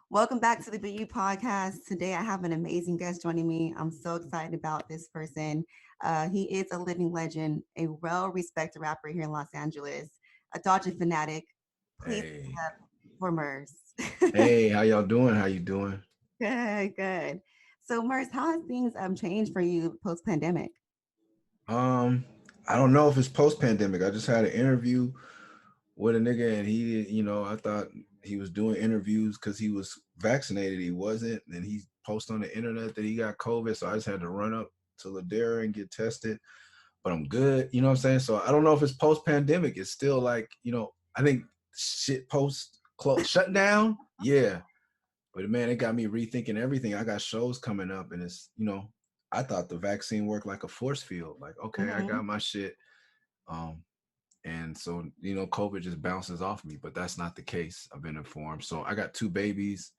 Welcome back to the BU podcast. Today I have an amazing guest joining me. I'm so excited about this person. He is a living legend, a well-respected rapper here in Los Angeles, a Dodger fanatic. Please Hey, give it up for MURS. hey, how y'all doing? How you doing? Good, good. So MURS, how has things changed for you post-pandemic? Um, I don't know if it's post-pandemic. I just had an interview with a nigga, and I thought he was doing interviews because he was vaccinated. He wasn't, and he posted on the internet that he got COVID. So I just had to run up to Ladera and get tested. But I'm good. You know what I'm saying? So I don't know if it's post-pandemic. It's still like, I think shit shut down. Yeah. But man, it got me rethinking everything. I got shows coming up, and I thought the vaccine worked like a force field. Like, okay, I Hmm. got my shit. Um, and so, COVID just bounces off me, but that's not the case. I've been informed. So I got three babies,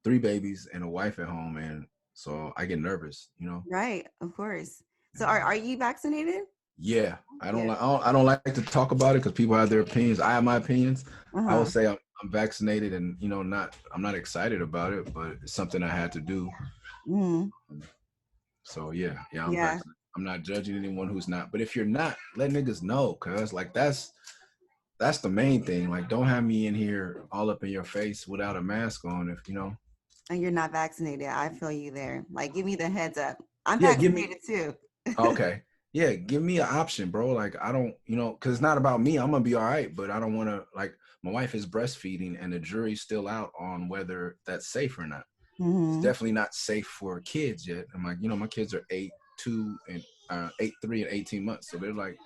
and a wife at home, and so I get nervous. Right, of course. So are, And are you vaccinated? yeah, I don't Yeah. like I don't like to talk about it because people have their opinions. I have my opinions. I will Uh-huh. say I'm vaccinated, and I'm not excited about it, but it's something I had to do. Hmm. So yeah, I'm Yeah. vaccinated. I'm not judging anyone who's not. But if you're not, let niggas know, cause like that's the main thing. Like, don't have me in here all up in your face without a mask on. If you know, And you're not vaccinated. I feel you there. Like, give me the heads up. I'm yeah, give me vaccinated too. okay. Yeah, give me an option, bro. Like, I don't, cause it's not about me. I'm gonna be all right, but I don't want to like. My wife is breastfeeding, and the jury's still out on whether that's safe or not. It's Hmm. definitely not safe for kids yet. I'm like, my kids are 8, 3, and 18 months, so they're like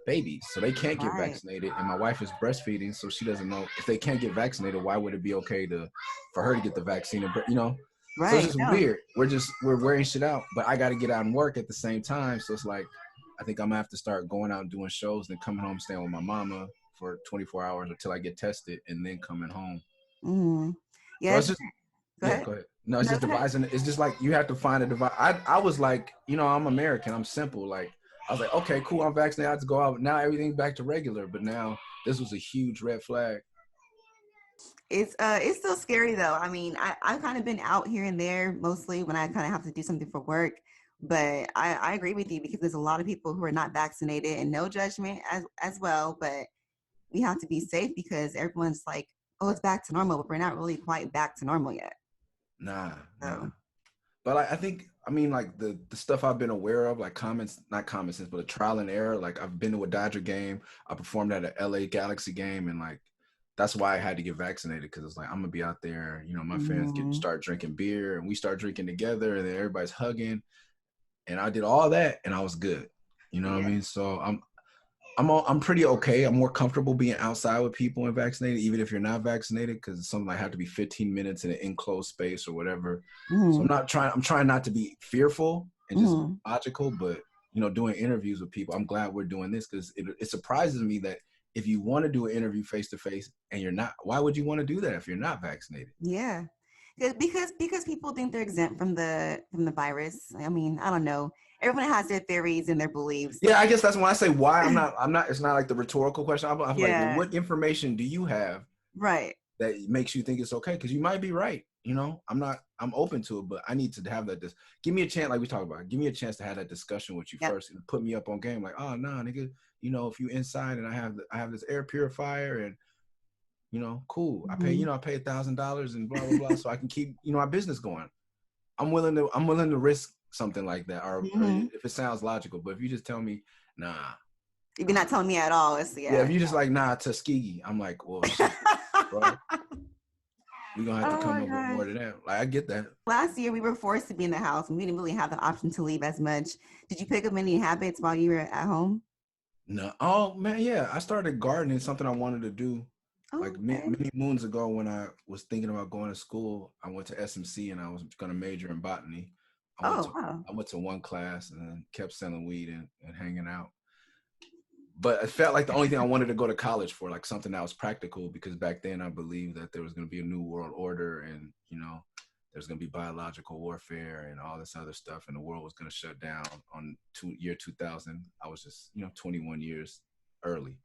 babies, so they can't get Right. vaccinated. And my wife is breastfeeding, so she doesn't know if they can't get vaccinated. Why would it be okay for her to get the vaccine? And. So it's Right. just No. weird. We're wearing shit out, but I got to get out and work at the same time. So it's like, I think I'm gonna have to start going out and doing shows, then coming home, staying with my mama for 24 hours until I get tested, and then coming home. Hmm. So Yes. it's just Go yeah, ahead. go ahead. No, it's No, just go ahead. devising. It's just like you have to find a device. I was like, I'm American. I'm simple. Like I was like, okay, cool. I'm vaccinated. I have to go out. Now everything's back to regular. But now this was a huge red flag. It's still scary though. I mean, I've kind of been out here and there mostly when I kind of have to do something for work. But I agree with you because there's a lot of people who are not vaccinated and no judgment as well. But we have to be safe because everyone's like, oh, it's back to normal, but we're not really quite back to normal yet. Nah. So But I think I mean like the stuff I've been aware of, like not common sense, but a trial and error. Like I've been to a Dodger game, I performed at a LA Galaxy game, and like that's why I had to get vaccinated because it's like I'm gonna be out there. My fans mhm. start drinking beer, and we start drinking together, and then everybody's hugging, and I did all that, and I was good. You know what I Yeah. mean? So I'm pretty okay. I'm more comfortable being outside with people and vaccinated, even if you're not vaccinated, because it's something I have to be 15 minutes in an enclosed space or whatever. So Hmm. I'm trying not to be fearful and just Hmm. logical, but doing interviews with people, I'm glad we're doing this because it surprises me that if you want to do an interview face to face and you're not, why would you want to do that if you're not vaccinated? Yeah. Because people think they're exempt from the virus. I mean, I don't know. Everyone has their theories and their beliefs. Yeah, I guess that's when I say why I'm not. It's not like the rhetorical question. I'm like, well, Yeah. what information do you have Right. that makes you think it's okay? Because you might be right. I'm open to it, but I need to have that. Give me a chance, like we talked about. Give me a chance to have that discussion with you Yep. first, and put me up on game. Like, oh no, nigga, if you inside and I have this air purifier, and cool. Hmm. I pay $1,000 and blah blah blah, so I can keep my business going. I'm willing to risk something like that, or Hmm. if it sounds logical. But if you just tell me, nah, If you're not telling me at all, it's yeah, if yeah. you just like nah, Tuskegee, I'm like, well, shit, bro. We're gonna have to Oh come my up with gosh. more than that. Like I get that. Last year we were forced to be in the house and we didn't really have the option to leave as much. Did you pick up any habits while you were at home? No, oh man, yeah. I started gardening, something I wanted to do. Oh, Like okay. many moons ago, when I was thinking about going to school, I went to SMC and I was gonna major in botany. I went Oh, to wow. I went to one class and then kept selling weed and hanging out. But it felt like the only thing I wanted to go to college for, like something that was practical, because back then I believed that there was going to be a new world order, and there's going to be biological warfare and all this other stuff, and the world was going to shut down on year 2000. I was just 21 years early.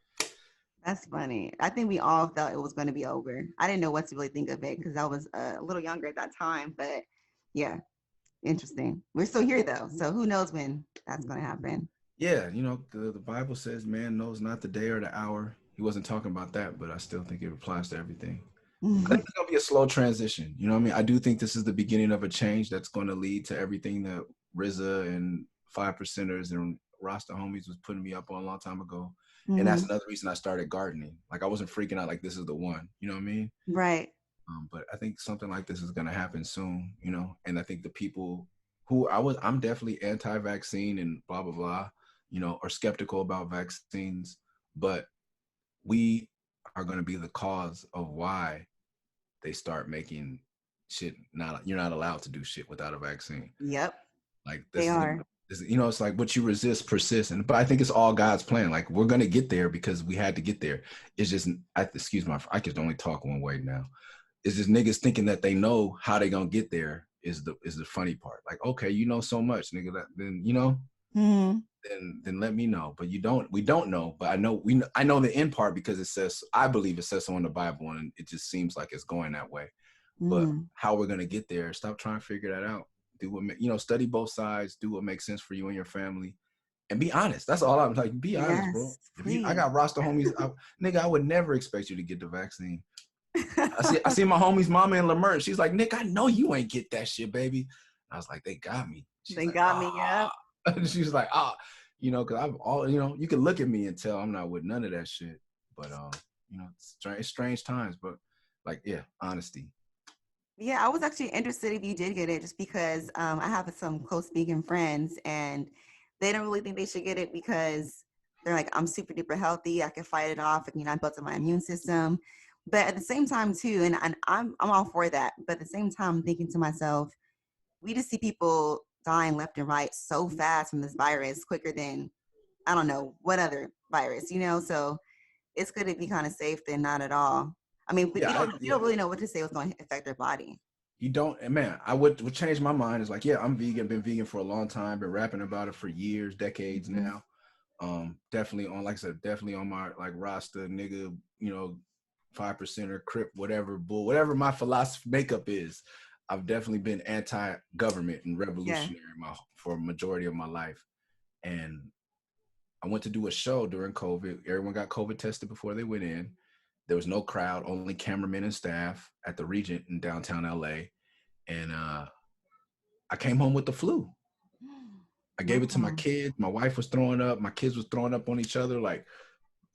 That's funny. I think we all felt it was going to be over. I didn't know what to really think of it because I was a little younger at that time. But yeah, interesting. We're still here though, so who knows when that's going to happen. Yeah, the Bible says man knows not the day or the hour. He wasn't talking about that, but I still think it applies to everything. I think it's gonna be a slow transition. You know what I mean? I do think this is the beginning of a change that's going to lead to everything that RZA and Five Percenters and Rasta Homies was putting me up on a long time ago. And that's Hmm. another reason I started gardening. Like I wasn't freaking out like this is the one. You know what I mean? Right. But I think something like this is gonna happen soon. And I think the people I'm definitely anti-vaccine and blah blah blah. Are skeptical about vaccines, but we are going to be the cause of why they start making shit not you're not allowed to do shit without a vaccine. Yep. Like They this is are. it's like what you resist persists, but I think it's all God's plan. Like we're gonna get there because we had to get there. It's just excuse my I can only talk one way now. It's just niggas thinking that they know how they gonna get there is the funny part. Like okay, you know so much, nigga. Then Hmm. then let me know. But we don't know. But I know the end part because I believe it says so in the Bible, and it just seems like it's going that way. But Hmm. how we're gonna get there, stop trying to figure that out. Do what study both sides, do what makes sense for you and your family, and be honest. That's all I'm like. Be honest, bro. Yes, If I please. got roster homies, nigga, I would never expect you to get the vaccine. I see my homie's mama in Lamert. She's like, Nick, I know you ain't get that shit, baby. I was like, they got me. She's They like, got me. ah. Yep. She's like, because I've all, you can look at me and tell I'm not with none of that shit. But it's strange times. But like, yeah, honesty. Yeah, I was actually interested if you did get it, just because I have some close vegan friends, and they don't really think they should get it because they're like, I'm super duper healthy, I can fight it off, and I built up my immune system. But at the same time, too, and I'm all for that. But at the same time, I'm thinking to myself, we just see people dying left and right so fast from this virus, quicker than I don't know what other virus. So it's good to be kind of safe than not at all. I mean, we Yeah, don't we yeah. don't really know what to say what's going to affect our body. You don't, and man, I would change my mind. It's like, yeah, I'm vegan, been vegan for a long time, been rapping about it for years, decades Mhm. now. Definitely on, like I said, definitely on my like Rasta nigga, 5%er, Crip, whatever, bull, whatever my philosophy makeup is. I've definitely been anti-government and Yeah. revolutionary for a majority of my life. And I went to do a show during COVID. Everyone got COVID tested before they went in. There was no crowd, only cameramen and staff at the Regent in downtown LA. And I came home with the flu. I gave it to my Wow. kids. My wife was throwing up. My kids was throwing up on each other. Like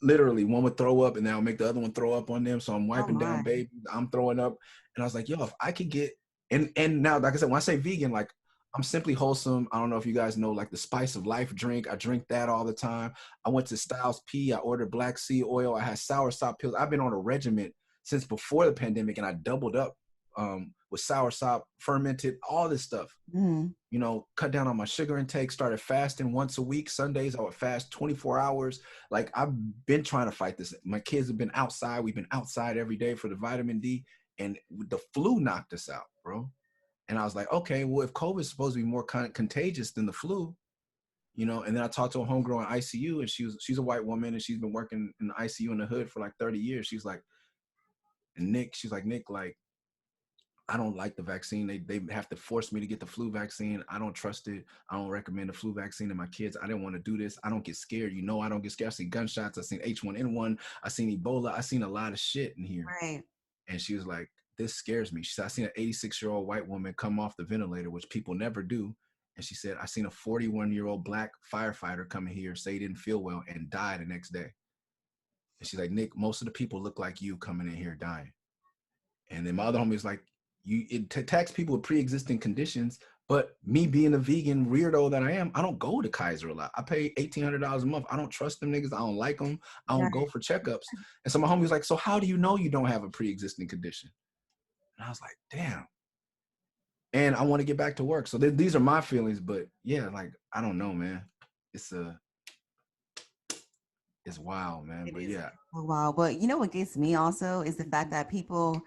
literally, one would throw up and then I'll make the other one throw up on them. So I'm Oh wiping down my. babies. I'm throwing up. And I was like, yo, if I could get and now, like I said, when I say vegan, like I'm simply wholesome. I don't know if you guys know like the Spice of Life drink. I drink that all the time. I went to Styles P. I ordered black seed oil. I had sour sop pills. I've been on a regimen since before the pandemic, and I doubled up with sour sop, fermented, all this stuff. Mm. Cut down on my sugar intake, started fasting once a week. Sundays, I would fast 24 hours. Like I've been trying to fight this. My kids have been outside. We've been outside every day for the vitamin D, and the flu knocked us out, bro. And I was like, okay, well, if COVID is supposed to be more contagious than the flu, and then I talked to a homegirl in ICU, and she's a white woman, and she's been working in the ICU in the hood for like 30 years. She's like, Nick, like, I don't like the vaccine. They have to force me to get the flu vaccine. I don't trust it. I don't recommend the flu vaccine to my kids. I didn't want to do this. I don't get scared. I don't get scared. I seen gunshots. I seen H1N1. I seen Ebola. I seen a lot of shit in here. Right. And she was like, this scares me. She said, I seen an 86-year-old white woman come off the ventilator, which people never do. And she said, I seen a 41-year-old black firefighter come in here, say he didn't feel well, and die the next day. And she's like, Nick, most of the people look like you coming in here dying. And then my other homie is like, it attacks people with pre-existing conditions. But me being a vegan weirdo that I am, I don't go to Kaiser a lot. I pay $1,800 a month. I don't trust them niggas. I don't like them. I don't Right. go for checkups. And so my homie was like, so how do you know you don't have a pre-existing condition? And I was like, damn. And I want to get back to work. So these are my feelings. But yeah, like, I don't know, man. It's it's wild, man. It But is yeah, a while. But you know what gets me also is the fact that people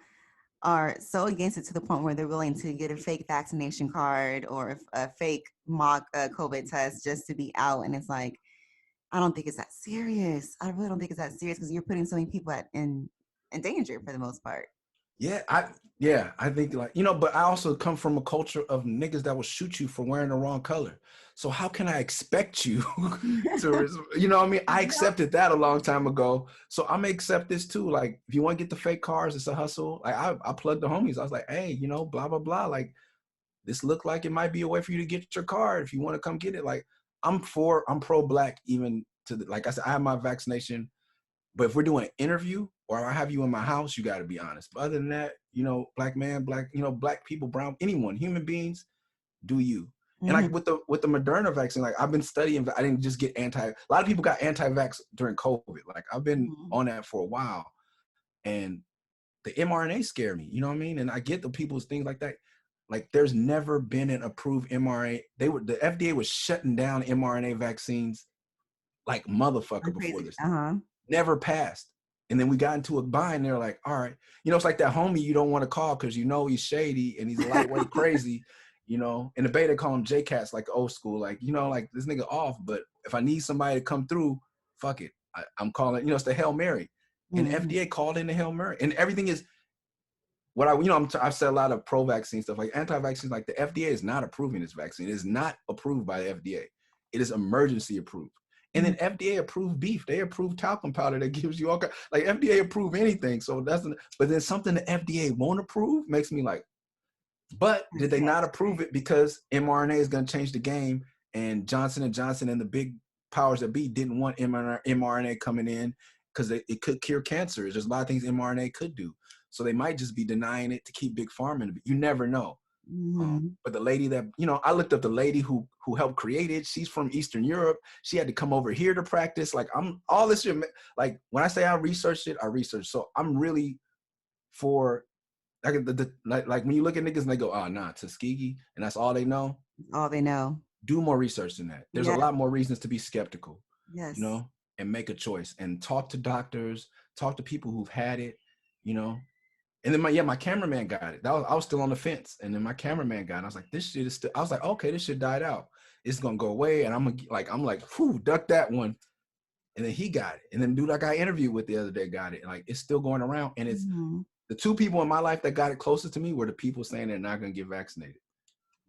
are so against it to the point where they're willing to get a fake vaccination card or a fake mock COVID test just to be out. And it's like, I don't think it's that serious. I really don't think it's that serious because you're putting so many people in danger for the most part. Yeah, I think like, but I also come from a culture of niggas that will shoot you for wearing the wrong color. So how can I expect you you know what I mean? I Yep. accepted that a long time ago. So I'm gonna accept this too. Like if you want to get the fake cars, it's a hustle. Like I plugged the homies. I was like, hey, blah, blah, blah. Like this looked like it might be a way for you to get your card if you want to come get it. Like I'm pro black even to like I said, I have my vaccination. But if we're doing an interview or I have you in my house, you got to be honest. But other than that, black man, black people, brown, anyone, human beings, do you. And Hmm. like with the Moderna vaccine, like I've been studying, I didn't just get a lot of people got anti-vax during COVID. Like I've been Hmm. on that for a while. And the mRNA scare me, you know what I mean? And I get the people's things like that. Like there's never been an approved mRNA. The FDA was shutting down mRNA vaccines like motherfucker I'm before crazy. this. Uh-huh. Never passed. And then we got into a bind. They're like, all right, it's like that homie you don't want to call because he's shady and he's a lightweight crazy, In the Bay, they call him J-Cats, like old school, like, like this nigga off. But if I need somebody to come through, fuck it. I'm calling, it's the Hail Mary. And Hmm. FDA called in the Hail Mary. And everything is what I've said a lot of pro-vaccine stuff, like anti-vaccines, like the FDA is not approving this vaccine. It is not approved by the FDA. It is emergency approved. And then FDA approved beef. They approved talcum powder that gives you all kinds, like FDA approved anything. So but then something the FDA won't approve makes me like, but did they not approve it because mRNA is going to change the game and Johnson & Johnson and the big powers that be didn't want mRNA coming in because it could cure cancer. There's a lot of things mRNA could do. So they might just be denying it to keep big pharma. You never know. Hmm. But the lady that, I looked up the lady who helped create it. She's from Eastern Europe. She had to come over here to practice. Like I'm all this shit. Like when I say I researched it, I researched. So I'm really for like when you look at niggas and they go, oh nah, Tuskegee, and that's all they know. All they know. Do more research than that. There's a Yeah. lot more reasons to be skeptical, Yes. and make a choice and talk to doctors, talk to people who've had it, you know. And then my cameraman got it. I was still on the fence, and then my cameraman got it. I was like, this shit is still. I was like, okay, this shit died out. It's gonna go away, and I'm like, whew, duck that one. And then he got it, and then dude I got interviewed with the other day got it. Like it's still going around, and it's Hmm. the two people in my life that got it closest to me were the people saying they're not gonna get vaccinated.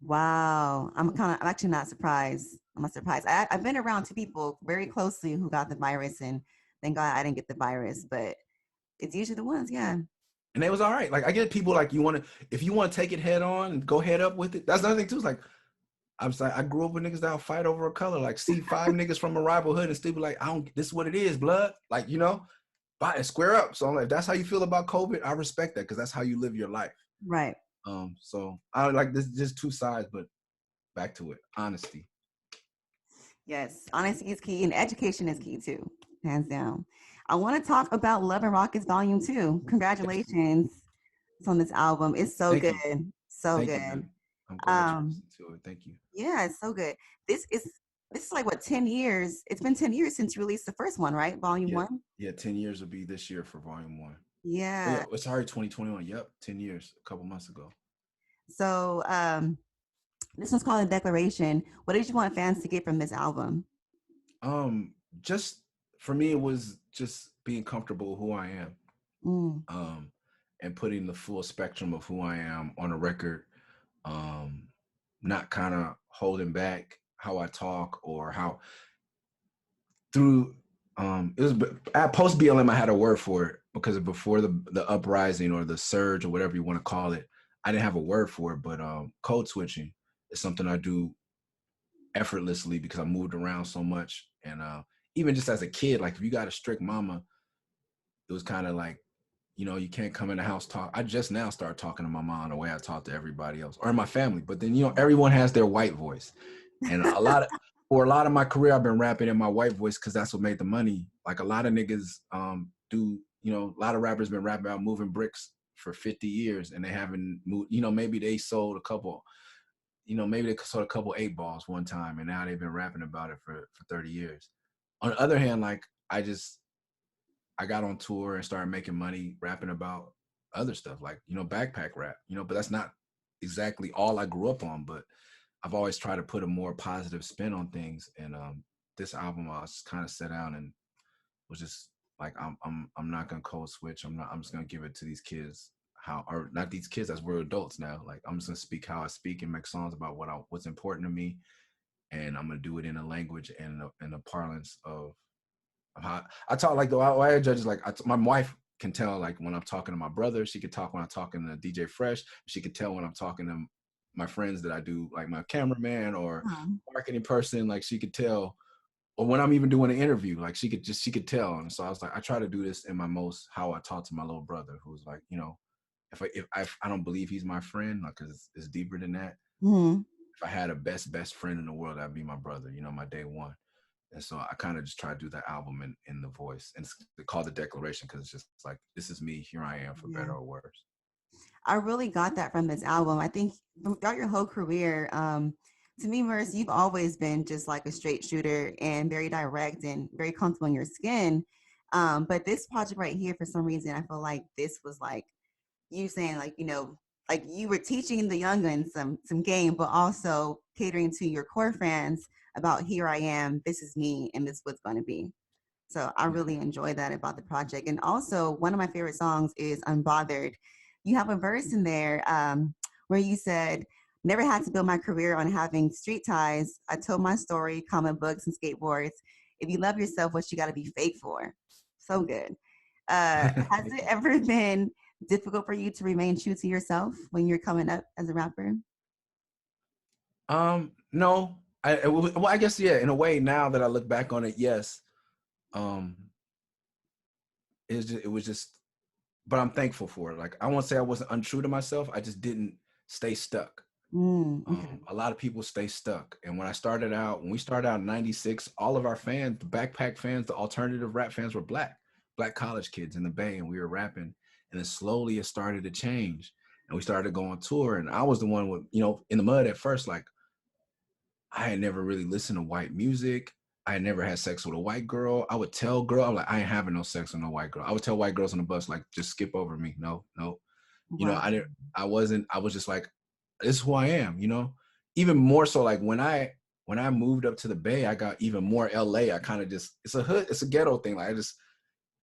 Wow. I'm actually not surprised. I'm not surprised. I've been around two people very closely who got the virus, and thank God I didn't get the virus, but it's usually the ones, yeah. And it was all right. Like I get people like if you want to take it head on and go head up with it. That's another thing too. It's like I grew up with niggas that'll fight over a color. Like see 5 niggas from a rival hood and still be like, this is what it is, blood. Like, buy it, square up. So I'm like, if that's how you feel about COVID, I respect that because that's how you live your life. Right. So I like this just two sides, but back to it. Honesty. Yes. Honesty is key and education is key too. Hands down. I want to talk about Love and Rockets Vol.2. Yes. Congratulations on this album. It's so Thank good. you. So Thank you, good. man. I'm glad you Um, listened to it. Thank you. yeah, it's so good. This is like what, 10 years? It's been 10 years since you released the first one, right? Volume Yeah. one? Yeah. 10 years will be this year for volume one. Oh yeah, Yeah. it's already 2021. Yep. 10 years, a couple months ago. So this one's called A Declaration. What did you want fans to get from this album? Just for me, it was just being comfortable who I am. Mm. And putting the full spectrum of who I am on a record. Not kind of holding back how I talk or how through it was at post BLM I had a word for it because before the uprising or the surge or whatever you want to call it, I didn't have a word for it, but code switching is something I do effortlessly because I moved around so much. And even just as a kid, like if you got a strict mama, it was kind of like, you can't come in the house talk. I just now start talking to my mom the way I talk to everybody else or in my family. But then, everyone has their white voice. And for a lot of my career, I've been rapping in my white voice because that's what made the money. Like a lot of niggas do, a lot of rappers been rapping about moving bricks for 50 years and they haven't moved, maybe they sold a couple, maybe they sold a couple 8 balls one time and now they've been rapping about it for 30 years. On the other hand, like I got on tour and started making money rapping about other stuff like, backpack rap, but that's not exactly all I grew up on, but I've always tried to put a more positive spin on things. And this album, I was kind of sat down and was just like, I'm not gonna code switch. I'm just gonna give it to these kids. How, or not these kids, as we're adults now. Like, I'm just gonna speak how I speak and make songs about what's important to me, and I'm gonna do it in a language and in a parlance of how I talk. Like the way I judge is like, my wife can tell, like when I'm talking to my brother. She could talk when I'm talking to DJ Fresh. She could tell when I'm talking to my friends that I do, like my cameraman or Hmm. marketing person. Like she could tell, or when I'm even doing an interview, like she could tell. And so I was like, I try to do this in my most how I talk to my little brother, who's like, you know, if I don't believe he's my friend, like, cause it's deeper than that. Hmm. If I had a best friend in the world, that'd be my brother, you know, my day one. And so I kind of just try to do that album in the voice, and it's called The Declaration, because it's just like, this is me, here I am, for Yeah. better or worse. I really got that from this album. I think throughout your whole career, to me, Merce, you've always been just like a straight shooter and very direct and very comfortable in your skin. But this project right here, for some reason, I feel like this was like you saying, like, you know, like you were teaching the youngins some game, but also catering to your core fans about here I am, this is me, and this is what's going to be. So I Yeah. really enjoy that about the project. And also, one of my favorite songs is Unbothered. You have a verse in there where you said, never had to build my career on having street ties. I told my story, comic books and skateboards. If you love yourself, what you got to be fake for? So good. Has it ever been difficult for you to remain true to yourself when you're coming up as a rapper? No, well, I guess, yeah, in a way, now that I look back on it, yes. Um, it was just, but I'm thankful for it. Like, I won't say I wasn't untrue to myself. I just didn't stay stuck. Okay. A lot of people stay stuck. And when we started out in '96, all of our fans, the backpack fans, the alternative rap fans, were black college kids in the Bay, and we were rapping. And then slowly it started to change, and we started to go on tour. And I was the one with, you know, in the mud at first. Like, I had never really listened to white music. I had never had sex with a white girl. I would tell girl, I'm like, I ain't having no sex with no white girl. I would tell white girls on the bus, like, just skip over me. No, no. You know, Wow. I was just like, this is who I am, you know? Even more so, like when I moved up to the Bay, I got even more LA. I kind of just, it's a hood, it's a ghetto thing. Like, I just,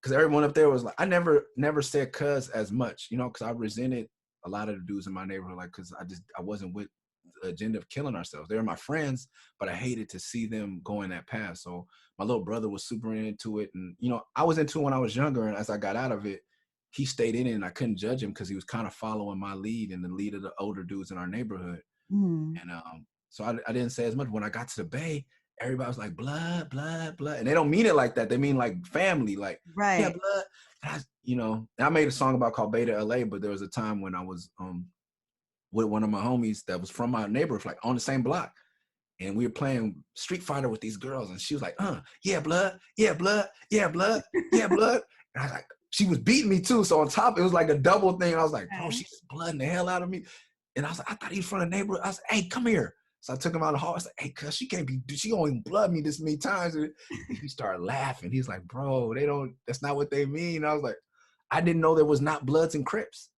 because everyone up there was like, I never said cuz as much, you know, because I resented a lot of the dudes in my neighborhood, like, because I wasn't with the agenda of killing ourselves. They were my friends, but I hated to see them going that path. So my little brother was super into it, and you know, I was into it when I was younger, and as I got out of it, he stayed in it, and I couldn't judge him because he was kind of following my lead and the lead of the older dudes in our neighborhood. Mm, And so I didn't say as much. When I got to the Bay, everybody was like, blood, blood, blood. And they don't mean it like that. They mean like family, like, yeah, right. blood. You know, I made a song about called Beta LA, but there was a time when I was with one of my homies that was from my neighborhood, like on the same block. And we were playing Street Fighter with these girls. And she was like, yeah, blood, yeah, blood, yeah, blood, yeah, blood. And I was like, she was beating me too. So on top, it was like a double thing. I was like, bro, Okay. she's blooding the hell out of me. And I was like, I thought he was from the neighborhood. I was like, hey, come here. So I took him out of the hall. I was like, hey, cuz she can't be, she only blood me this many times. And he started laughing. He's like, bro, that's not what they mean. And I was like, I didn't know there was not Bloods and Crips.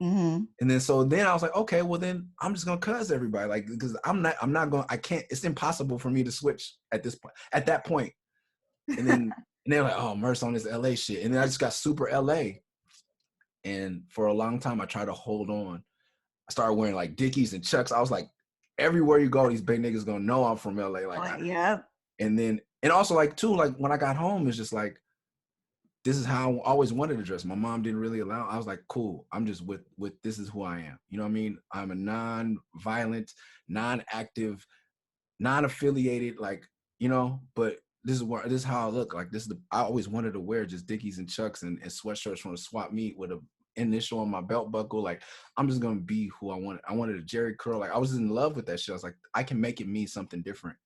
Mm-hmm. And then I was like, okay, well then I'm just gonna cuss everybody, like, because I'm not going, I can't, it's impossible for me to switch at this point, at that point. And they're like, oh, Merce on this LA shit. And then I just got super LA. And for a long time I tried to hold on. I started wearing like Dickies and Chucks. I was like, everywhere you go, these big niggas gonna know I'm from LA. Like, Oh, yep. and also like too, like when I got home, it's just like, this is how I always wanted to dress. My mom didn't really allow. I was like, cool. I'm just with this is who I am. You know what I mean? I'm a non-violent, non-active, non-affiliated, like, you know, but this is how I look. Like, I always wanted to wear just Dickies and Chucks and sweatshirts from the swap meet with a initial on my belt buckle. Like, I'm just gonna be who I wanted. I wanted a Jerry curl. Like, I was in love with that shit. I was like, I can make it mean something different,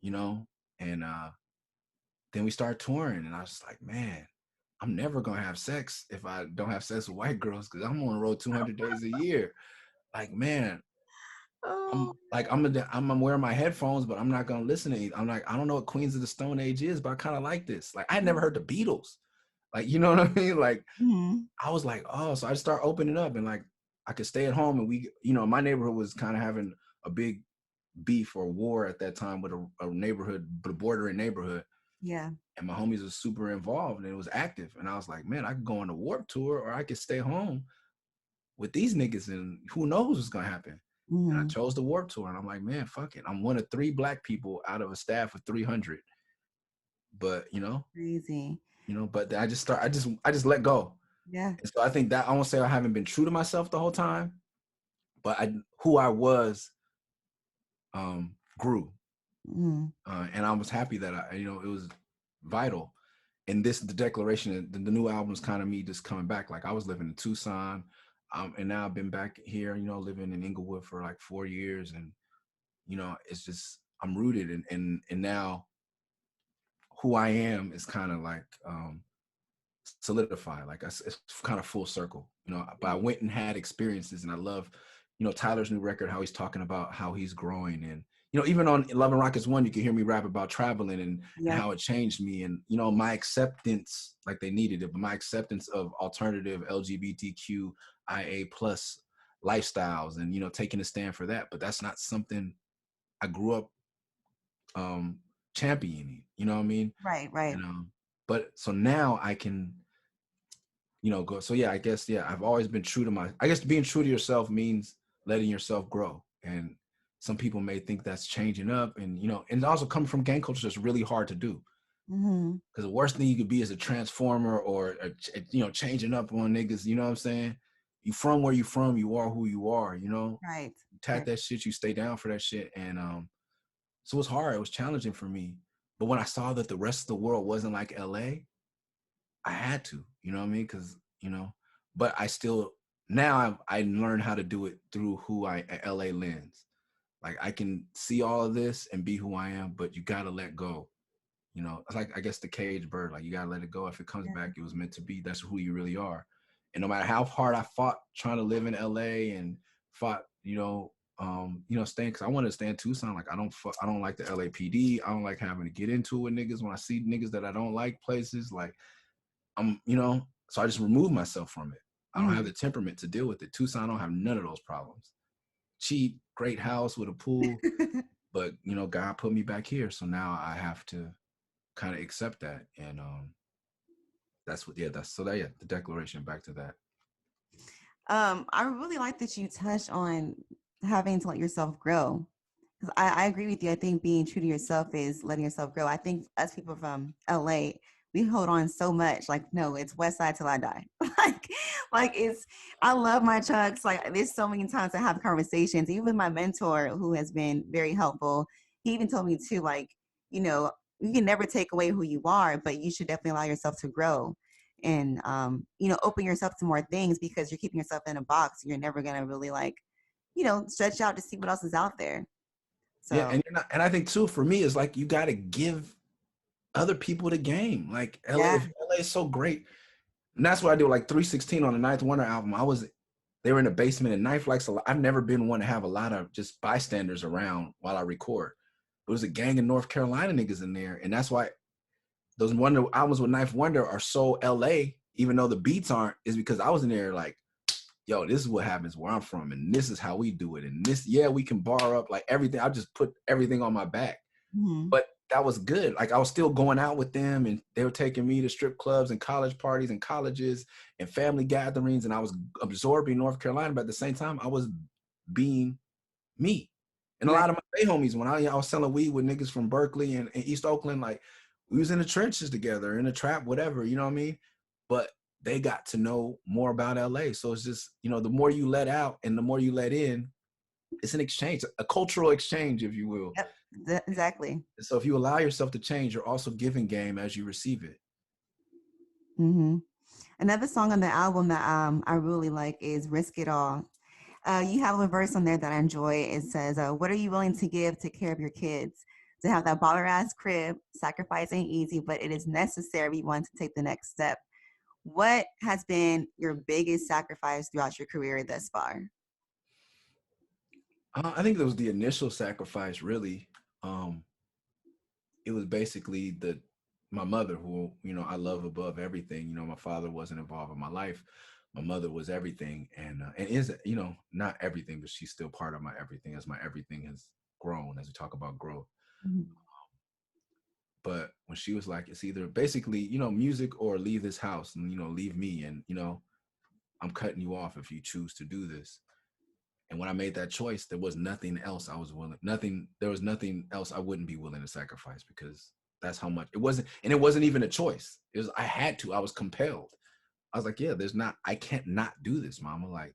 you know? And then we started touring, and I was just like, man, I'm never gonna have sex if I don't have sex with white girls, because I'm on the road 200 days a year. Like, man, Oh, I'm wearing my headphones, but I'm not gonna listen to it. I'm like, I don't know what Queens of the Stone Age is, but I kind of like this. Like, I had never heard the Beatles. Like, you know what I mean? Like, mm-hmm. I was like, oh, so I just start opening up, and like, I could stay at home, and we, you know, my neighborhood was kind of having a big beef or war at that time with a neighborhood, the bordering neighborhood, Yeah. and my homies was super involved and it was active. And I was like, man, I could go on a warp tour or I could stay home with these niggas and who knows what's gonna happen. And I Mm-hmm. chose the warp tour and I'm like, man, fuck it. I'm one of 3 black people out of a staff of 300. But Crazy. but I just let go. Yeah. And so I think that I won't say I haven't been true to myself the whole time, but who I was grew. Mm-hmm. And I was happy that it was vital. And the declaration, the new album is kind of me just coming back. Like I was living in Tucson, and now I've been back here, living in Inglewood for like 4 years, and it's just I'm rooted, and now who I am is kind of like solidified. Like it's kind of full circle, But I went and had experiences, and I love, Tyler's new record, how he's talking about how he's growing, and even on Love Rockets 1, you can hear me rap about traveling and Yep. how it changed me, and my acceptance, like they needed it, but my acceptance of alternative LGBTQIA plus lifestyles, and taking a stand for that. But that's not something I grew up championing. You know what I mean? Right. Right. And but so now I can go. So yeah, I guess, yeah, I've always been true to I guess being true to yourself means letting yourself grow. And some people may think that's changing up, and and also coming from gang culture is really hard to do. Mm-hmm. Because the worst thing you could be is a transformer or changing up on niggas. You know what I'm saying? You from where you from, you are who you are. Right. You tat Right. that shit, you stay down for that shit, and so it was hard. It was challenging for me. But when I saw that the rest of the world wasn't like LA, I had to, you know what I mean? Because, but I still, now I learned how to do it through LA lens. Like I can see all of this and be who I am, but you got to let go. It's like, I guess, the cage bird, like you got to let it go. If it comes Yeah. back, it was meant to be. That's who you really are. And no matter how hard I fought trying to live in LA and fought, staying, because I wanted to stay in Tucson. Like I don't like the LAPD. I don't like having to get into it with niggas. When I see niggas that I don't like places, like so I just remove myself from it. I don't have Mm-hmm. the temperament to deal with it. Tucson, I don't have none of those problems. Cheap, great house with a pool, but God put me back here, so now I have to kind of accept that, and the declaration. Back to that. I really like that you touched on having to let yourself grow. Because I agree with you. I think being true to yourself is letting yourself grow. I think us people from LA, we hold on so much. Like, no, it's West Side till I die. like, like it's. I love my chucks. Like, there's so many times I have conversations. Even my mentor, who has been very helpful, he even told me too. Like, you know, you can never take away who you are, but you should definitely allow yourself to grow and open yourself to more things because you're keeping yourself in a box. You're never gonna really like stretch out to see what else is out there. Yeah, So and you're not, and I think too, for me, is like you got to give other people the game. Like LA, yeah. if LA is so great, and that's what I do. Like 316 on the Ninth Wonder album, they were in the basement, and Knife likes a lot. I've never been one to have a lot of just bystanders around while I record. There was a gang of North Carolina niggas in there, and that's why those Wonder albums with Knife Wonder are so LA, even though the beats aren't, is because I was in there like, yo, this is what happens where I'm from, and this is how we do it, and this, yeah, we can bar up like everything. I just put everything on my back, Mm-hmm. but that was good. Like I was still going out with them, and they were taking me to strip clubs and college parties and colleges and family gatherings, and I was absorbing North Carolina, but at the same time, I was being me. And a Right. lot of my Bay homies, when I was selling weed with niggas from Berkeley and East Oakland, like we was in the trenches together, in the trap, whatever, you know what I mean? But they got to know more about LA. So it's just, the more you let out and the more you let in, it's an exchange, a cultural exchange, if you will. Yep. Exactly. And so if you allow yourself to change, you're also giving game as you receive it. Mm-hmm. Another song on the album that I really like is "Risk It All." You have a verse on there that I enjoy. It says, "What are you willing to give to care of your kids? To have that baller ass crib, sacrifice ain't easy, but it is necessary if you want to take the next step." What has been your biggest sacrifice throughout your career thus far? I think it was the initial sacrifice, really. It was basically my mother, who I love above everything. My father wasn't involved in my life. My mother was everything, and is not everything, but she's still part of my everything, as my everything has grown, as we talk about growth. Mhm. But when she was like, it's either basically, music or leave this house and, leave me. And, I'm cutting you off if you choose to do this. And when I made that choice, there was nothing else I was willing, there was nothing else I wouldn't be willing to sacrifice, because that's how much it wasn't even a choice. I had to, I was compelled. I was like, yeah, I can't not do this, mama. Like,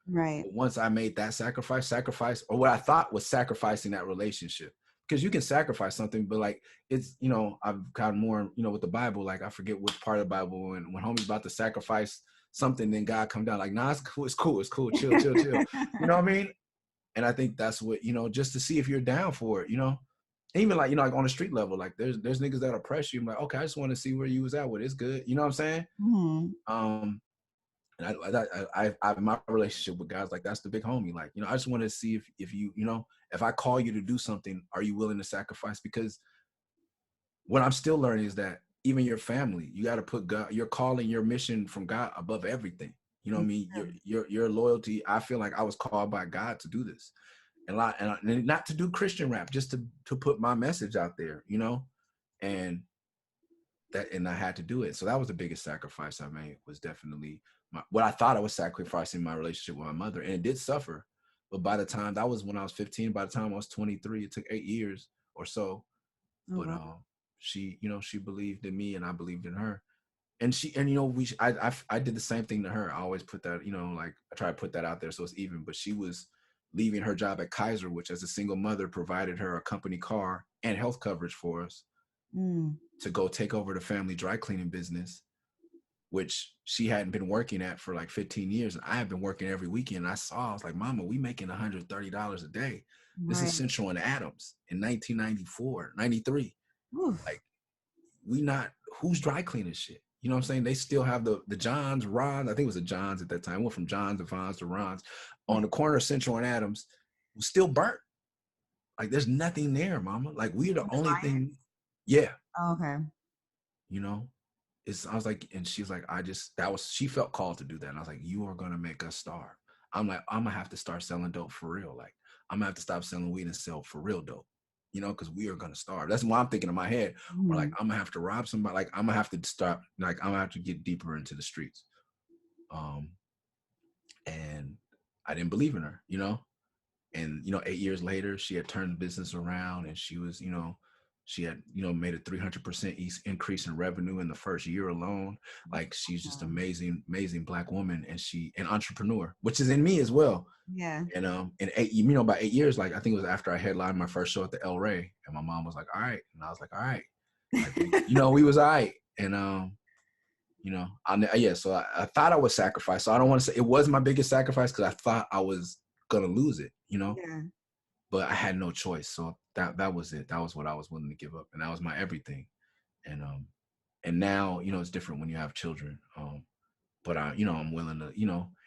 Right. but once I made that sacrifice, or what I thought was sacrificing that relationship, because you can sacrifice something, but like, it's, I've gotten more, with the Bible, like, I forget which part of the Bible, when homie's about to sacrifice something, then God come down like, nah, it's cool, chill, chill, chill. You know what I mean? And I think that's what, just to see if you're down for it, even like, like on the street level, like there's niggas that oppress you. I'm like, okay, I just want to see where you was at with it. It's good. You know what I'm saying? Mhm. And I my relationship with guys, like, that's the big homie. Like, I just want to see if you, if I call you to do something, are you willing to sacrifice? Because what I'm still learning is that even your family, you got to put God, your calling, your mission from God above everything. You know what I mean? Yeah. Your loyalty. I feel like I was called by God to do this, and not to do Christian rap, just to put my message out there, and and I had to do it. So that was the biggest sacrifice I made, was definitely what I thought I was sacrificing, my relationship with my mother, and it did suffer. But by the time, that was when I was 15, by the time I was 23, it took 8 years or so. Oh But wow. she, she believed in me and I believed in her. And I did the same thing to her. I always put that, like, I try to put that out there so it's even. But she was leaving her job at Kaiser, which, as a single mother, provided her a company car and health coverage for us, Mm. to go take over the family dry cleaning business, which she hadn't been working at for like 15 years. And I had been working every weekend. I was like, mama, we making $130 a day. This is Right. Central and Adams in 1994, 93. Oof. Like, we not, who's dry cleaning shit? You know what I'm saying? They still have the Johns, Ron's. I think it was a Johns at that time. Went from Johns to Vons to Ron's on the corner of Central and Adams. Was still burnt. Like, there's nothing there, mama. Like, we're the only thing. Yeah. Oh, okay. You know, I was like, and she's like, she felt called to do that. And I was like, you are going to make us starve. I'm like, I'm going to have to start selling dope for real. Like, I'm going to have to stop selling weed and sell for real dope, because we are going to starve. That's what I'm thinking in my head. Or like, Mhm. I'm going to have to rob somebody. Like, I'm going to have to start, like, I'm going to have to get deeper into the streets. And I didn't believe in her, and 8 years later, she had turned the business around, and she was, she had, made a 300% increase in revenue in the first year alone. Like, she's just amazing, amazing Black woman, and an entrepreneur, which is in me as well. Yeah. And about 8 years, like, I think it was after I headlined my first show at the El Rey, and my mom was like, all right, and I was like, all right, like, we was all right. And so I thought I was sacrificed. So I don't want to say it was my biggest sacrifice, because I thought I was gonna lose it, Yeah. but I had no choice. So that was it. That was what I was willing to give up, and that was my everything. And now, it's different when you have children. But I'm willing to,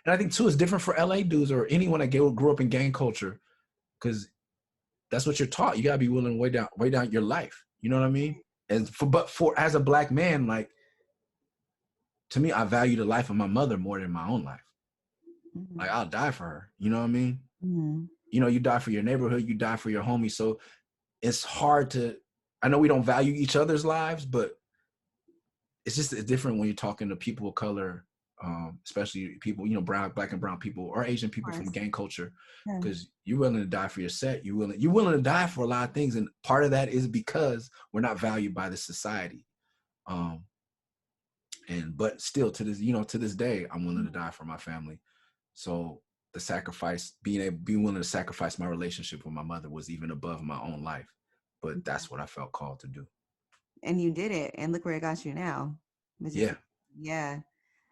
and I think too, it's different for LA dudes or anyone that grew up in gang culture, because that's what you're taught. You gotta be willing to way down your life. You know what I mean? And for as a Black man, like, to me, I value the life of my mother more than my own life. Like, Mhm. I'll die for her. You know what I mean? Mhm. You die for your neighborhood, you die for your homie. So it's hard to, I know we don't value each other's lives, but it's different when you're talking to people of color, especially people, Black and brown people or Asian Of people from course. gang culture, Yeah. because you're willing to die for your set. You're willing to die for a lot of things. And part of that is because we're not valued by the society. But still to this day, I'm willing to die for my family. So the sacrifice, being willing to sacrifice my relationship with my mother was even above my own life. But that's what I felt called to do. And you did it, and look where it got you now. Which is, Yeah. yeah.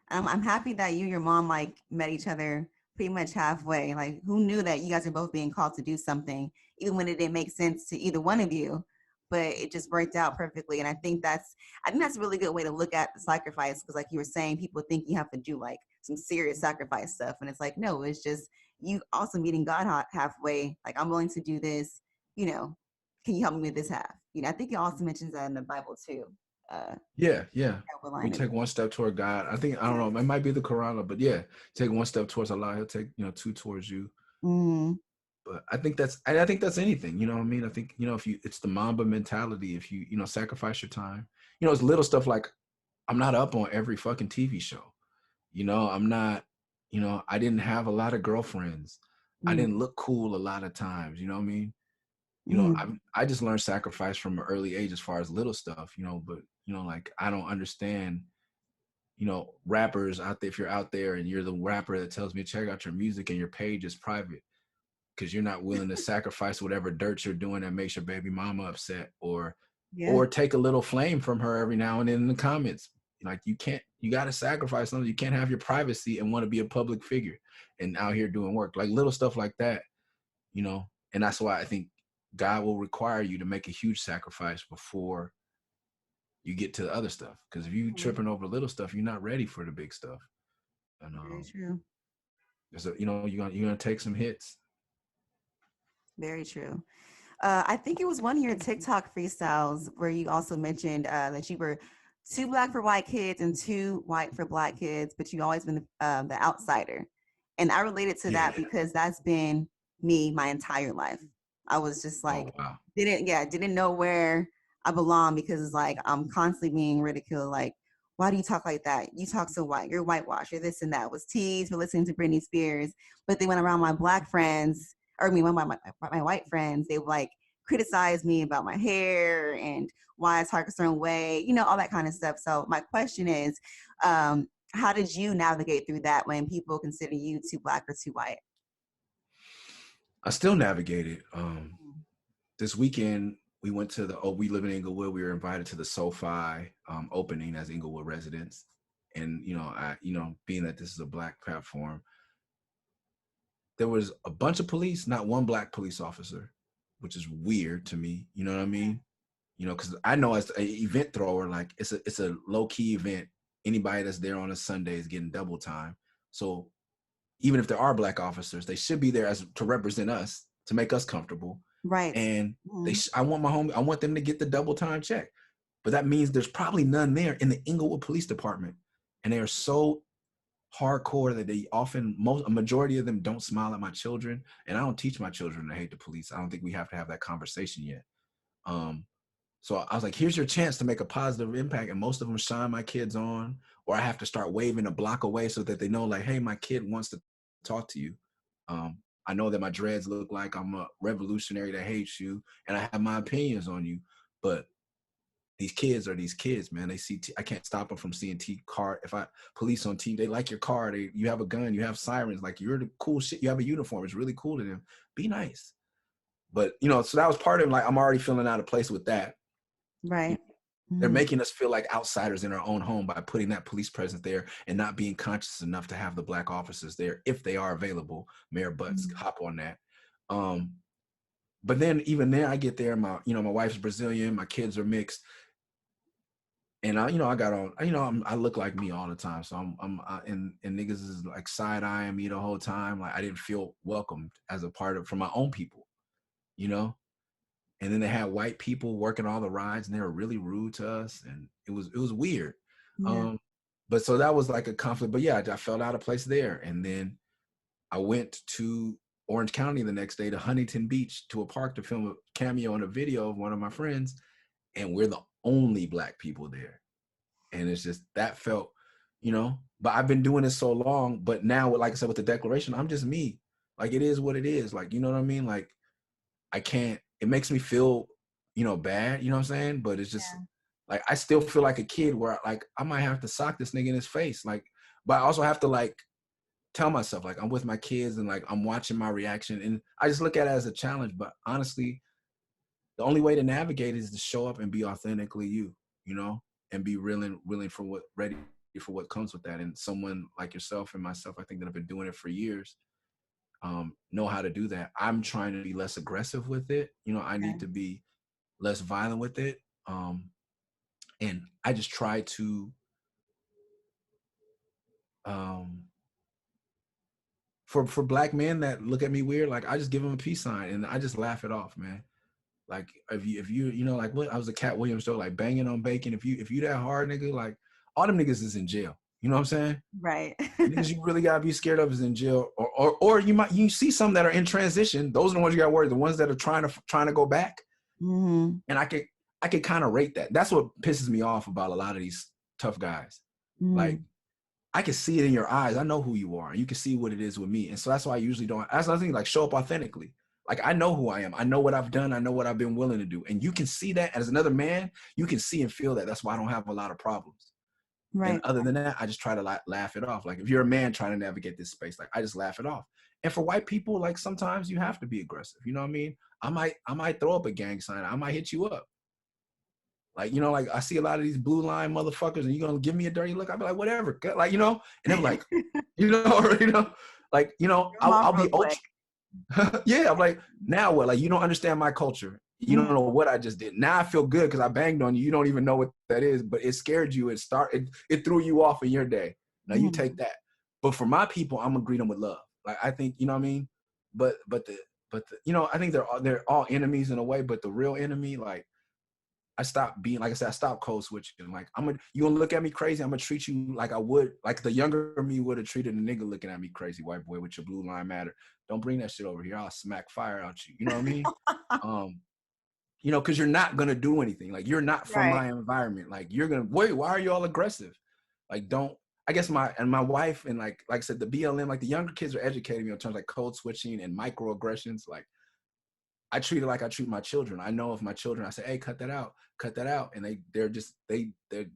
I'm happy that you and your mom like met each other pretty much halfway. Like, who knew that you guys are both being called to do something, even when it didn't make sense to either one of you, but it just worked out perfectly. And I think that's a really good way to look at the sacrifice, because, like you were saying, people think you have to do like some serious sacrifice stuff, and it's like, no, it's just you also meeting God halfway. Like, I'm willing to do this. You know, can you help me with this half? I think it also mentions that in the Bible too. Uh, Yeah. We outline it. take one step toward God. I don't know, it might be the Quran, but yeah, take one step towards Allah, he'll take, two towards you. Mm. But I think that's anything, you know what I mean? I think, you know, if you, it's the Mamba mentality. If you, you know, sacrifice your time, you know, it's little stuff like I'm not up on every fucking TV show. You know, I'm not, you know, I didn't have a lot of girlfriends. I Mm, didn't look cool a lot of times, you know what I mean? You know, mm, I just learned sacrifice from an early age as far as little stuff, you know, but you know, like I don't understand, you know, rappers out there, if you're out there and you're the rapper that tells me check out your music and your page is private because you're not willing to sacrifice whatever dirt you're doing that makes your baby mama upset, yeah. or take a little flame from her every now and then in the comments. Like you can't, you got to sacrifice something. You can't have your privacy and want to be a public figure and out here doing work, like little stuff like that, you know. And that's why I think God will require you to make a huge sacrifice before you get to the other stuff. Because if you Mm, tripping over little stuff, you're not ready for the big stuff. And very true. there's a, you know, you're gonna take some hits. Very true. I think it was one of your TikTok freestyles where you also mentioned that you were too black for white kids and too white for black kids, but you always been the outsider. And I related to Yeah. that because that's been me my entire life. I was just Oh like, wow. didn't know where I belong because it's like I'm constantly being ridiculed. Like, why do you talk like that? You talk so white. You're whitewash. You're this and that. Was teased for listening to Britney Spears. But then when around my black friends, or I mean, when my white friends, they would like criticize me about my hair and why I talk a certain way, you know, all that kind of stuff. So my question is, how did you navigate through that when people consider you too black or too white? I still navigated. This weekend we went to the, oh, we live in Inglewood. We were invited to the SoFi opening as Inglewood residents, and you know, you know, being that this is a black platform, there was a bunch of police, not one black police officer, which is weird to me. You know what I mean? You know, because I know as an event thrower, like it's a low key event. Anybody that's there on a Sunday is getting double time. So even if there are black officers, they should be there as to represent us, to make us comfortable. Right. And Mm-hmm. I want I want them to get the double time check. But that means there's probably none there in the Inglewood Police Department, and they are so hardcore that they often, a majority of them don't smile at my children. And I don't teach my children to hate the police. I don't think we have to have that conversation yet. Um, so I was like, here's your chance to make a positive impact. And most of them shine my kids on, or I have to start waving a block away so that they know, like, hey, my kid wants to talk to you. I know that my dreads look like I'm a revolutionary that hates you, and I have my opinions on you. But these kids are these kids, man. They see, I can't stop them from seeing car. If I police on TV, they like your car. You have a gun, you have sirens. Like you're the cool shit. You have a uniform. It's really cool to them. Be nice. But you know, so that was part of like I'm already feeling out of place with that. Right. They're Mm-hmm. making us feel like outsiders in our own home by putting that police presence there and not being conscious enough to have the black officers there if they are available. Mayor Butts, Mm-hmm. hop on that. Um, but then even there, I get there. My, you know, my wife's Brazilian. My kids are mixed, and I, you know, I got on. You know, I look like me all the time, so and niggas is like side eyeing me the whole time. Like I didn't feel welcomed as a part of from my own people, you know. And then they had white people working all the rides, and they were really rude to us, and it was weird. Yeah. Um, but so that was like a conflict. But yeah, I felt out of place there, and then I went to Orange County the next day to Huntington Beach to a park to film a cameo in a video of one of my friends, and we're the only black people there, and it's just that felt, you know. But I've been doing this so long, but now, like I said, with the declaration, I'm just me. Like it is what it is. Like you know what I mean. Like I can't, it makes me feel, you know, bad, you know what I'm saying? But it's just like, I still feel like a kid where like, I might have to sock this nigga in his face. Like, but I also have to like, tell myself like I'm with my kids and like, I'm watching my reaction. And I just look at it as a challenge. But honestly, the only way to navigate is to show up and be authentically you, you know, and be willing for what, ready for what comes with that. And someone like yourself and myself, I think that have been doing it for years, know how to do that. I'm trying to be less aggressive with it. You know, I Yeah. need to be less violent with it. And I just try to, um, for black men that look at me weird, like I just give them a peace sign and I just laugh it off, man. Like if you know, like what I was a Cat Williams show, like banging on bacon. If you that hard nigga, like all them niggas is in jail. You know what I'm saying? Right. Niggas you really gotta be scared of is in jail, or you see some that are in transition. Those are the ones you gotta worry. The ones that are trying to go back. Mm-hmm. And I could kind of rate that. That's what pisses me off about a lot of these tough guys. Mm-hmm. Like I can see it in your eyes. I know who you are. You can see what it is with me. And so that's why I usually don't. That's another thing. Like show up authentically. Like I know who I am. I know what I've done. I know what I've been willing to do. And you can see that as another man. You can see and feel that. That's why I don't have a lot of problems. And Right. other than that, I just try to laugh it off. Like if you're a man trying to navigate this space, like I just laugh it off. And for white people, like sometimes you have to be aggressive. You know what I mean? I might throw up a gang sign. I might hit you up. Like, you know, like I see a lot of these blue line motherfuckers and you're going to give me a dirty look. I'll be like, whatever. Like, you know, and they're like, you know, or, you know, like, you know, Throw 'em off I'll real be ultra. quick. Yeah. I'm like, now what? Like, you don't understand my culture. You don't Mm-hmm. know what I just did. Now I feel good because I banged on you. You don't even know what that is, but it scared you. It threw you off in your day. Now you take that. But for my people, I'm gonna greet them with love. Like I think, you know what I mean? But the you know, I think they're all enemies in a way, but the real enemy, like I stopped being, like I said, I stopped code switching. Like you gonna look at me crazy, I'm gonna treat you like I would, like the younger me would have treated a nigga looking at me crazy, white boy with your blue line matter. Don't bring that shit over here. I'll smack fire out you. You know what I mean? You know, because you're not gonna do anything. Like you're not from Right. my environment. Like you're gonna wait. Why are you all aggressive? Like don't. I guess my wife and like I said, the BLM, like the younger kids are educating me in terms of like code switching and microaggressions. Like I treat it like I treat my children. I know if my children, I say, hey, cut that out, and they're. And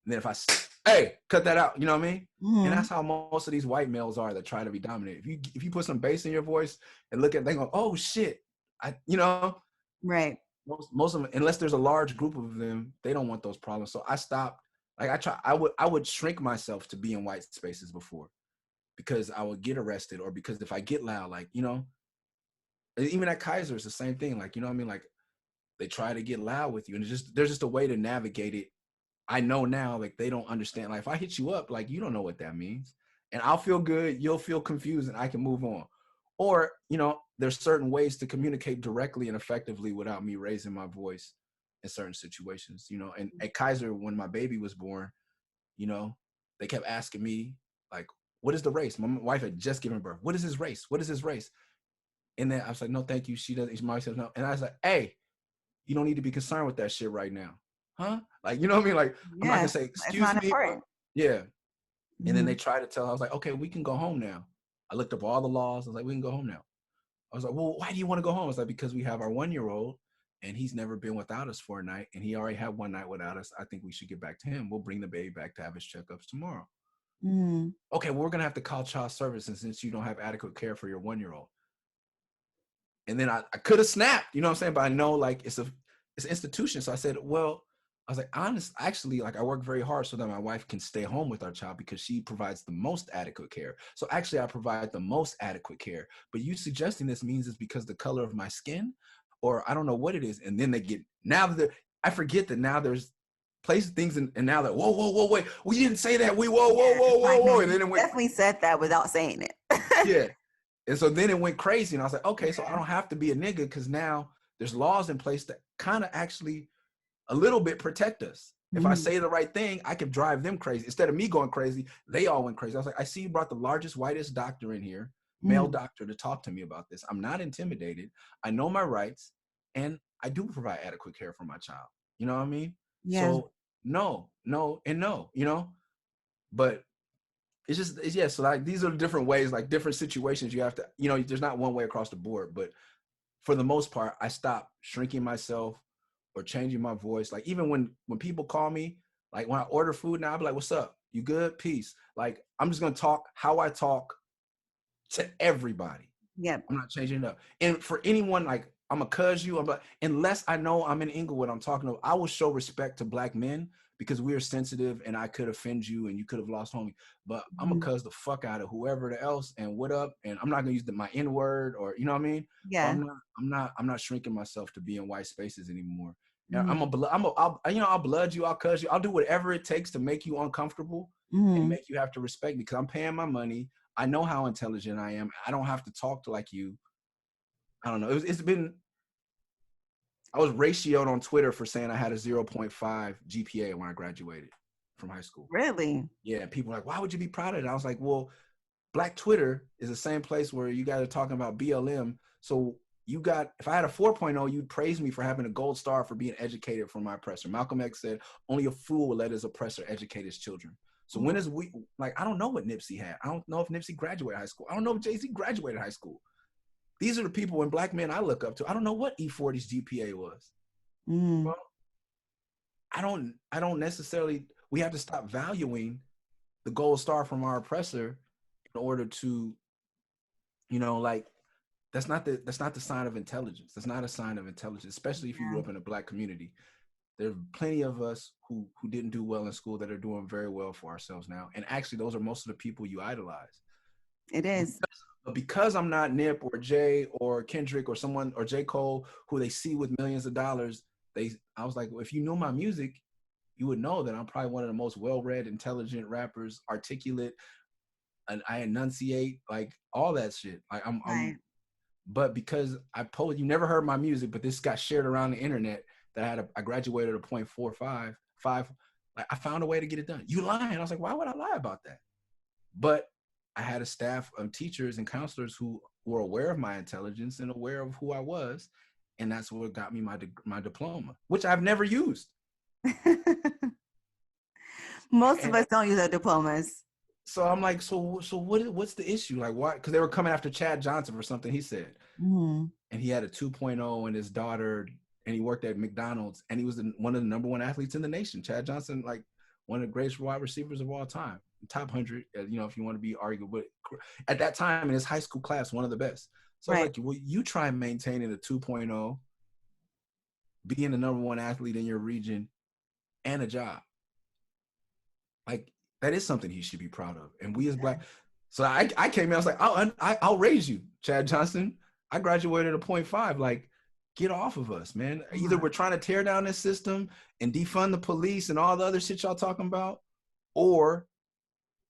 then if I say, hey, cut that out, you know what I mean? And Mm-hmm. that's how most of these white males are that try to be dominant. If you put some bass in your voice and look at, they go, oh shit, you know. Right. Most of them, unless there's a large group of them, they don't want those problems. So I stopped. Like I would shrink myself to be in white spaces before because I would get arrested, or because if I get loud, like, you know, even at Kaiser, it's the same thing. Like, you know what I mean? Like they try to get loud with you, and there's just a way to navigate it. I know now, like they don't understand. Like if I hit you up, like you don't know what that means, and I'll feel good, you'll feel confused, and I can move on. Or, you know, there's certain ways to communicate directly and effectively without me raising my voice in certain situations, you know. And at Kaiser, when my baby was born, you know, they kept asking me, like, what is the race? My wife had just given birth. What is his race? What is his race? And then I was like, no, thank you. She doesn't, my wife says no. And I was like, hey, you don't need to be concerned with that shit right now. Huh? Like, you know what I mean? Like, I'm not gonna Yeah. say, It's excuse not me. important. Yeah. And then Mm-hmm. they tried to tell, I was like, okay, we can go home now. I looked up all the laws. I was like, we can go home now. I was like, well, why do you want to go home? I was like, because we have our 1-year-old and he's never been without us for a night. And he already had one night without us. I think we should get back to him. We'll bring the baby back to have his checkups tomorrow. Mm-hmm. Okay, well, we're going to have to call child services since you don't have adequate care for your 1-year-old. And then I could have snapped, you know what I'm saying? But I know like it's an institution. So I said, well, I was like, actually, like I work very hard so that my wife can stay home with our child because she provides the most adequate care. So actually I provide the most adequate care. But you suggesting this means it's because the color of my skin, or I don't know what it is. And then they get, now that I forget that now there's places, things, and now that, whoa, wait, we didn't say that. Yeah. It's like, no, Whoa. And you then it went, definitely said that without saying it. yeah. And so then it went crazy. And I was like, okay, so I Yeah. don't have to be a nigga because now there's laws in place that kind of actually a little bit protect us. If I Mm-hmm. say the right thing, I can drive them crazy. Instead of me going crazy, they all went crazy. I was like, I see you brought the largest, whitest doctor in here, male Mm-hmm. doctor, to talk to me about this. I'm not intimidated. I know my rights, and I do provide adequate care for my child. You know what I mean? Yeah. So no, and no, you know, but yeah. So like these are different ways, like different situations you have to, you know, there's not one way across the board, but for the most part, I stopped shrinking myself or changing my voice. Like even when people call me, like when I order food now, I'll be like, what's up? You good? Peace. Like I'm just gonna talk how I talk to everybody. Yep. I'm not changing it up. And for anyone, like I'm a cuz you, I'm like, unless I know I'm in Inglewood, I'm talking to, I will show respect to black men because we are sensitive and I could offend you and you could have lost homie. But I'm gonna Mm-hmm. cuz the fuck out of whoever else and what up. And I'm not gonna use my N word or you know what I mean? But Yeah. I'm not shrinking myself to be in white spaces anymore. And Mm-hmm. I'll blood you, I'll cuz you, I'll do whatever it takes to make you uncomfortable and Mm-hmm. make you have to respect me because I'm paying my money. I know how intelligent I am. I don't have to talk to like you. I don't know. It's been. I was ratioed on Twitter for saying I had a 0.5 GPA when I graduated. from high school. Really? Yeah, people were like, why would you be proud of it? I was like, well, Black Twitter is the same place where you guys are talking about BLM. So you got, if I had a 4.0, you'd praise me for having a gold star for being educated from my oppressor. Malcolm X said, only a fool will let his oppressor educate his children. So when is we, like, I don't know what Nipsey had. I don't know if Nipsey graduated high school. I don't know if Jay-Z graduated high school. These are the people and Black men I look up to. I don't know what E40's GPA was. Mm. Well, I don't necessarily, we have to stop valuing the gold star from our oppressor in order to, you know, like, that's not the sign of intelligence. That's not a sign of intelligence, especially if you grew Yeah, up in a Black community. There are plenty of us who didn't do well in school that are doing very well for ourselves now. And actually, those are most of the people you idolize. it is. But because I'm not Nip or Jay or Kendrick or someone or J. Cole who they see with millions of dollars, I was like, well, if you knew my music, you would know that I'm probably one of the most well-read, intelligent rappers, articulate, and I enunciate, like all that shit. Like Right. but because I posted, you never heard my music, but this got shared around the internet that I graduated a 0.45. Like I found a way to get it done. You lying? I was like, why would I lie about that? But I had a staff of teachers and counselors who were aware of my intelligence and aware of who I was, and that's what got me my diploma, which I've never used. Most of And us don't use our diplomas. so I'm like, so what's the issue? Like, why? Because they were coming after Chad Johnson for something he said, Mm. and he had a 2.0, and his daughter, and he worked at McDonald's, and he was one of the number one athletes in the nation. Chad Johnson, like one of the greatest wide receivers of all time, top 100. You know, if you want to be argued, but at that time in his high school class, one of the best. So I was Right. like, well, you try maintaining a 2.0, being the number one athlete in your region, and a job. Like that is something he should be proud of. And we as Black, so I came in, I was like, I'll raise you, Chad Johnson. I graduated a 0.5. Like, get off of us, man. Either we're trying to tear down this system and defund the police and all the other shit y'all talking about, or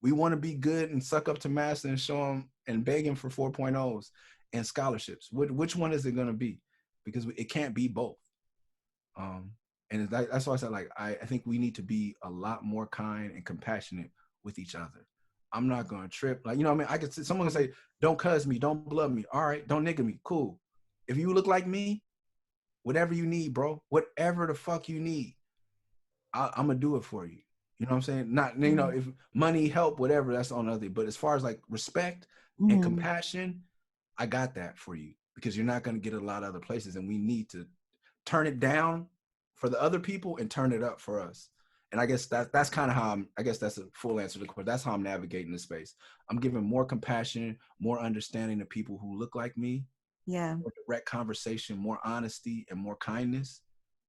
we want to be good and suck up to Master and show him and beg him for 4.0s and scholarships. Which one is it going to be? Because it can't be both. Um, and that's why I said, like, I think we need to be a lot more kind and compassionate with each other. I'm not going to trip. Like, you know what I mean? I could, someone can say, don't cuss me, don't blood me. All right, don't nigga me. Cool. If you look like me, whatever you need, bro, whatever the fuck you need, I'm going to do it for you. You know what I'm saying? Not, you know, Mm. if money, help, whatever, that's on other. But as far as like respect and Mm. compassion, I got that for you because you're not going to get it a lot of other places. And we need to turn it down for the other people and turn it up for us. And I guess that's kind of how I guess that's a full answer to the question. That's how I'm navigating the space. I'm giving more compassion, more understanding to people who look like me, Yeah. more direct conversation, more honesty, and more kindness,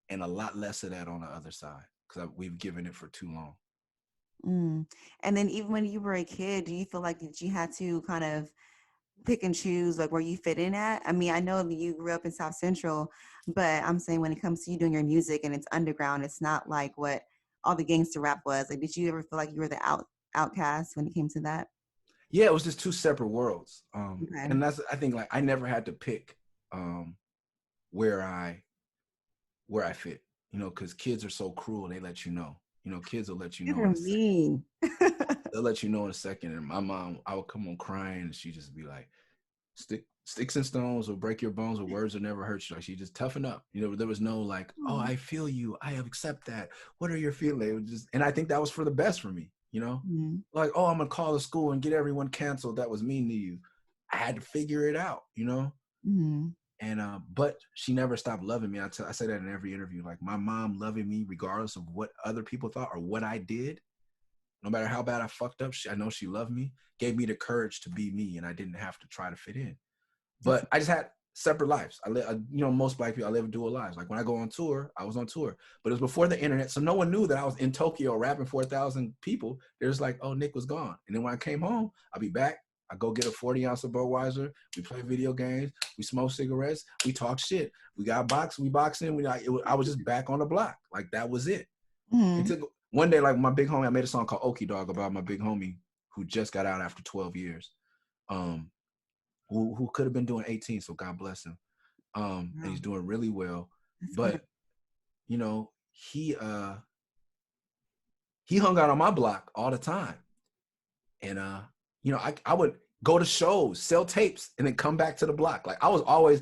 and a lot less of that on the other side because we've given it for too long. Mm. And then even when you were a kid, do you feel like that you had to kind of pick and choose like where you fit in at? I mean, I know that you grew up in South Central, but I'm saying when it comes to you doing your music and it's underground, it's not like what all the gangster rap was. Like, did you ever feel like you were the outcast when it came to that? Yeah, it was just two separate worlds. Okay. And that's, I think, like I never had to pick where I fit, you know, because kids are so cruel. They let you know. You know, kids will let you You know were in a second. mean. They'll let you know in a second. And my mom, I would come on crying, and she just be like, sticks and stones will break your bones, or words will never hurt you. Like she just toughen up. You know, there was no like, oh, Mm. I feel you. I accept that. What are your feelings? It was just, and I think that was for the best for me. You know, Mm. like, oh, I'm gonna call the school and get everyone canceled. That was mean to you. I had to figure it out. You know, Mm. and but she never stopped loving me. I say that in every interview. Like my mom loving me regardless of what other people thought or what I did, no matter how bad I fucked up. I know she loved me, gave me the courage to be me, and I didn't have to try to fit in. That's But I just had separate lives. I live, you know, most Black people, I live dual lives. Like when I go on tour, I was on tour, but it was before the internet, so no one knew that I was in Tokyo rapping for 1,000 people. They're just like, oh, Nick was gone. And then when I came home, I'll be back. I go get a 40-ounce of Budweiser. We play video games. We smoke cigarettes. We talk shit. We got box. We boxing. I was just back on the block. Like that was it. It mm. took one day, like my big homie. I made a song called Okie Dog about my big homie who just got out after 12 years. Um, who could have been doing 18, so God bless him. And Wow. he's doing really well. That's good. But you know, he hung out on my block all the time. And you know, I would go to shows, sell tapes, and then come back to the block. Like I was always,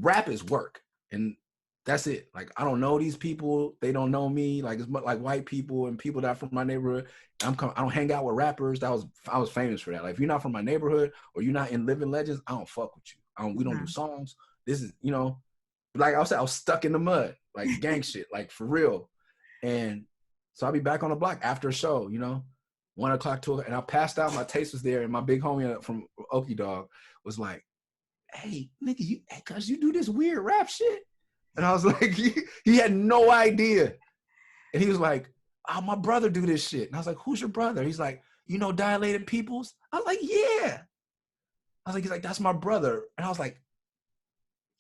rap is work, and that's it. Like I don't know these people, they don't know me. Like it's like white people and people that are from my neighborhood. I don't hang out with rappers. I was famous for that. Like if you're not from my neighborhood or you're not in Living Legends, I don't fuck with you. We don't do songs. This is, you know, like I was stuck in the mud, like gang shit, like for real. And so I'll be back on the block after a show, you know, 1 o'clock, 2 o'clock, and I passed out. My taste was there, and my big homie from Okie Dog was like, "Hey, nigga, cause you do this weird rap shit," and I was like, he had no idea, and he was like, "Oh, my brother do this shit," and I was like, "Who's your brother?" He's like, "You know, Dilated Peoples." I was like, "Yeah." I was like, he's like, "That's my brother," and I was like,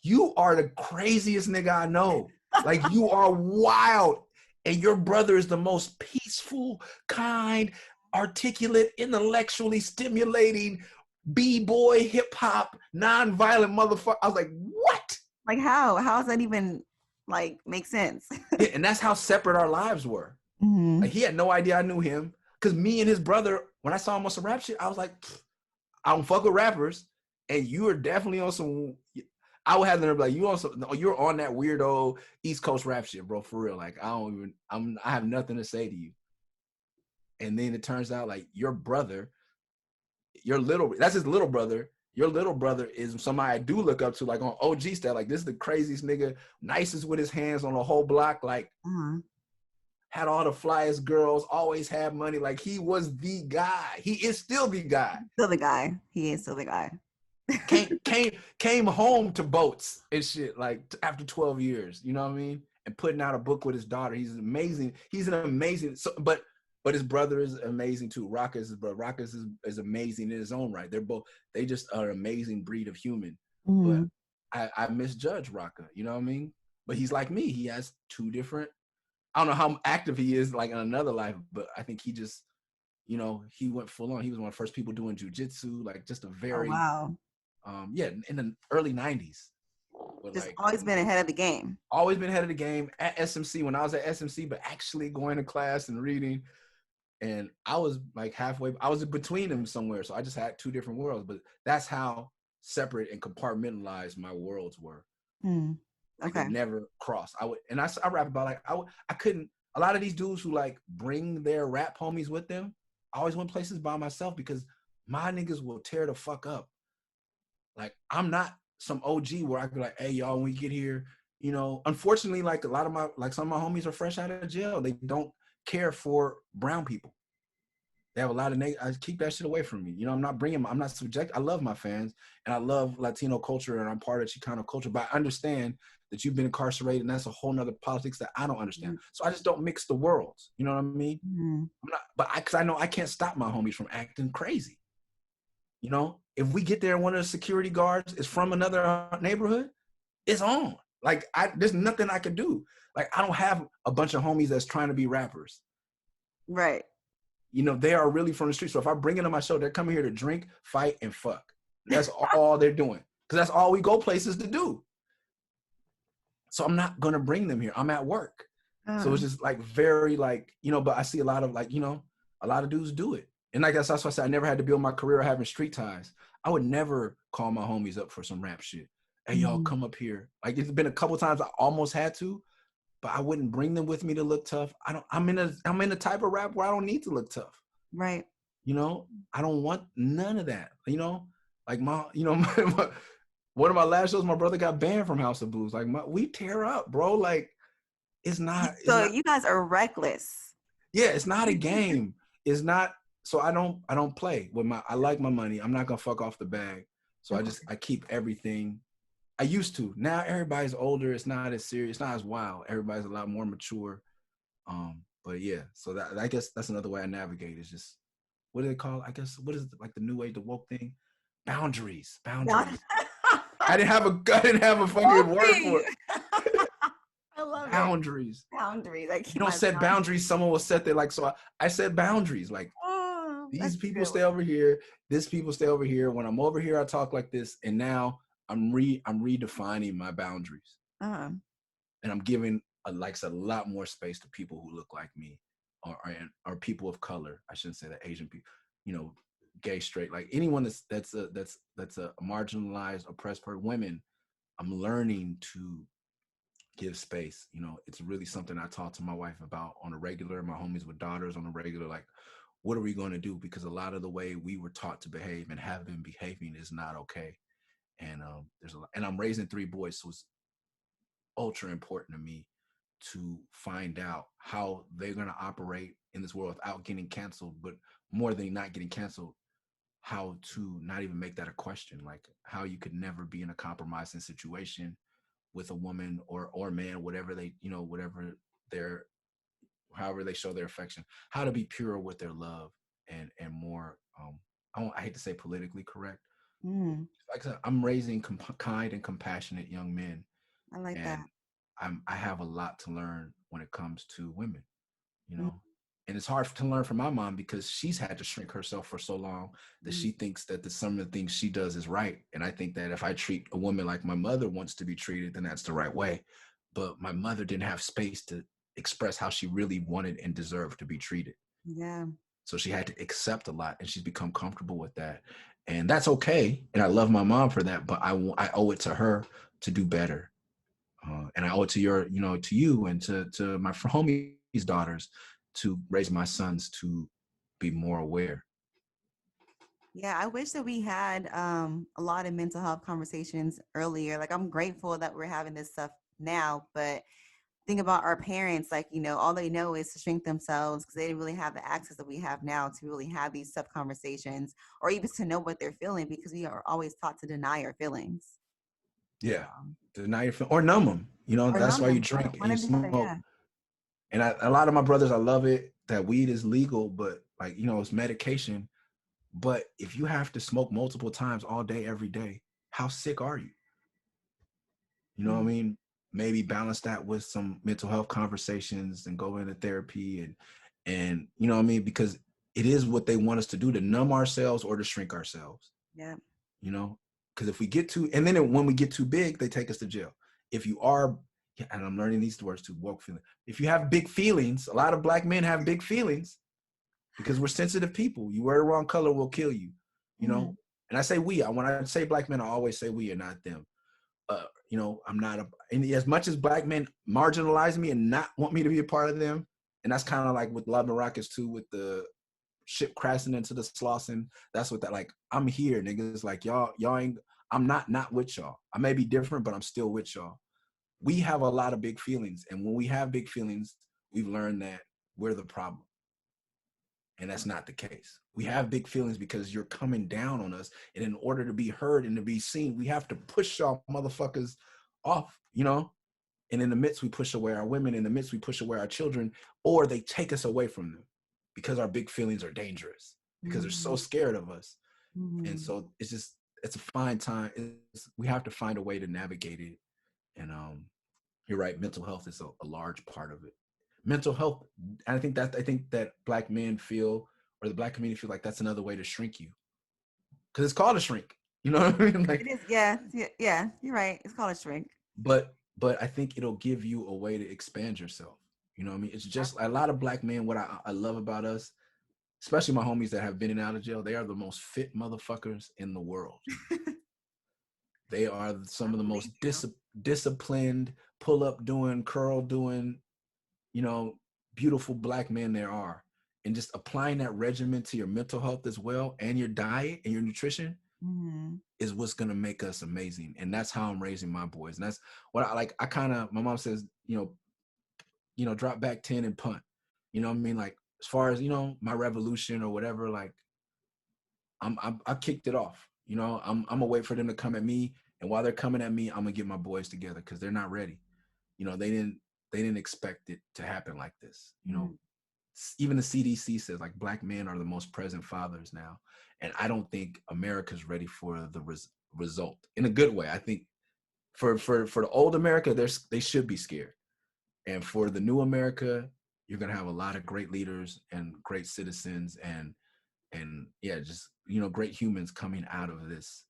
"You are the craziest nigga I know. Like you are wild. And your brother is the most peaceful, kind, articulate, intellectually stimulating, b-boy, hip-hop, non-violent motherfucker." I was like, what? Like how does that even like make sense? Yeah, and that's how separate our lives were. Mm-hmm. Like he had no idea I knew him. Cause me and his brother, when I saw him on some rap shit, I was like, I don't fuck with rappers. And you are definitely on some, I would have them be like, you're on that weirdo East Coast rap shit, bro, for real. Like I have nothing to say to you. And then it turns out like your brother, that's his little brother. Your little brother is somebody I do look up to, like on OG style. Like this is the craziest nigga, nicest with his hands on the whole block. Like had all the flyest girls, always had money. Like he was the guy. He is still the guy. Still the guy. He is still the guy. came home to boats and shit like after 12 years, you know what I mean? And putting out a book with his daughter. He's amazing. He's an amazing, but his brother is amazing too. Rockets, but Rockets is amazing in his own right. They just are an amazing breed of human. But I misjudge Rocka, you know what I mean? But he's like me. He has two different, I don't know how active he is like in another life, but I think he just, you know, he went full on. He was one of the first people doing jujitsu, like just a Oh very wow. yeah, in the early 90s. But Just like always been ahead of the game. always been ahead of the game at SMC when I was at SMC, but actually going to class and reading. And I was like halfway, I was between them somewhere. So I just had two different worlds, but that's how separate and compartmentalized my worlds were. I Okay. could never cross. I rap about like, I couldn't, a lot of these dudes who like bring their rap homies with them, I always went places by myself because my niggas will tear the fuck up. Like I'm not some OG where I could like, hey y'all, when we get here, you know, unfortunately, like a lot of some of my homies are fresh out of jail. They don't care for brown people. They have a lot of I keep that shit away from me. You know, I'm not subject. I love my fans and I love Latino culture and I'm part of Chicano culture, but I understand that you've been incarcerated and that's a whole nother politics that I don't understand. So I just don't mix the worlds. You know what I mean? I'm not, cause I know I can't stop my homies from acting crazy. You know, if we get there and one of the security guards is from another neighborhood, it's on. Like there's nothing I could do. Like I don't have a bunch of homies that's trying to be rappers. Right. You know, they are really from the street. So if I bring them to my show, they're coming here to drink, fight, and fuck. That's all they're doing. Because that's all we go places to do. So I'm not going to bring them here. I'm at work. So it's just like very like, you know, but I see a lot of like, you know, a lot of dudes do it. And I guess that's why I said I never had to build my career having street ties. I would never call my homies up for some rap shit. Hey, y'all come up here. Like it's been a couple times I almost had to, but I wouldn't bring them with me to look tough. I'm in a type of rap where I don't need to look tough. Right. You know, I don't want none of that. You know, like one of my last shows, my brother got banned from House of Blues. Like we tear up, bro. Like it's not. So you guys are reckless. Yeah, it's not a game. It's not. So I don't play with I like my money. I'm not gonna fuck off the bag. So I keep everything. I used to. Now everybody's older. It's not as serious. It's not as wild. Everybody's a lot more mature. But yeah. So that I guess that's another way I navigate. Is just what do they call? I guess what is it, like the new age, the woke thing? Boundaries. I didn't have a fucking word for it. I love Boundaries. it. Boundaries. I keep You don't set boundaries. Someone will set there. Like so. I set boundaries. Like these people stay over here. This people stay over here. When I'm over here, I talk like this. And now I'm redefining my boundaries. And I'm giving a lot more space to people who look like me. or people of color. I shouldn't say that, Asian people, you know, gay, straight, like anyone that's a marginalized, oppressed person, women. I'm learning to give space. You know, it's really something I talk to my wife about on a regular, my homies with daughters on a regular, like, what are we going to do? Because a lot of the way we were taught to behave and have been behaving is not okay. And there's a lot, and I'm raising three boys, so it's ultra important to me to find out how they're going to operate in this world without getting canceled, but more than not getting canceled, how to not even make that a question, like how you could never be in a compromising situation with a woman or man, whatever they, you know, whatever their, however they show their affection, how to be pure with their love and more I hate to say politically correct. Mm, Like I said, I'm raising kind and compassionate young men, I like that. and I have a lot to learn when it comes to women, you Mm, know. And it's hard to learn from my mom because she's had to shrink herself for so long that mm, she thinks that some of the things she does is right. And I think that if I treat a woman like my mother wants to be treated, then that's the right way. But my mother didn't have space to express how she really wanted and deserved to be treated. yeah. So she had to accept a lot, and she's become comfortable with that. And that's okay. And I love my mom for that, but I owe it to her to do better. And I owe it to your, you know, to you and to my homies' daughters to raise my sons to be more aware. Yeah, I wish that we had a lot of mental health conversations earlier. Like, I'm grateful that we're having this stuff now, but think about our parents, like, all they know is to shrink themselves because they didn't really have the access that we have now to really have these tough conversations or even to know what they're feeling because we are always taught to deny our feelings. Yeah, Um, deny your or numb them. You know, or that's numb why you them. drink and One you or the other, smoke. yeah. And a lot of my brothers, I love it that weed is legal, but like, you know, it's medication. But if you have to smoke multiple times all day, every day, how sick are you? You know what I Mm, mean? Maybe balance that with some mental health conversations and go into therapy and you know what I mean? Because it is what they want us to do, to numb ourselves or to shrink ourselves, yeah. you know? Because if we get too, and then when we get too big, they take us to jail. If you are, yeah, and I'm learning these words too, woke feeling. If you have big feelings, a lot of black men have big feelings because we're sensitive people. You wear the wrong color, we'll kill you, you Mm, know? And I say we, when I say black men, I always say we and not them. You know, I'm not and as much as black men marginalize me and not want me to be a part of them, and that's kind of like with Love Rockets too, with the ship crashing into the Slauson. That's what that, like, I'm here, niggas. Like, y'all ain't, I'm not with y'all. I may be different, but I'm still with y'all. We have a lot of big feelings, and when we have big feelings, we've learned that we're the problem. And that's not the case. We have big feelings because you're coming down on us. And in order to be heard and to be seen, we have to push y'all motherfuckers off, you know? And in the midst, we push away our women. In the midst, we push away our children, or they take us away from them because our big feelings are dangerous, because they're so mm, scared of us. And mm. so it's a fine time. We have to find a way to navigate it. And you're right, mental health is a large part of it. Mental health, I think that black men feel, or the black community feel, like that's another way to shrink you, because it's called a shrink. You know what I mean? It Like, is, yeah, yeah, yeah. You're right. It's called a shrink. but I think it'll give you a way to expand yourself. You know what I mean? It's just a lot of black men. What I love about us, especially my homies that have been in and out of jail, they are the most fit motherfuckers in the world. They are I some of the believe most you. disciplined, pull up doing, curl doing, you know, beautiful black men there are. And just applying that regimen to your mental health as well, and your diet and your nutrition, Mm, is what's gonna make us amazing. And that's how I'm raising my boys. And that's what I like. I kind of, my mom says, drop back 10 and punt. You know what I mean? Like, as far as, you know, my revolution or whatever, like, I kicked it off. You know, I'm gonna wait for them to come at me. And while they're coming at me, I'm gonna get my boys together because they're not ready. You know, they didn't expect it to happen like this. You know, mm. even the CDC says, like, black men are the most present fathers now. And I don't think America's ready for the result in a good way. I think for the old America, they should be scared. And for the new America, you're gonna have a lot of great leaders and great citizens and yeah, just, you know, great humans coming out of this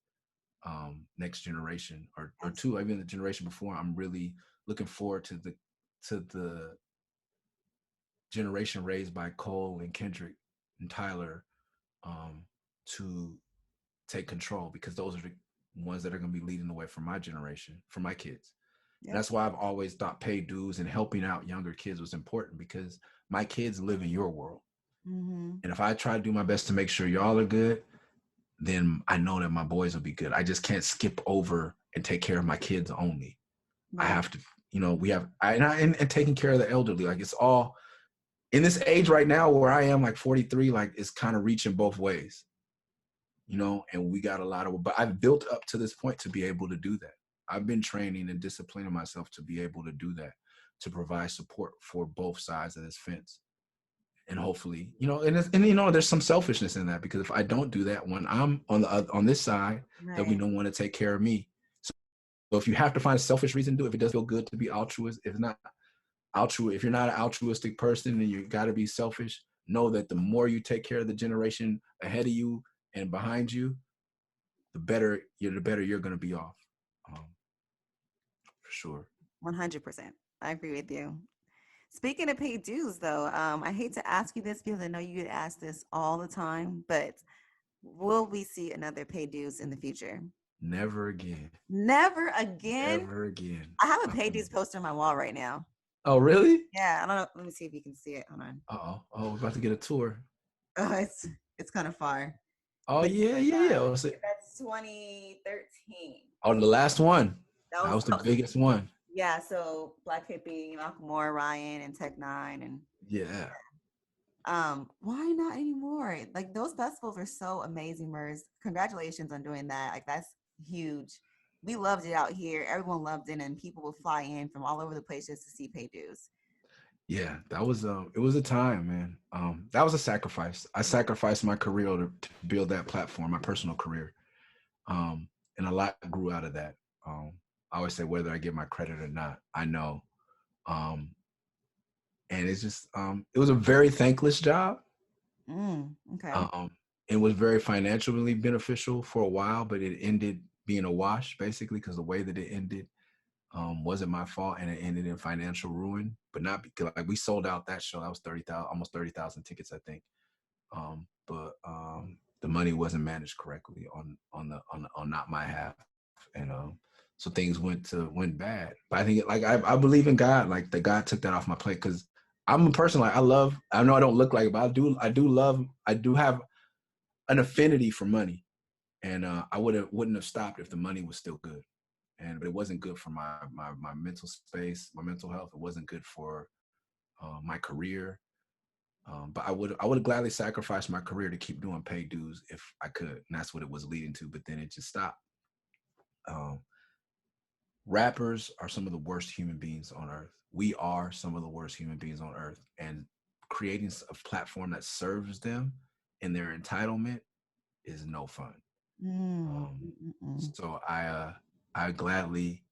next generation or two, Absolutely. even the generation before. I'm really looking forward to the generation raised by Cole and Kendrick and Tyler um, to take control, because those are the ones that are going to be leading the way for my generation, for my kids. And Yep. that's why I've always thought paid dues and helping out younger kids was important, because my kids live in your world. Mm-hmm. And if I try to do my best to make sure y'all are good, then I know that my boys will be good. I just can't skip over and take care of my kids only. I Right. have to, we have, and taking care of the elderly. Like, it's all in this age right now where I am, like 43, like it's kind of reaching both ways, and we got a lot of, but I've built up to this point to be able to do that. I've been training and disciplining myself to be able to do that, to provide support for both sides of this fence. And hopefully, there's some selfishness in that, because if I don't do that when I'm on this side, there'll be Right. no one to take care of me. So if you have to find a selfish reason to do it, if it does feel good to be altruist, if you're not an altruistic person, then you got to be selfish. Know that the more you take care of the generation ahead of you and behind you, the better you're going to be off, for sure. 100%. I agree with you. Speaking of paid dues, though, I hate to ask you this because I know you get asked this all the time, but will we see another paid dues in the future? Never again. Never again. Ever again. I have a paid dues poster on my wall right now. Oh, really? Yeah, I don't know. Let me see if you can see it. Hold on. Oh, we're about to get a tour. Oh, it's kind of far, Oh, but yeah, yeah, yeah. that's 2013. Oh, the last one. That That was was the biggest one. yeah. So Black Hippie, Malcolm Moore, Ryan, and Tech Nine, and Yeah. why not anymore? Like those festivals are so amazing, Murs. Congratulations on doing that. Like that's huge. We loved it out here. Everyone loved it, and people would fly in from all over the place just to see pay dues. Yeah, that was it was a time, man. That was a sacrifice. I sacrificed my career to build that platform, my personal career. And a lot grew out of that. I always say, whether I get my credit or not, I know. Um, and it's just it was a very thankless job. Okay. Um, it was very financially beneficial for a while, but it ended being a wash, basically, because the way that it ended wasn't my fault, and it ended in financial ruin. But not because, like, we sold out that show. That was 30,000, almost 30,000 tickets, I think. But the money wasn't managed correctly on not my half, and so things went bad. But I think, like, I believe in God. Like, that God took that off my plate, because I'm a person, like, I know I don't look like it, but I do have an affinity for money, and I wouldn't have stopped if the money was still good. But it wasn't good for my mental space, my mental health. It wasn't good for my career. But I would gladly sacrifice my career to keep doing paid dues if I could, and that's what it was leading to. But then it just stopped. Um, Rappers are some of the worst human beings on earth. We are some of the worst human beings on earth, and creating a platform that serves them in their entitlement is no fun. Mm, Um, mm, mm, mm. so I gladly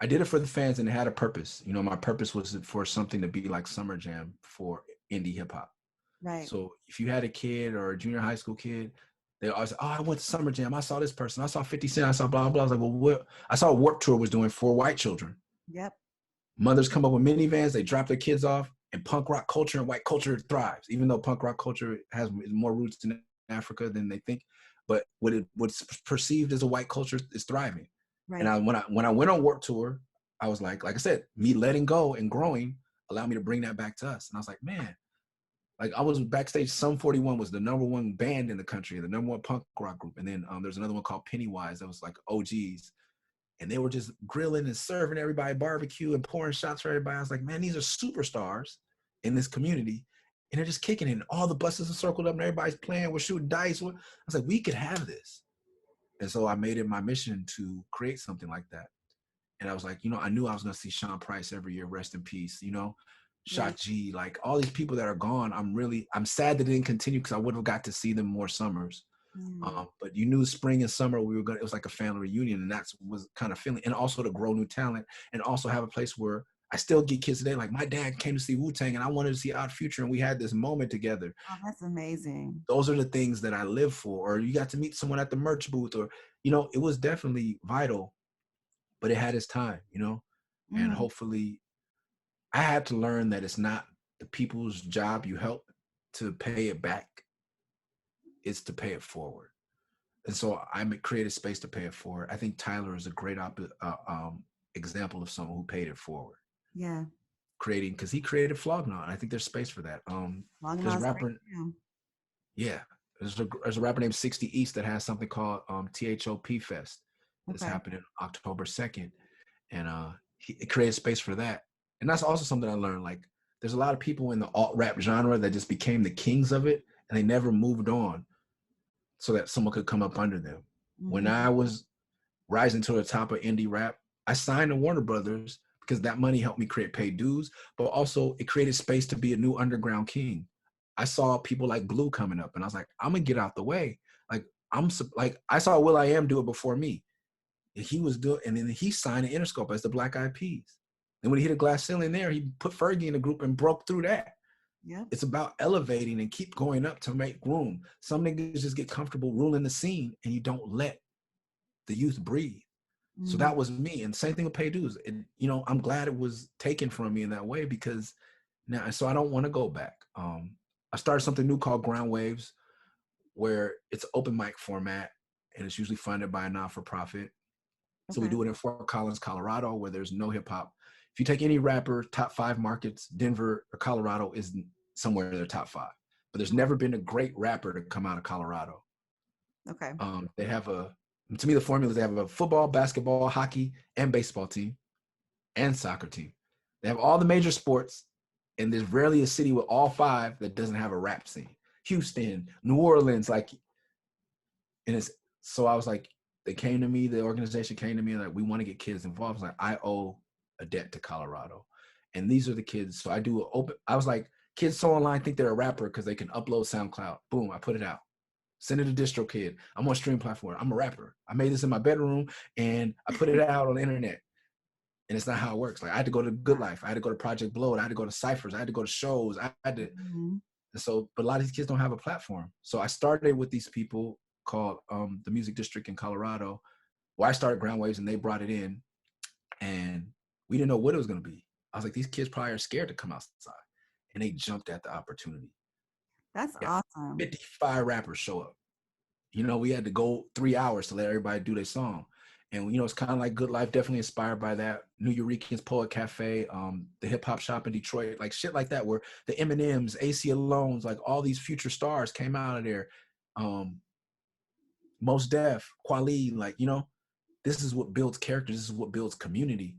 I did it for the fans, and it had a purpose. My purpose was for something to be like Summer Jam for indie hip hop. Right. So if you had a kid or a junior high school kid, they always, oh, I went to Summer Jam. I saw this person. I saw 50 Cent. I saw blah, blah. I was like, well, what? I saw what Warped Tour was doing for white children. Yep. Mothers come up with minivans. They drop their kids off, and punk rock culture and white culture thrives, even though punk rock culture has more roots in Africa than they think. But what's perceived as a white culture is thriving. And Right. when I went on Warped Tour, I was like I said, me letting go and growing allowed me to bring that back to us. And I was like, man, like, I was backstage. Sum 41 was the number one band in the country, the number one punk rock group. And then there's another one called Pennywise that was like OGs. And they were just grilling and serving everybody barbecue and pouring shots for everybody. I was like, man, these are superstars in this community. And they're just kicking it. And all the buses are circled up and everybody's playing. We're shooting dice. I was like, we could have this. And so I made it my mission to create something like that. And I was like, I knew I was going to see Sean Price every year, rest in peace, Right. Shock G, like all these people that are gone. I'm sad that it didn't continue, because I would have got to see them more summers. Mm, But you knew spring and summer it was like a family reunion, and that's was kind of feeling, and also to grow new talent, and also have a place where I still get kids today. Like, my dad came to see Wu-Tang, and I wanted to see Odd Future, and we had this moment together. oh, that's amazing. Those are the things that I live for. Or you got to meet someone at the merch booth, or it was definitely vital, but it had its time, and Mm, hopefully I had to learn that it's not the people's job you help to pay it back is to pay it forward. And so I created space to pay it forward. I think Tyler is a great example of someone who paid it forward. Yeah. Creating, because he created Flogna. I think there's space for that. Long There's a enough right rapper, now. yeah. There's a rapper named 60 East that has something called THOP Fest that's Okay. happening October 2nd. And it created space for that. And that's also something I learned. Like, there's a lot of people in the alt rap genre that just became the kings of it, and they never moved on so that someone could come up under them. When I Mm-hmm. was rising to the top of indie rap, I signed to Warner Brothers because that money helped me create paid dues, but also it created space to be a new underground king. I saw people like Blue coming up, and I was like, I'm gonna get out the way. Like, I saw Will I Am do it before me. And he was doing, and then he signed an Interscope as the Black Eyed Peas. And when he hit a glass ceiling there, he put Fergie in the group and broke through that. Yep. It's about elevating and keep going up to make room. Some niggas just get comfortable ruling the scene, and you don't let the youth breathe. So Mm. that was me. And same thing with pay dues. And, you know, I'm glad it was taken from me in that way, because now, so I don't want to go back. I started something new called Ground Waves, where it's open mic format, and it's usually funded by a non-for-profit. So we Okay. do it in Fort Collins, Colorado, where there's no hip hop. If you take any rapper, top 5 markets, Denver or Colorado is somewhere in the top 5. But there's never been a great rapper to come out of Colorado. Okay. They have to me, the formula is they have a football, basketball, hockey, and baseball team, and soccer team. They have all the major sports, and there's rarely a city with all 5 that doesn't have a rap scene. Houston, New Orleans, like, and it's, so I was like, they came to me, the organization came to me, like, we want to get kids involved. I was like, I owe a debt to Colorado. And these are the kids. So I was like, kids so online think they're a rapper because they can upload SoundCloud. Boom, I put it out. Send it to Distro Kid. I'm on stream platform. I'm a rapper. I made this in my bedroom and I put it out on the internet. And it's not how it works. Like, I had to go to Good Life. I had to go to Project Blow. I had to go to Cyphers. I had to go to shows. I had to, Mm-hmm. and so, but a lot of these kids don't have a platform. So I started with these people called the Music District in Colorado, where I started Ground Waves, and they brought it in, and we didn't know what it was going to be. I was like, these kids probably are scared to come outside, and they jumped at the opportunity. That's Yeah, awesome. 55 rappers show up. You know, we had to go 3 hours to let everybody do their song. And, you know, it's kind of like Good Life, definitely inspired by that. New Eurekians Poet Cafe, the hip hop shop in Detroit, like shit like that, where the Eminems, AC Alones, like all these future stars came out of there. Most Def, Kweli, like, you know, this is what builds characters. This is what builds community.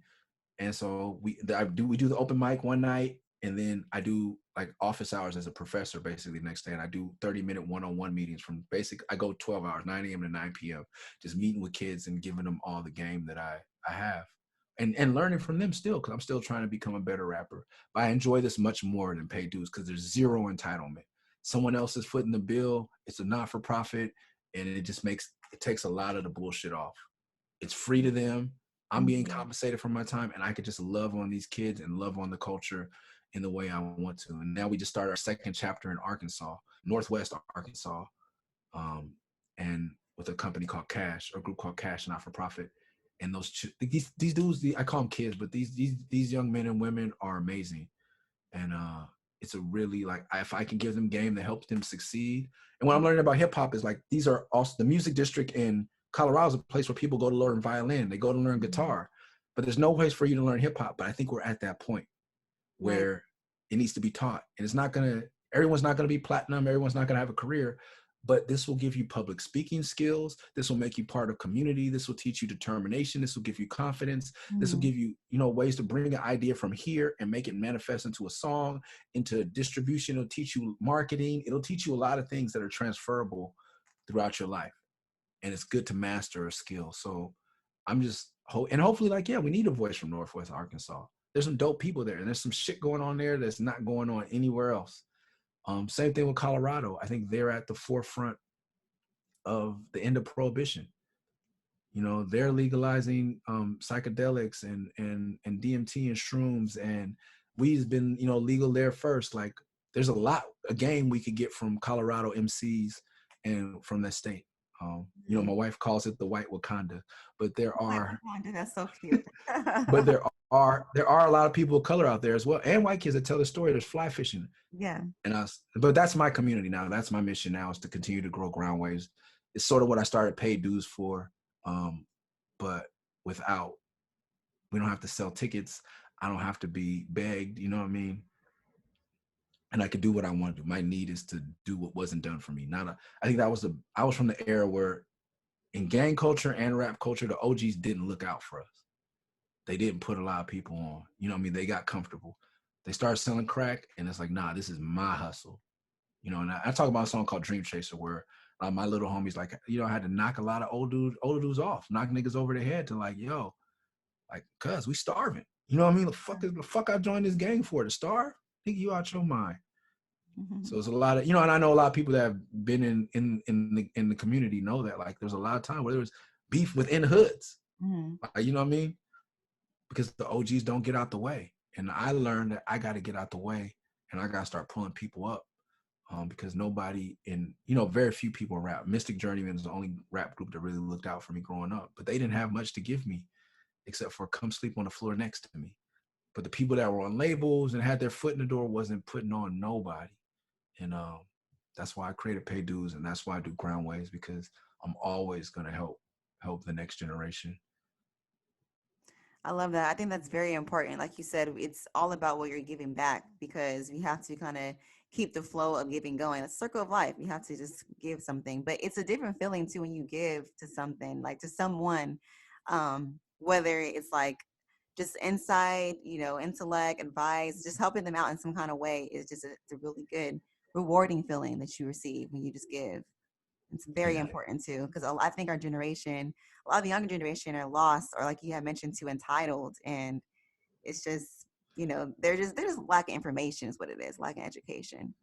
And so we do the open mic one night, and then I do like office hours as a professor basically the next day, and I do 30-minute one-on-one meetings from I go 12 hours, 9 a.m. to 9 p.m., just meeting with kids and giving them all the game that I have, and learning from them still, because I'm still trying to become a better rapper. But I enjoy this much more than pay dues, because there's zero entitlement. Someone else is footing the bill. It's a not-for-profit, and it takes a lot of the bullshit off. It's free to them. I'm being Mm-hmm. compensated for my time, and I could just love on these kids and love on the culture in the way I want to. And now we just started our second chapter in Arkansas, Northwest Arkansas, and with a company called Cash, or a group called Cash Not for Profit. And these dudes, I call them kids, but these young men and women are amazing. And it's a really, like, if I can give them game that helps them succeed. And what I'm learning about hip hop is, like, these are also the music district in Colorado is a place where people go to learn violin, they go to learn guitar, but there's no place for you to learn hip hop. But I think we're at that point Right. where it needs to be taught, and everyone's not gonna be platinum, everyone's not gonna have a career, but this will give you public speaking skills. This will make you part of community. This will teach you determination. This will give you confidence. This will Mm-hmm. give you, you know, ways to bring an idea from here and make it manifest into a song, into distribution. It'll teach you marketing. It'll teach you a lot of things that are transferable throughout your life. And it's good to master a skill. So I'm just, and hopefully, like, yeah, we need a voice from Northwest Arkansas. There's some dope people there, and there's some shit going on there that's not going on anywhere else. Same thing with Colorado. I think they're at the forefront of the end of prohibition. You know, they're legalizing psychedelics and DMT and shrooms, and weed's been, you know, legal there first. Like, there's a game we could get from Colorado MCs and from that state. You know, my wife calls it the White Wakanda, but there White are Wakanda, that's so cute. but there there are a lot of people of color out there as well, and white kids that tell the story. There's fly fishing, Yeah. and us. But that's my community now. That's my mission now, is to continue to grow ground waves. It's sort of what I started paid dues for, but without, we don't have to sell tickets. I don't have to be begged. You know what I mean? And I could do what I want to do. My need is to do what wasn't done for me. I think I was from the era where in gang culture and rap culture, the OGs didn't look out for us. They didn't put a lot of people on. You know what I mean? They got comfortable. They started selling crack, and it's like, nah, this is my hustle. You know, and I talk about a song called Dream Chaser, where my little homies, like, you know, I had to knock a lot of older dudes off, knock niggas over the head to like, yo, like, cuz we starving. You know what I mean? The fuck I joined this gang for, to starve? Think you out your mind. So it's a lot of, you know, and I know a lot of people that have been in the community know that, like, there's a lot of time where there was beef within hoods. Like, you know what I mean? Because the OGs don't get out the way. And I learned that I got to get out the way, and I got to start pulling people up, because nobody very few people rap. Mystic Journeyman is the only rap group that really looked out for me growing up, but they didn't have much to give me except for come sleep on the floor next to me. But the people that were on labels and had their foot in the door wasn't putting on nobody. And that's why I created Pay Dues, and that's why I do Ground Waves, because I'm always going to help the next generation. I love that. I think that's very important. Like you said, it's all about what you're giving back, because we have to kind of keep the flow of giving going. It's a circle of life. You have to just give something. But it's a different feeling too when you give to something, like to someone, whether it's like just insight, intellect, advice, just helping them out in some kind of way is just it's a really good, rewarding feeling that you receive when you just give. It's very Yeah. important too, because I think our generation, a lot of the younger generation, are lost, or like you had mentioned too, entitled, and it's just they're just lacking information is what it is, lacking education.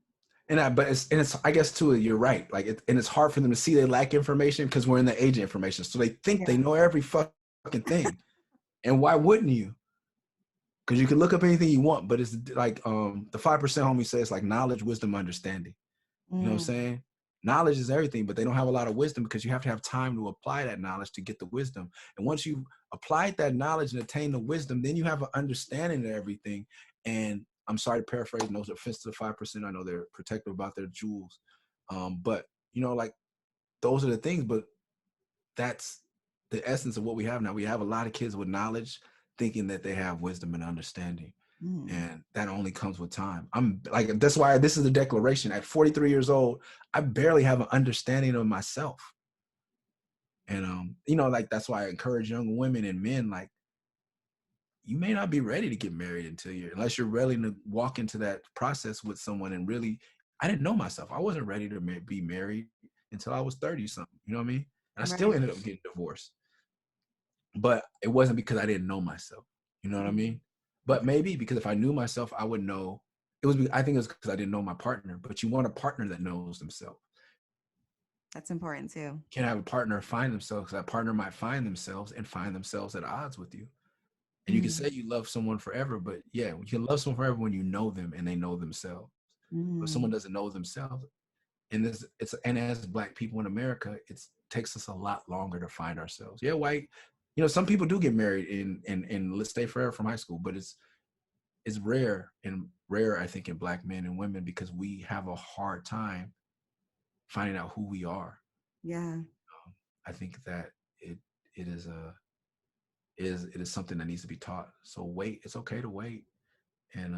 But it's I guess too, you're right. Like and it's hard for them to see they lack information because we're in the age of information, so they think they Yeah. know every fucking thing. And why wouldn't you? Because you can look up anything you want, but it's like the 5% homie says, like, knowledge, wisdom, understanding. You know what I'm Mm, saying? Knowledge is everything, but they don't have a lot of wisdom because you have to have time to apply that knowledge to get the wisdom. And once you've applied that knowledge and attained the wisdom, then you have an understanding of everything. And I'm sorry to paraphrase, no offense to the 5%. I know they're protective about their jewels. But, like, those are the things, but that's the essence of what we have now. We have a lot of kids with knowledge thinking that they have wisdom and understanding. mm. And that only comes with time. I'm like, that's why this is the declaration. At 43 years old, I barely have an understanding of myself. And, like, that's why I encourage young women and men, like, you may not be ready to get married unless you're ready to walk into that process with someone. And really, I didn't know myself. I wasn't ready to be married until I was 30 something. You know what I mean? And I still Right. ended up getting divorced. But it wasn't because I didn't know myself. You know what I Mm. mean? But Okay. maybe because if I knew myself, I would know. I think it was because I didn't know my partner. But you want a partner that knows themselves. That's important too. You can't have a partner find themselves, because that partner might find themselves at odds with you. And you can Mm. say you love someone forever, but yeah, you can love someone forever when you know them and they know themselves. But if someone Mm. doesn't know themselves, and as Black people in America, it takes us a lot longer to find ourselves. Yeah, white, some people do get married and let's stay forever from high school, but it's rare, I think, in Black men and women, because we have a hard time finding out who we are. Yeah. I think that it is it is something that needs to be taught. So wait, it's okay to wait, and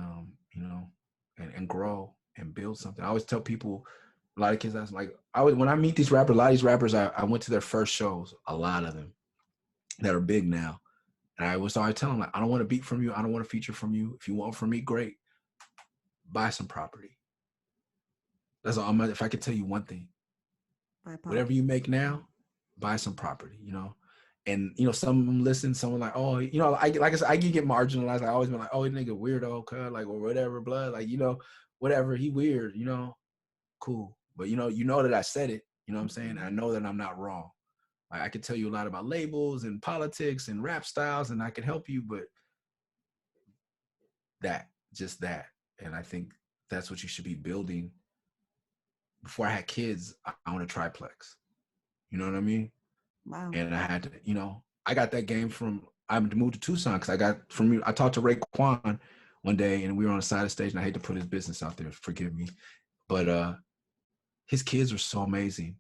and grow and build something. I always tell people, a lot of kids ask, like, when I meet these rappers, a lot of these rappers, I went to their first shows, a lot of them that are big now. And I was always telling them, like, I don't want to beat from you. I don't want to feature from you. If you want from me, great. Buy some property. That's all. If I could tell you one thing, BIPOC. whatever you make now, buy some property. And some of them listen, someone like, oh, like I said, I can get marginalized. I always been like, oh, nigga weirdo, cuz, like, or whatever, blood, like, whatever, he weird, cool. But you know that I said it, what I'm saying? And I know that I'm not wrong. Like, I could tell you a lot about labels and politics and rap styles, and I could help you, but just that. And I think that's what you should be building. Before I had kids, I owned a triplex. You know what I mean? Wow. And I had to, I got that game from I moved to Tucson because I talked to Raekwon one day and we were on the side of the stage, and I hate to put his business out there, forgive me. But his kids are so amazing.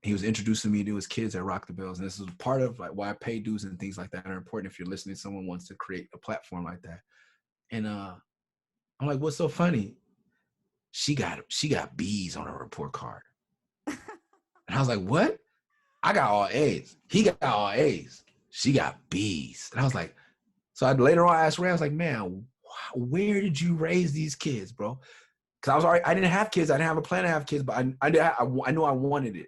He was introducing me to his kids at Rock the Bells. And this is part of like why pay dues and things like that are important if you're listening to someone wants to create a platform like that. And I'm like, what's so funny? She got B's on her report card. And I was like, what? I got all A's. He got all A's. She got B's. And I was like, so later on I asked Ray, I was like, man, where did you raise these kids, bro? Because I didn't have kids. I didn't have a plan to have kids, but I knew I wanted it.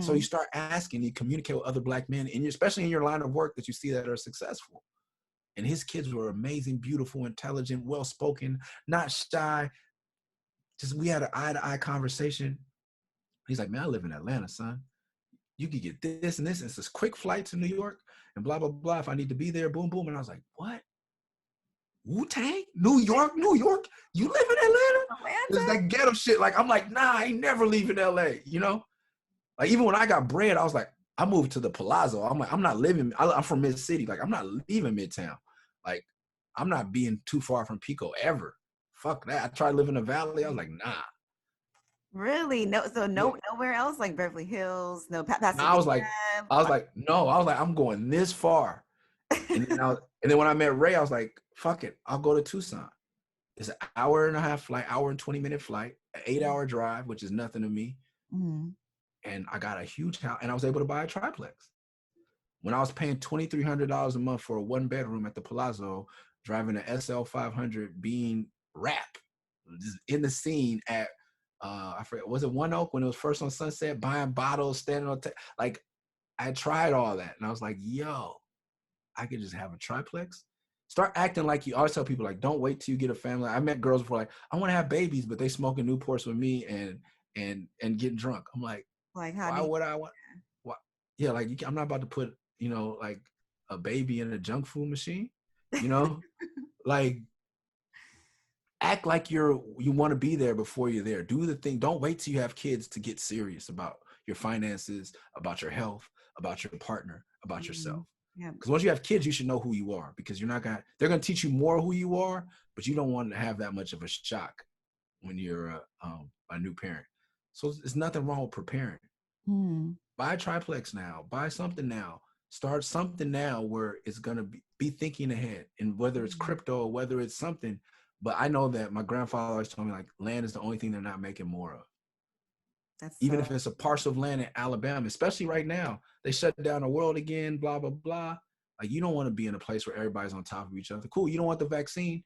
So you start asking, you communicate with other Black men, and especially in your line of work that you see that are successful. And his kids were amazing, beautiful, intelligent, well-spoken, not shy. Just we had an eye-to-eye conversation. He's like, man, I live in Atlanta, son. You could get this and this. And it's this quick flight to New York and blah, blah, blah. If I need to be there, boom, boom. And I was like, what? Wu-Tang? New York? You live in Atlanta? It's that ghetto shit. Like, I'm like, nah, I ain't never leaving LA, you know? Like, even when I got bread, I was like, I moved to the Palazzo. I'm like, I'm from Mid-City. Like, I'm not leaving Midtown. Like, I'm not being too far from Pico ever. Fuck that. I tried to live in the Valley. I was like, nah. Really? No, so nowhere else like Beverly Hills, no No, Pasadena. I was like, no. I was like, I'm going this far. And then when I met Ray, I was like, fuck it. I'll go to Tucson. It's an hour and a half flight, hour and 20-minute flight, an 8-hour drive, which is nothing to me. Mm-hmm. And I got a huge house, and I was able to buy a triplex. When I was paying $2,300 a month for a 1-bedroom at the Palazzo, driving an SL 500, being rap, just in the scene at, I forget, was it One Oak when it was first on Sunset, buying bottles, standing on, like, I tried all that. And I was like, yo, I could just have a triplex. Start acting like you always tell people, like, don't wait till you get a family. I met girls before, like, I want to have babies, but they smoking Newports with me and getting drunk. I'm like why would I want? Why? Yeah, like I'm not about to put, like a baby in a junk food machine. Like act like you want to be there before you're there. Do the thing. Don't wait till you have kids to get serious about your finances, about your health, about your partner, about yourself. Yeah. Because once you have kids, you should know who you are, because they're gonna teach you more who you are, but you don't want to have that much of a shock when you're a new parent. So there's nothing wrong with preparing. Buy a triplex now, buy something now, start something now where it's gonna be thinking ahead, and whether it's crypto or whether it's something. But I know that my grandfather always told me, like, land is the only thing they're not making more of. Even if it's a parcel of land in Alabama, especially right now, they shut down the world again, blah, blah, blah. Like, you don't want to be in a place where everybody's on top of each other. Cool, you don't want the vaccine.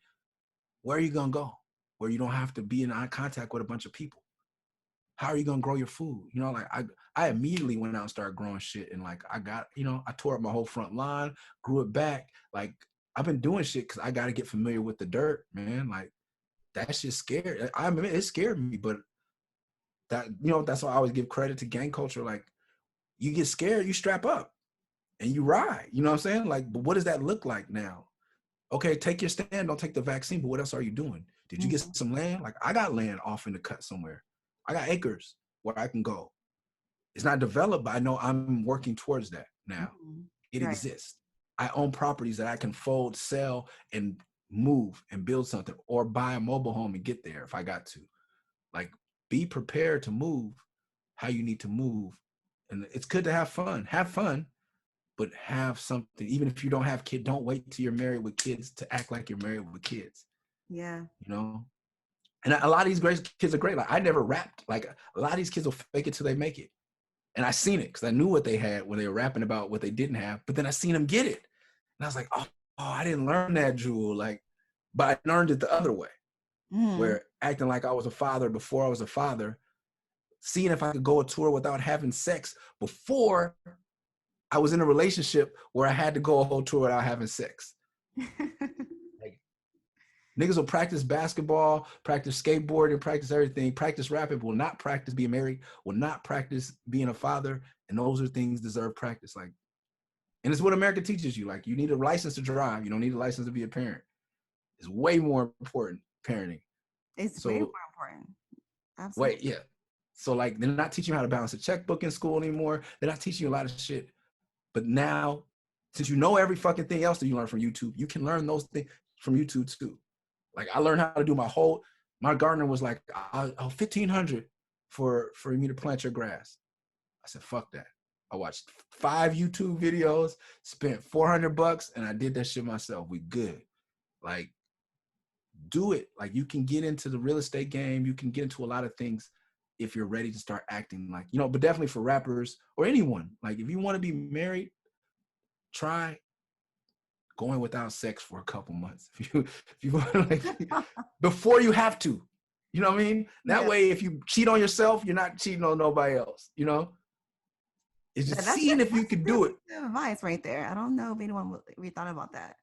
Where are you going to go? Where you don't have to be in eye contact with a bunch of people. How are you going to grow your food? Like, I immediately went out and started growing shit. And, like, I got, I tore up my whole front lawn, grew it back. Like, I've been doing shit because I got to get familiar with the dirt, man. Like, that shit's scary. I mean, it scared me, but that, that's why I always give credit to gang culture. Like, you get scared, you strap up and you ride, you know what I'm saying? Like, but what does that look like now? Okay, take your stand, don't take the vaccine, but what else are you doing? Did you get some land? Like, I got land off in the cut somewhere. I got acres where I can go. It's not developed, but I know I'm working towards that now. It exists. I own properties that I can fold, sell, and move and build something, or buy a mobile home and get there if I got to. Like, be prepared to move how you need to move. And it's good to have fun, but have something. Even if you don't have kids, don't wait till you're married with kids to act like you're married with kids. Yeah. And a lot of these great kids are great. Like, I never rapped. Like, a lot of these kids will fake it till they make it. And I seen it because I knew what they had when they were rapping about what they didn't have. But then I seen them get it. And I was like, oh, I didn't learn that, Jewel. Like, but I learned it the other way, where acting like I was a father before I was a father, seeing if I could go a tour without having sex before I was in a relationship where I had to go a whole tour without having sex. Like, niggas will practice basketball, practice skateboarding, practice everything, practice rapping, will not practice being married, will not practice being a father. And those are things deserve practice. Like, and it's what America teaches you. Like, you need a license to drive. You don't need a license to be a parent. It's way more important, parenting. It's way more important. Absolutely. Yeah. So, like, they're not teaching you how to balance a checkbook in school anymore. They're not teaching you a lot of shit. But now, Since you know every fucking thing else that you learn from YouTube, you can learn those things from YouTube too. Like I learned how to do my gardener was like, 1,500 for me to plant your grass. I said, fuck that. I watched 5 YouTube videos, spent $400, and I did that shit myself. We good. Like, do it. Like, you can get into the real estate game. You can get into a lot of things if you're ready to start acting like, but definitely for rappers or anyone. Like, if you want to be married, try going without sex for a couple months. If you want to, like, before you have to. You know what I mean? That Yeah. way, if you cheat on yourself, you're not cheating on nobody else. It's just seeing if you could do it. Good advice right there. I don't know if anyone we thought about that.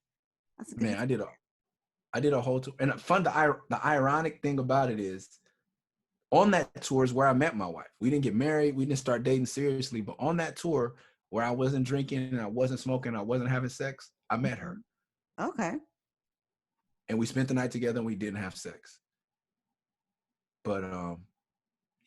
That's a good. Man, I did a whole tour, and the ironic thing about it is, on that tour is where I met my wife. We didn't get married, we didn't start dating seriously, but on that tour where I wasn't drinking and I wasn't smoking, I wasn't having sex, I met her. Okay. And we spent the night together and we didn't have sex. But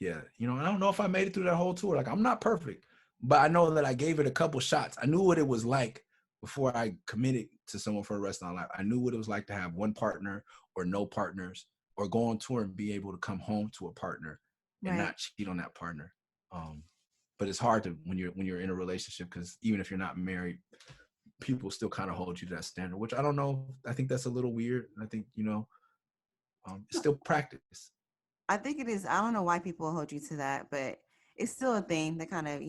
yeah, I don't know if I made it through that whole tour. Like, I'm not perfect, but I know that I gave it a couple shots. I knew what it was like before I committed to someone for the rest of my life. I knew what it was like to have one partner or no partners, or go on tour and be able to come home to a partner and not cheat on that partner. But it's hard to when you're in a relationship, because even if you're not married, people still kind of hold you to that standard, which I don't know. I think that's a little weird. I think, it's still practice. I think it is. I don't know why people hold you to that, but it's still a thing that kind of,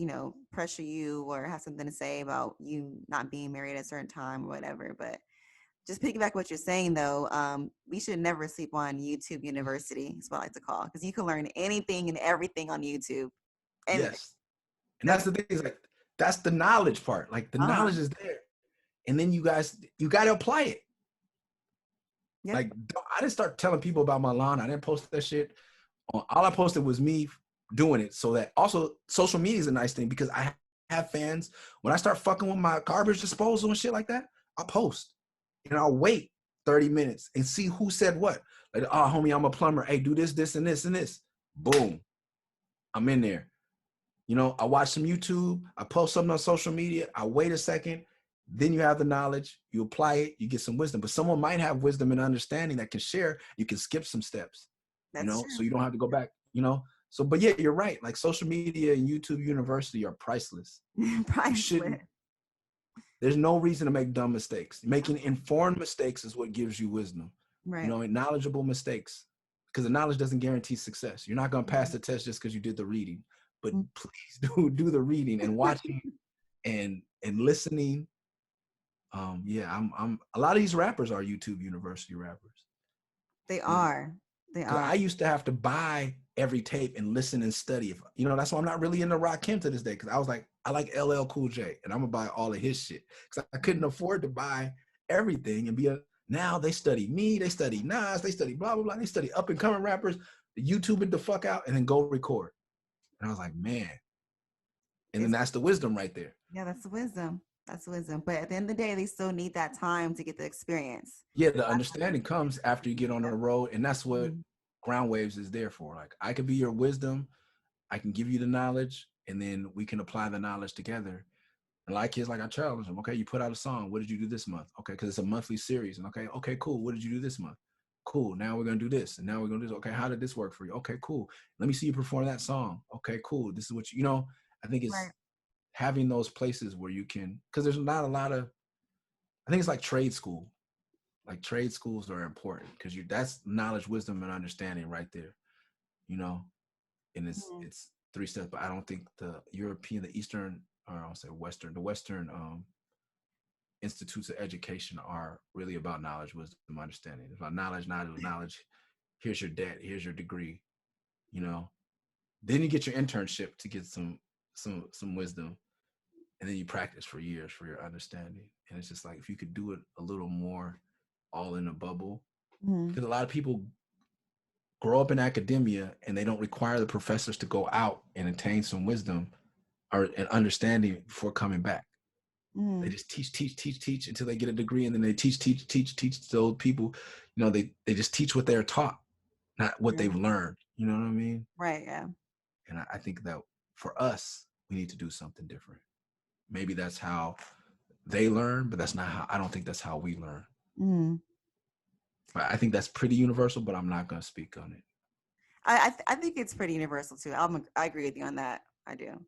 pressure you or have something to say about you not being married at a certain time or whatever. But just piggyback what you're saying, though, we should never sleep on YouTube University, is what I like to call, because you can learn anything and everything on YouTube. Anything. Yes. And that's the thing, is like, that's the knowledge part. Like, the knowledge is there. And then you got to apply it. Yep. Like, I didn't start telling people about my lawn. I didn't post that shit. All I posted was me doing it. So that also social media is a nice thing, because I have fans. When I start fucking with my garbage disposal and shit like that, I'll post. And I'll wait 30 minutes and see who said what. Like, oh, homie, I'm a plumber. Hey, do this, this, and this, and this. Boom. I'm in there. I watch some YouTube. I post something on social media. I wait a second. Then you have the knowledge. You apply it. You get some wisdom. But someone might have wisdom and understanding that can share. You can skip some steps. That's true. So you don't have to go back. So, but yeah, you're right. Like, social media and YouTube University are priceless. Priceless. There's no reason to make dumb mistakes. Making informed mistakes is what gives you wisdom. Right. Knowledgeable mistakes, because the knowledge doesn't guarantee success. You're not going to pass the test just because you did the reading. But please do the reading and watching and listening. I'm a lot of these rappers are YouTube University rappers. They are. I used to have to buy every tape and listen and study. That's why I'm not really into Rakim to this day, because I was like, I like LL Cool J, and I'm gonna buy all of his shit, because I couldn't afford to buy everything and now they study me, they study Nas, they study blah blah blah, they study up and coming rappers, YouTube it the fuck out, and then go record. And I was like, man. And then that's the wisdom right there. Yeah, that's the wisdom. That's wisdom. But at the end of the day, they still need that time to get the experience. Yeah, the understanding comes after you get on the road. And that's what Ground Waves is there for. Like, I could be your wisdom. I can give you the knowledge, and then we can apply the knowledge together. And like kids, like, I challenge them. Okay, you put out a song. What did you do this month? Okay, because it's a monthly series. And okay, cool. What did you do this month? Cool. Now we're going to do this. And now we're going to do this. Okay, how did this work for you? Okay, cool. Let me see you perform that song. Okay, cool. This is what I think it's having those places where you can, because there's not a lot of, I think it's like trade school. Like, trade schools are important, because that's knowledge, wisdom, and understanding right there, and it's 3 steps. But I don't think the European, the Eastern, or I'll say Western, the Western institutes of education are really about knowledge, wisdom, understanding. It's about knowledge. Here's your debt. Here's your degree. Then you get your internship to get some wisdom, and then you practice for years for your understanding. And it's just like, if you could do it a little more all in a bubble, because a lot of people grow up in academia and they don't require the professors to go out and attain some wisdom or an understanding before coming back. They just teach until they get a degree, and then they teach to those people. They just teach what they're taught, not what they've learned. You know what I mean? Right. Yeah. And I think that for us, we need to do something different. Maybe that's how they learn, but that's not how. I don't think that's how we learn. Mm-hmm. But I think that's pretty universal, but I'm not gonna speak on it. I think it's pretty universal too. I agree with you on that. I do.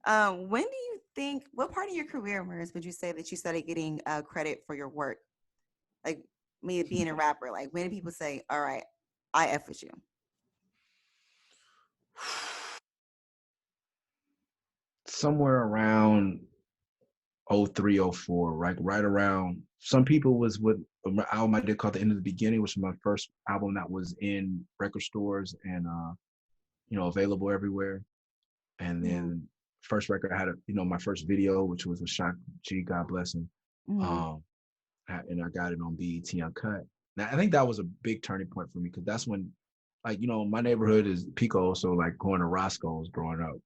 When do you think? What part of your career, Murs, would you say that you started getting credit for your work? Like me being a rapper. Like when do people say, "All right, I f with you"? Somewhere around 03, 04, right around. Some people was with an album I did called The End of the Beginning, which was my first album that was in record stores and available everywhere. And Mm-hmm. then first record I had my first video, which was with Shock G, God bless him. Mm-hmm. Um, and I got it on BET Uncut. Now I think that was a big turning point for me because that's when, like, my neighborhood is Pico, so like going to Roscoe's growing up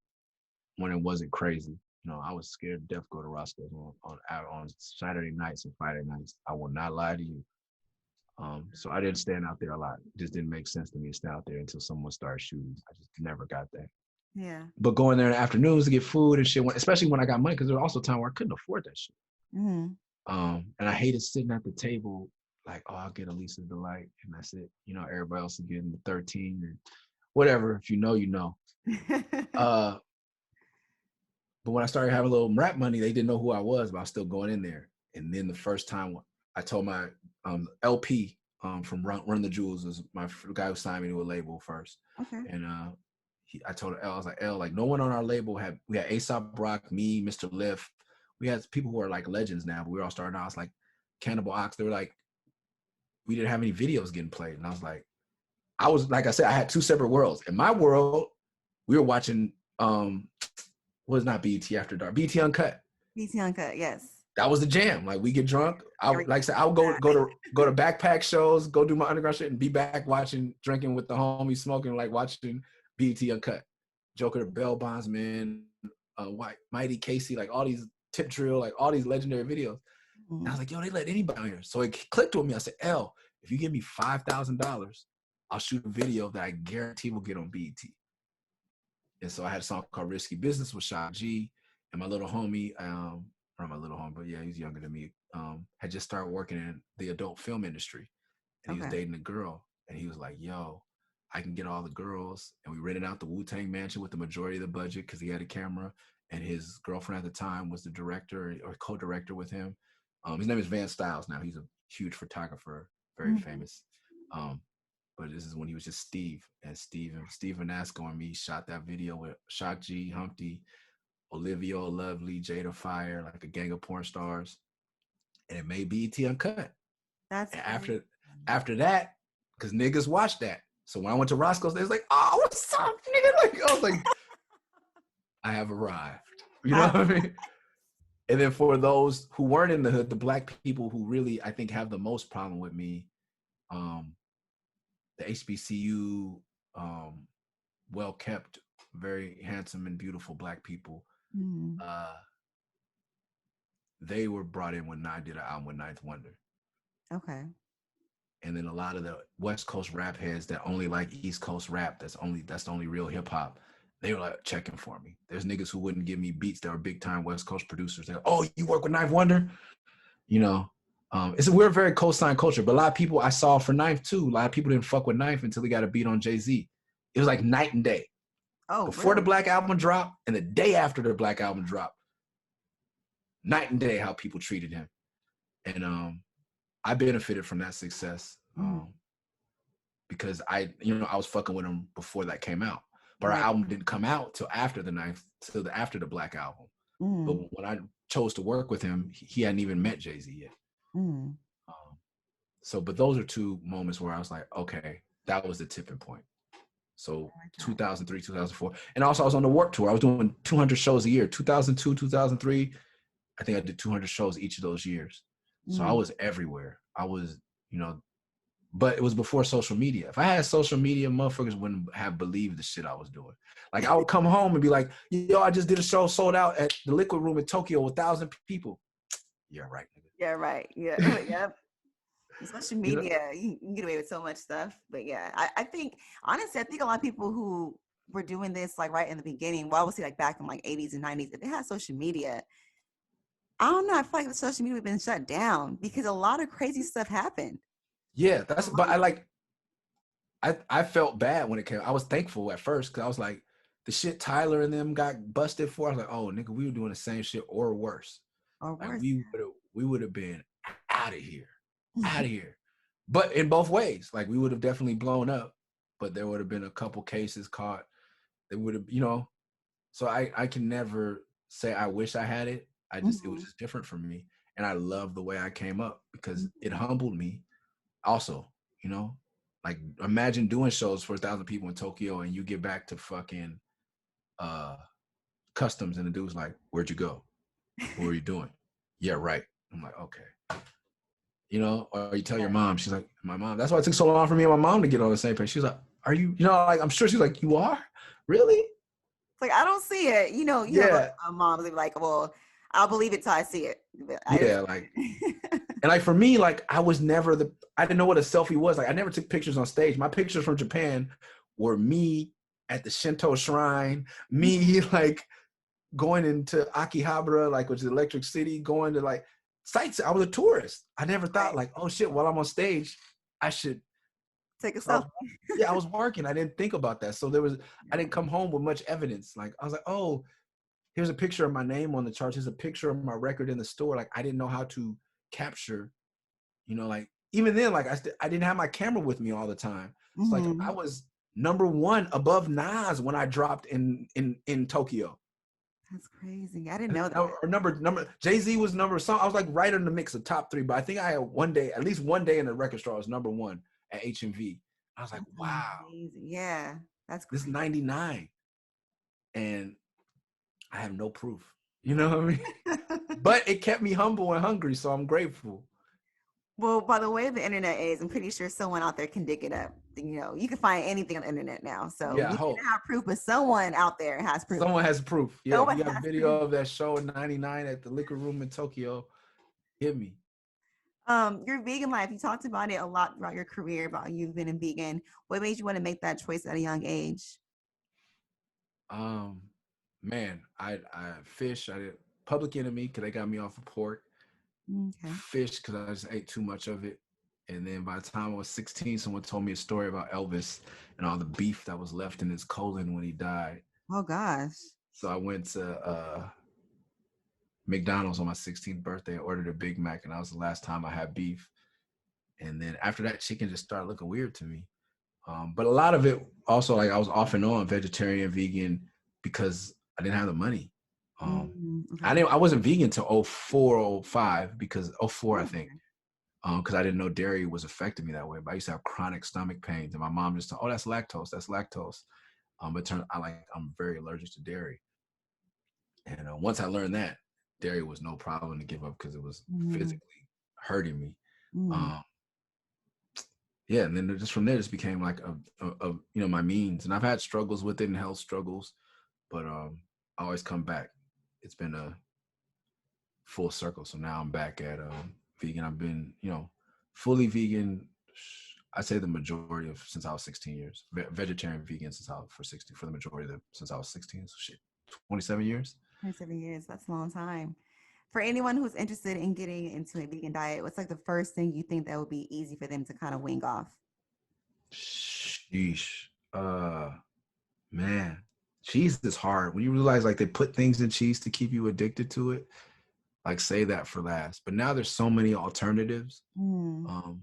when it wasn't crazy. I was scared to death to go to Roscoe's on Saturday nights and Friday nights. I will not lie to you. So I didn't stand out there a lot. It just didn't make sense to me to stand out there until someone started shooting. I just never got that. Yeah. But going there in the afternoons to get food and shit, especially when I got money, because there was also a time where I couldn't afford that shit. Mm-hmm. And I hated sitting at the table like, oh, I'll get a Lisa's Delight, and that's it. Everybody else is getting the 13 and whatever. If you know, you know. But when I started having a little rap money, they didn't know who I was, but I was still going in there. And then the first time I told my LP from Run the Jewels was the guy who signed me to a label first. Okay. And I told L, I was like, L, like no one on our label we had A$AP Rock, me, Mr. Liff. We had people who are like legends now, but we were all starting out. I was like, Cannibal Ox, they were like, we didn't have any videos getting played. And I was like I said, I had two separate worlds. In my world, we were watching was not BET After Dark, BET Uncut. BT Uncut, yes. That was the jam. Like we get drunk. Like I said, I would go to backpack shows, go do my underground shit, and be back drinking with the homies, smoking, like watching BET Uncut, Joker the Bell Bondsman, White Mighty Casey, like all these Tip Drill, like all these legendary videos. Mm-hmm. And I was like, yo, they let anybody on here. So it clicked with me. I said, L, if you give me $5,000, I'll shoot a video that I guarantee will get on BET. And so I had a song called Risky Business with Shock G, and my little homie, or my little homie, but yeah, he's younger than me, had just started working in the adult film industry. And he was dating a girl. And he was like, yo, I can get all the girls. And we rented out the Wu-Tang Mansion with the majority of the budget because he had a camera. And his girlfriend at the time was the director or co-director with him. His name is Van Styles now. He's a huge photographer, very famous. But this is when he was just Steve. And Steven Nasco and me shot that video with Shock G, Humpty, Olivia Lovely, Jada Fire, like a gang of porn stars. And it made BET Uncut. That's and after that, because niggas watched that. So when I went to Roscoe's, they was like, oh, what's up, nigga? Like, I was like, I have arrived. You know what I mean? And then for those who weren't in the hood, the black people who really, I think, have the most problem with me, the HBCU, well-kept, very handsome and beautiful black people, they were brought in when I did an album with Ninth Wonder. Okay. And then a lot of the West Coast rap heads that only like East Coast rap, that's the only real hip hop, they were like checking for me. There's niggas who wouldn't give me beats that were big time West Coast producers. They're like, oh, you work with Ninth Wonder? We're a very co-sign culture, but a lot of people I saw for Ninth too, a lot of people didn't fuck with Ninth until he got a beat on Jay-Z. It was like night and day. Oh, before really? the Black Album dropped and the day after the Black Album dropped, night and day how people treated him. And I benefited from that success because I was fucking with him before that came out. But our album didn't come out till after after the Black Album. But when I chose to work with him, he hadn't even met Jay-Z yet. But those are two moments where I was like, okay, that was the tipping point. So 2003, 2004. And also I was on the Warped Tour. I was doing 200 shows a year. 2002, 2003, I think I did 200 shows each of those years. So I was everywhere. I was, but it was before social media. If I had social media, motherfuckers wouldn't have believed the shit I was doing. Like I would come home and be like, yo, I just did a show sold out at the Liquid Room in Tokyo with 1,000 people. Yeah, right. Nigga. Yeah, right. Yeah. Yep. Social media, you can get away with so much stuff. But yeah, I think, honestly, I think a lot of people who were doing this like right in the beginning, well, obviously like back in like 80s and 90s, if they had social media, I don't know. I feel like the social media has been shut down because a lot of crazy stuff happened. Yeah, A that's, lot but of I felt bad when it came. I was thankful at first because I was like, the shit Tyler and them got busted for. I was like, oh nigga, we were doing the same shit or worse. or Like worse. we would have been out of here, out of here. But in both ways, like we would have definitely blown up, but there would have been a couple cases caught. They would have, So I can never say I wish I had it. It was Mhm. just different for me, and I love the way I came up because it Mhm. humbled me. Also, you know, like imagine doing shows for 1,000 people in Tokyo, and you get back to fucking uh customs, and the dude's like, "Where'd you go? What were you doing?" Yeah, right. I'm like, okay. Or you tell your mom, she's like, my mom. That's why it took so long for me and my mom to get on the same page. She's like, are you, like, I'm sure she's like, you are? Really? It's like I don't see it. You know, Yeah. moms they be like, "Well, I'll believe it till I see it." But Yeah. Like, and like for me, like I didn't know what a selfie was. Like I never took pictures on stage. My pictures from Japan were me at the Shinto shrine, me like going into Akihabara, like which is Electric City, going to like sites. I was a tourist. I never thought Right. like, oh shit, while I'm on stage, I should. Take a I was, selfie. yeah, I was working. I didn't think about that. So I didn't come home with much evidence. Like I was like, oh, here's a picture of my name on the charts. Here's a picture of my record in the store. Like I didn't know how to capture, like even then, like I didn't have my camera with me all the time. It's like I Mhm. was number one above Nas when I dropped in Tokyo. That's crazy. I didn't know that. Or number Jay-Z was number some. I was like right in the mix of top 3, but I think I had at least one day in the record store I was number 1 at HMV. I was like, That's wow, amazing. Yeah, that's this is crazy. 99. And I have no proof. You know what I mean? But it kept me humble and hungry, so I'm grateful. Well, by the way the internet is, I'm pretty sure someone out there can dig it up. You can find anything on the internet now. So Yeah, you I didn't hope. have proof, but someone out there has proof. Someone has proof. Yeah, if Someone you got a has video proof. of that show in 99 at the liquor room in Tokyo, hit me. Your vegan life, you talked about it a lot throughout your career about you've been a vegan. What made you want to make that choice at a young age? Um, Man, I fish. I did Public Enemy because they got me off of pork. Okay. Fish because I just ate too much of it. And then by the time I was 16, someone told me a story about Elvis and all the beef that was left in his colon when he died. Oh gosh. So I went to McDonald's on my 16th birthday. I ordered a Big Mac, and that was the last time I had beef. And then after that, chicken just started looking weird to me. But a lot of it also, like I was off and on vegetarian, vegan because I didn't have the money. Okay. I wasn't vegan till 04, 05 because 04, I think, Okay. because I didn't know dairy was affecting me that way. But I used to have chronic stomach pains, and my mom just told, "Oh, that's lactose. That's lactose." But I'm very allergic to dairy, and once I learned that, dairy was no problem to give up because it was Mm-hmm. physically hurting me. Mm-hmm. Um, yeah, and then just from there, just became like my means, and I've had struggles with it and health struggles, but I always come back. It's been a full circle, so now I'm back at vegan. I've been fully vegan. I'd say the majority of since I was 16 years. Vegetarian vegan since I was for the majority of them since I was 16. So shit, 27 years. 27 years. That's a long time. For anyone who's interested in getting into a vegan diet, what's like the first thing you think that would be easy for them to kind of wing off? Sheesh. Man, cheese is hard when you realize like they put things in cheese to keep you addicted to it. Like save that for last. But now there's so many alternatives. Mm. Um,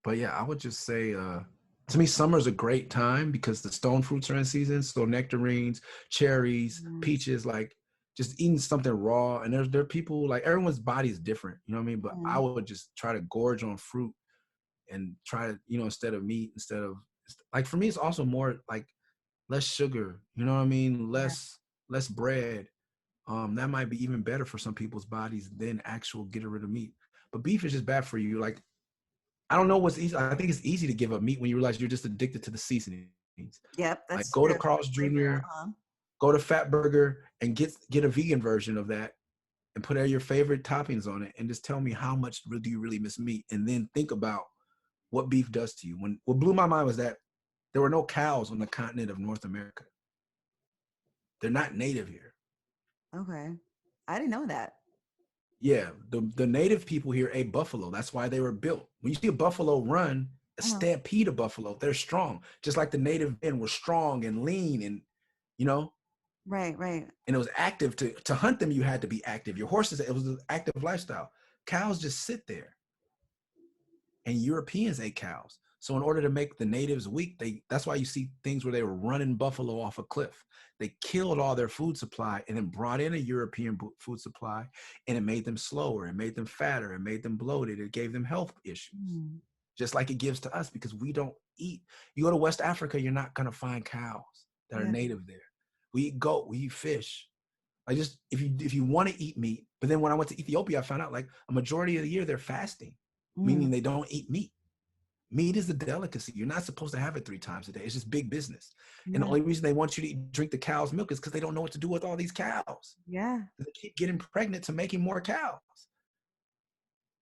but yeah, I would just say to me, summer's a great time because the stone fruits are in season. So nectarines, cherries, Yes. peaches, like just eating something raw. And there are people like everyone's body is different, you know what I mean? But I Mm. would just try to gorge on fruit and try to, instead of meat, like for me, it's also more like less sugar, you know what I mean? Yeah. Less bread. That might be even better for some people's bodies than actual getting rid of meat. But beef is just bad for you. Like, I don't know what's easy. I think it's easy to give up meat when you realize you're just addicted to the seasonings. Yep. Like, That's go to true. Carl's Flavor. Jr., go to Fat Burger, and get a vegan version of that, and put all your favorite toppings on it, and just tell me how much do you really miss meat, and then think about what beef does to you. What blew my mind was that there were no cows on the continent of North America. They're not native here. Okay. I didn't know that. Yeah, the native people here ate buffalo. That's why they were built. When you see a buffalo run, a Uh-huh. stampede of buffalo, they're strong. Just like the native men were strong and lean and, you know, Right, right. and it was active. To hunt them, you had to be active. Your horses, it was an active lifestyle. Cows just sit there. And Europeans ate cows. So in order to make the natives weak, that's why you see things where they were running buffalo off a cliff. They killed all their food supply and then brought in a European food supply, and it made them slower, it made them fatter, it made them bloated, it gave them health issues. Mm. Just like it gives to us, because we don't eat. You go to West Africa, you're not gonna find cows that are Yeah. native there. We eat goat, we eat fish. Like, just if you want to eat meat, but then when I went to Ethiopia, I found out like a majority of the year they're fasting, Mm. meaning they don't eat meat. Meat is a delicacy. You're not supposed to have it 3 times a day. It's just big business. And the Yeah. only reason they want you to drink the cow's milk is because they don't know what to do with all these cows. Yeah. They keep getting pregnant to making more cows.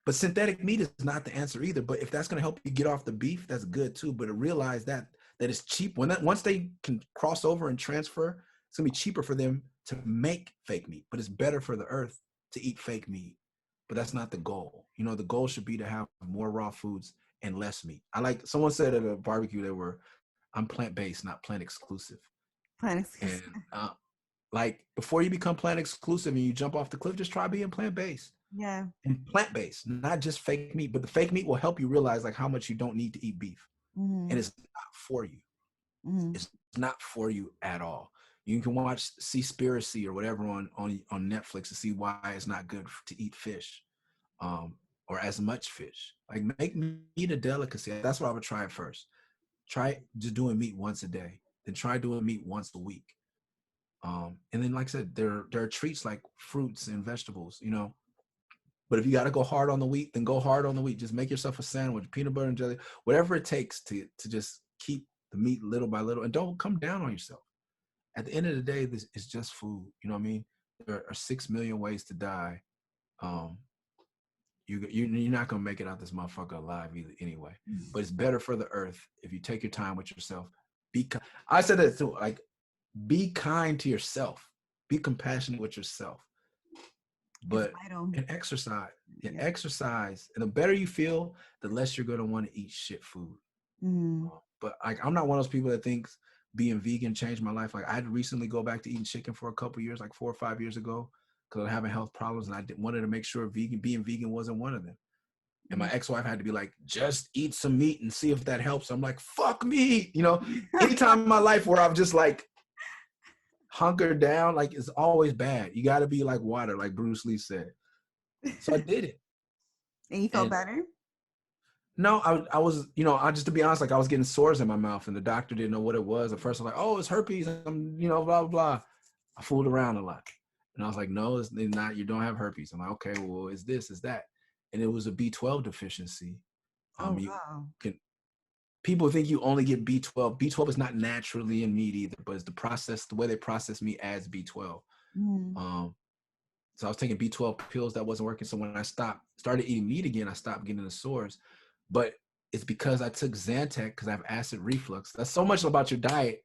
But synthetic meat is not the answer either. But if that's going to help you get off the beef, that's good too. But to realize that it's cheap. Once they can cross over and transfer, it's going to be cheaper for them to make fake meat. But it's better for the earth to eat fake meat. But that's not the goal. You know, the goal should be to have more raw foods and less meat. I like, someone said at a barbecue, I'm plant-based, not plant exclusive. Plant And exclusive. like, before you become plant exclusive and you jump off the cliff, just try being plant-based. Yeah. And plant-based, not just fake meat. But the fake meat will help you realize like how much you don't need to eat beef. Mm-hmm. And it's not for you. Mm-hmm. It's not for you at all. You can watch Seaspiracy or whatever on Netflix to see why it's not good to eat fish, or as much fish. Like, make meat a delicacy. That's what I would try at first. Try just doing meat once a day. Then try doing meat once a week. And then, like I said, there are treats like fruits and vegetables, you know. But if you got to go hard on the wheat, then go hard on the wheat. Just make yourself a sandwich, peanut butter and jelly, whatever it takes to just keep the meat little by little, and don't come down on yourself. At the end of the day, this is just food. You know what I mean? There are 6 million ways to die. Um, you're not gonna make it out this motherfucker alive either, anyway. But it's better for the earth if you take your time with yourself. I said that too. Like, be kind to yourself. Be compassionate with yourself. It's But vital. and exercise. Yeah, Yeah. exercise. And the better you feel, the less you're gonna want to eat shit food. Mm-hmm. But like, I'm not one of those people that thinks being vegan changed my life. Like, I had to recently go back to eating chicken for a couple years, like 4 or 5 years ago, because I'm having health problems, and I wanted to make sure being vegan wasn't one of them. And my ex-wife had to be like, just eat some meat and see if that helps. I'm like, fuck meat. You know, anytime in my life where I've just like hunkered down, like, it's always bad. You got to be like water, like Bruce Lee said. So I did it. And you felt And better? no, I was, you know, I just, to be honest, like, I was getting sores in my mouth, and the doctor didn't know what it was. At first, I'm like, oh, it's herpes. I'm, you know, blah, blah, blah. I fooled around a lot. And I was like, no, it's not, you don't have herpes. I'm like, okay, well, it's this, it's that. And it was a B12 deficiency. Oh You wow. can, people think you only get B12. B12 is not naturally in meat either, but it's the way they process meat as B12. Mm-hmm. So I was taking B12 pills that wasn't working. So when I started eating meat again, I stopped getting the sores. But it's because I took Zantac, because I have acid reflux. That's so much about your diet.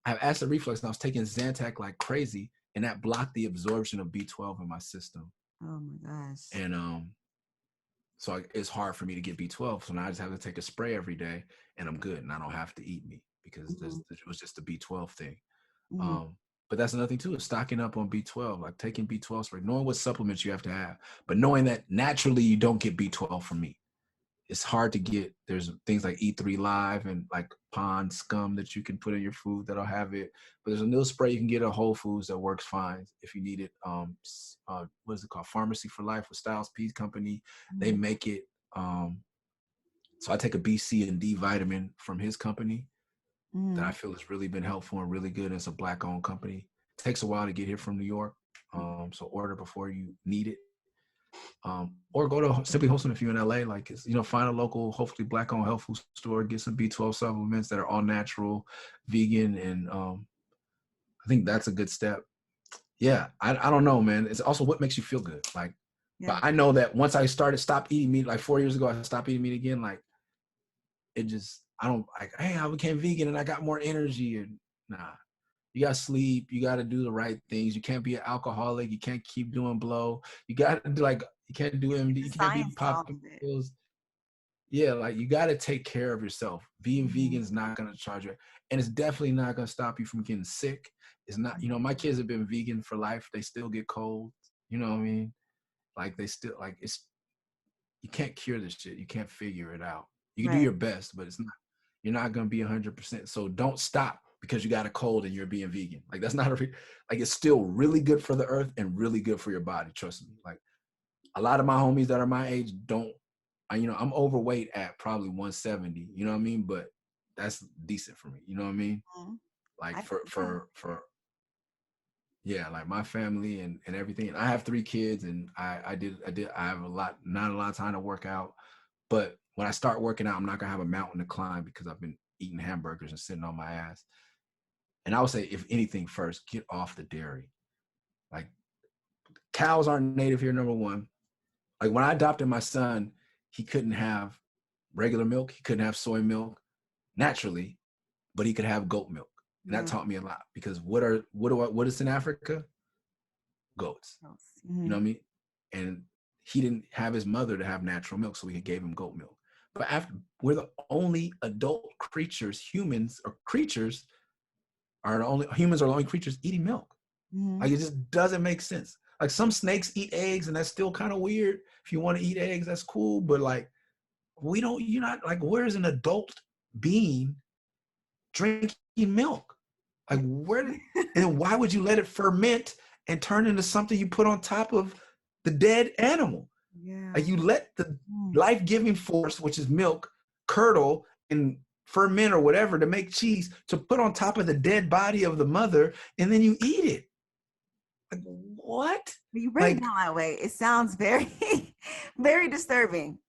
I have acid reflux, and I was taking Zantac like crazy, and that blocked the absorption of B12 in my system. Oh my gosh. And so it's hard for me to get B12. So now I just have to take a spray every day, and I'm good, and I don't have to eat meat, because Mm-hmm. it was just a B12 thing. Mm-hmm. But that's another thing too, is stocking up on B12, like taking B12 spray, knowing what supplements you have to have, but knowing that naturally you don't get B12 from meat. It's hard to get. There's things like E3 Live and like pond scum that you can put in your food that'll have it. But there's a new spray you can get at Whole Foods that works fine if you need it. What is it called? Pharmacy for Life with Styles P Company. They make it. So I take a B, C, and D vitamin from his company that I feel has really been helpful and really good. It's a Black-owned company. It takes a while to get here from New York, so order before you need it. Or go to Simply Wholesome if you're in LA. Like, you know, find a local, hopefully Black-owned health food store. Get some B12 supplements that are all natural, vegan, and I think that's a good step. Yeah, I don't know, man. It's also what makes you feel good. Like, Yeah. but I know that once I stopped eating meat, like 4 years ago, I stopped eating meat again. Like, it just, I don't like, hey, I became vegan and I got more energy. And nah, you got to sleep. You got to do the right things. You can't be an alcoholic. You can't keep doing blow. You got to do, like, You can't do MD. The You can't be science to all popping of it. pills. Yeah, like you got to take care of yourself. Being Mm-hmm. vegan is not going to charge you, and it's definitely not going to stop you from getting sick. It's not, you know, my kids have been vegan for life. They still get colds. You know what I mean? Like they still like it's. You can't cure this shit. You can't figure it out. You can do Right. your best, but it's not. You're not going to be 100%. So don't stop because you got a cold and you're being vegan. Like that's not like it's still really good for the earth and really good for your body. Trust me. Like a lot of my homies that are my age don't. You know, I'm overweight at probably 170. You know what I mean? But that's decent for me. You know what I mean? Mm-hmm. Like I yeah. for yeah, like my family and everything. I have 3 kids, and I have not a lot of time to work out. But when I start working out, I'm not gonna have a mountain to climb because I've been eating hamburgers and sitting on my ass. And I would say, if anything, first get off the dairy. Like cows aren't native here, number one. Like when I adopted my son, he couldn't have regular milk, he couldn't have soy milk naturally, but he could have goat milk. And that Yeah. taught me a lot because what is in Africa? Goats. You Mm-hmm. know what I mean? And he didn't have his mother to have natural milk, so we gave him goat milk. But after we're the only adult creatures, humans are the only creatures eating milk. Mm-hmm. Like it just doesn't make sense. Like some snakes eat eggs, and that's still kind of weird. If you want to eat eggs, that's cool. But like we don't, you're not like, where's an adult being drinking milk? Like where, and why would you let it ferment and turn into something you put on top of the dead animal? Yeah. Like you let the Mm. life-giving force, which is milk, curdle and ferment or whatever to make cheese to put on top of the dead body of the mother, and then you eat it. Like what? When you break it Like down that way, it sounds very, very disturbing.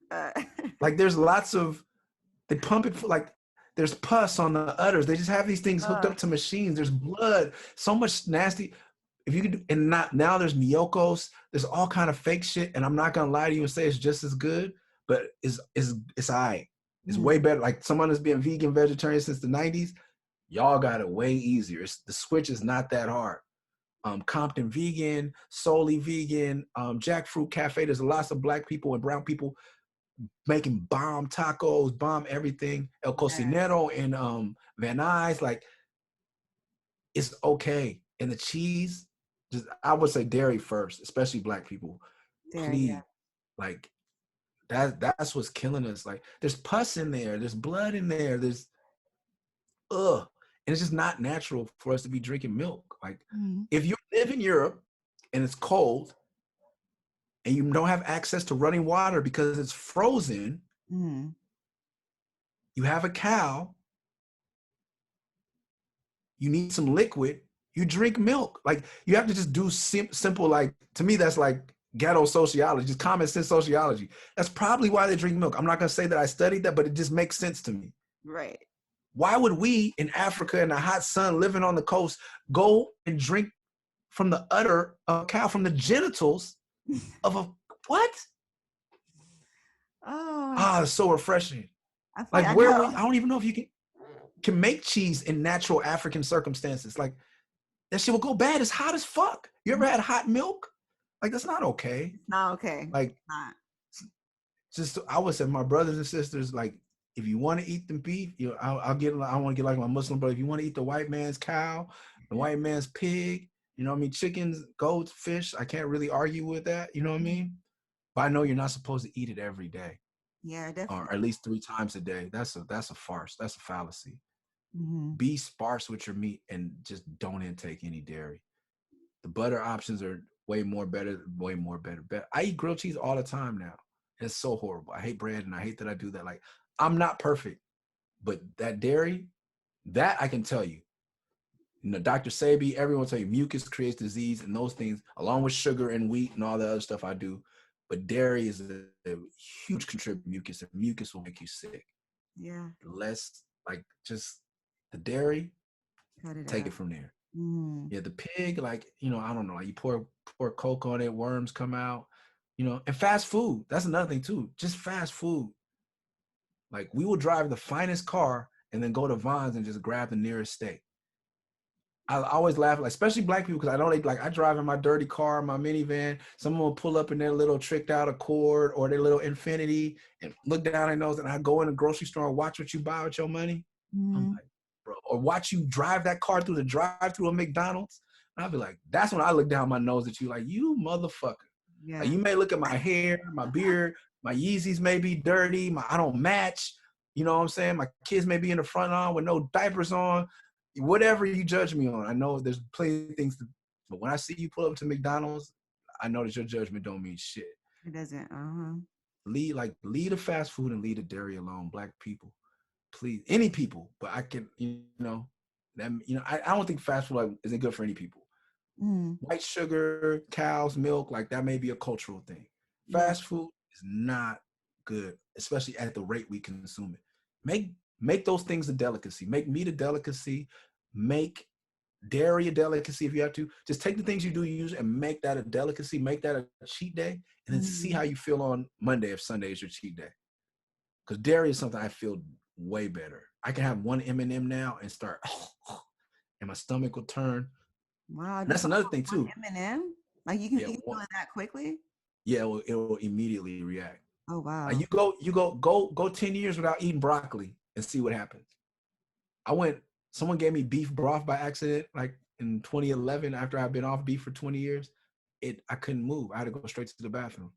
like there's lots of, they pump it for like, there's pus on the udders. They just have these things hooked uh, up to machines. There's blood, so much nasty. If you could, and not now there's Miyokos, there's all kind of fake shit. And I'm not gonna lie to you and say it's just as good, but it's all right. It's way mm, better. Like someone that's been vegan, vegetarian since the 90s, y'all got it way easier. The switch is not that hard. Compton Vegan, Solely Vegan, Jackfruit Cafe. There's lots of black people and brown people making bomb tacos, bomb everything. El yes. Cocinero in Van Nuys, like it's okay. And the cheese, just I would say dairy first, especially black people. There, yeah. Please, like that's what's killing us. Like there's pus in there, there's blood in there, there's and it's just not natural for us to be drinking milk. Like Mm, if you live in Europe and it's cold and you don't have access to running water because it's frozen, mm, you have a cow, you need some liquid, you drink milk. Like you have to just do simple, like to me, that's like ghetto sociology, just common sense sociology. That's probably why they drink milk. I'm not gonna say that I studied that, but it just makes sense to me. right. Why would we in Africa in the hot sun living on the coast go and drink from the udder of a cow, from the genitals of a what? Oh, Ah, it's so refreshing. I feel like Like I where we, know. I don't even know if you can make cheese in natural African circumstances. Like that shit will go bad. It's hot as fuck. You ever had hot milk? Like that's not okay. It's not okay. Like It's not. just I would say my brothers and sisters, like if you want to eat the beef, you know, I'll get. I want to get like my Muslim brother. If you want to eat the white man's cow, the white man's pig, you know what I mean? Chickens, goats, fish. I can't really argue with that. You know what I mean? But I know you're not supposed to eat it every day, Yeah, or definitely. at least 3 times a day. That's a farce. That's a fallacy. Mm-hmm. Be sparse with your meat and just don't intake any dairy. The butter options are way more better, way more better. I eat grilled cheese all the time now. It's so horrible. I hate bread and I hate that I do that. Like I'm not perfect, but that dairy, that I can tell you. You know, Dr. Sebi, everyone will tell you mucus creates disease and those things, along with sugar and wheat and all the other stuff I do. But dairy is a huge contributor to mucus, and mucus will make you sick. Yeah, Less like just the dairy, cut it take out. it from there. Mm. Yeah, the pig, like, you know, I don't know, like you pour Coke on it, worms come out, you know, and fast food. That's another thing too. Just fast food. Like we will drive the finest car and then go to Vons and just grab the nearest steak. I always laugh, like, especially black people, because I know they like, I drive in my dirty car, my minivan. Someone will pull up in their little tricked out Accord or their little Infinity and look down their nose, and I go in the grocery store and watch what you buy with your money. I'm Mm-hmm. like, bro, or watch you drive that car through the drive-through of McDonald's. And I'll be like, that's when I look down my nose at you, like, you motherfucker. Like, Yeah. you may look at my hair, my beard, my Yeezys may be dirty, I don't match. You know what I'm saying? My kids may be in the front on with no diapers on. Whatever you judge me on, I know there's plenty of things but when I see you pull up to McDonald's, I know that your judgment don't mean shit. It doesn't. Uh-huh. Leave the fast food and leave the dairy alone, black people. Please, any people, but I can, that, I don't think fast food like isn't good for any people. Mm. White sugar, cows, milk, like that may be a cultural thing. Yeah. Fast food is not good, especially at the rate we consume it. Make those things a delicacy. Make meat a delicacy. Make dairy a delicacy if you have to. Just take the things you do use and make that a delicacy. Make that a cheat day, and then see Mm-hmm. how you feel on Monday if Sunday is your cheat day. Because dairy is something I feel way better. I can have one M&M now and start, and my stomach will turn. Wow. And that's Just another thing one too. M&M? Like you Yeah, can do it that quickly? yeah, it will immediately react. Oh Like wow. you go 10 years without eating broccoli and see what happens. Someone gave me beef broth by accident, like in 2011, after I've been off beef for 20 years. I couldn't move. I had to go straight to the bathroom.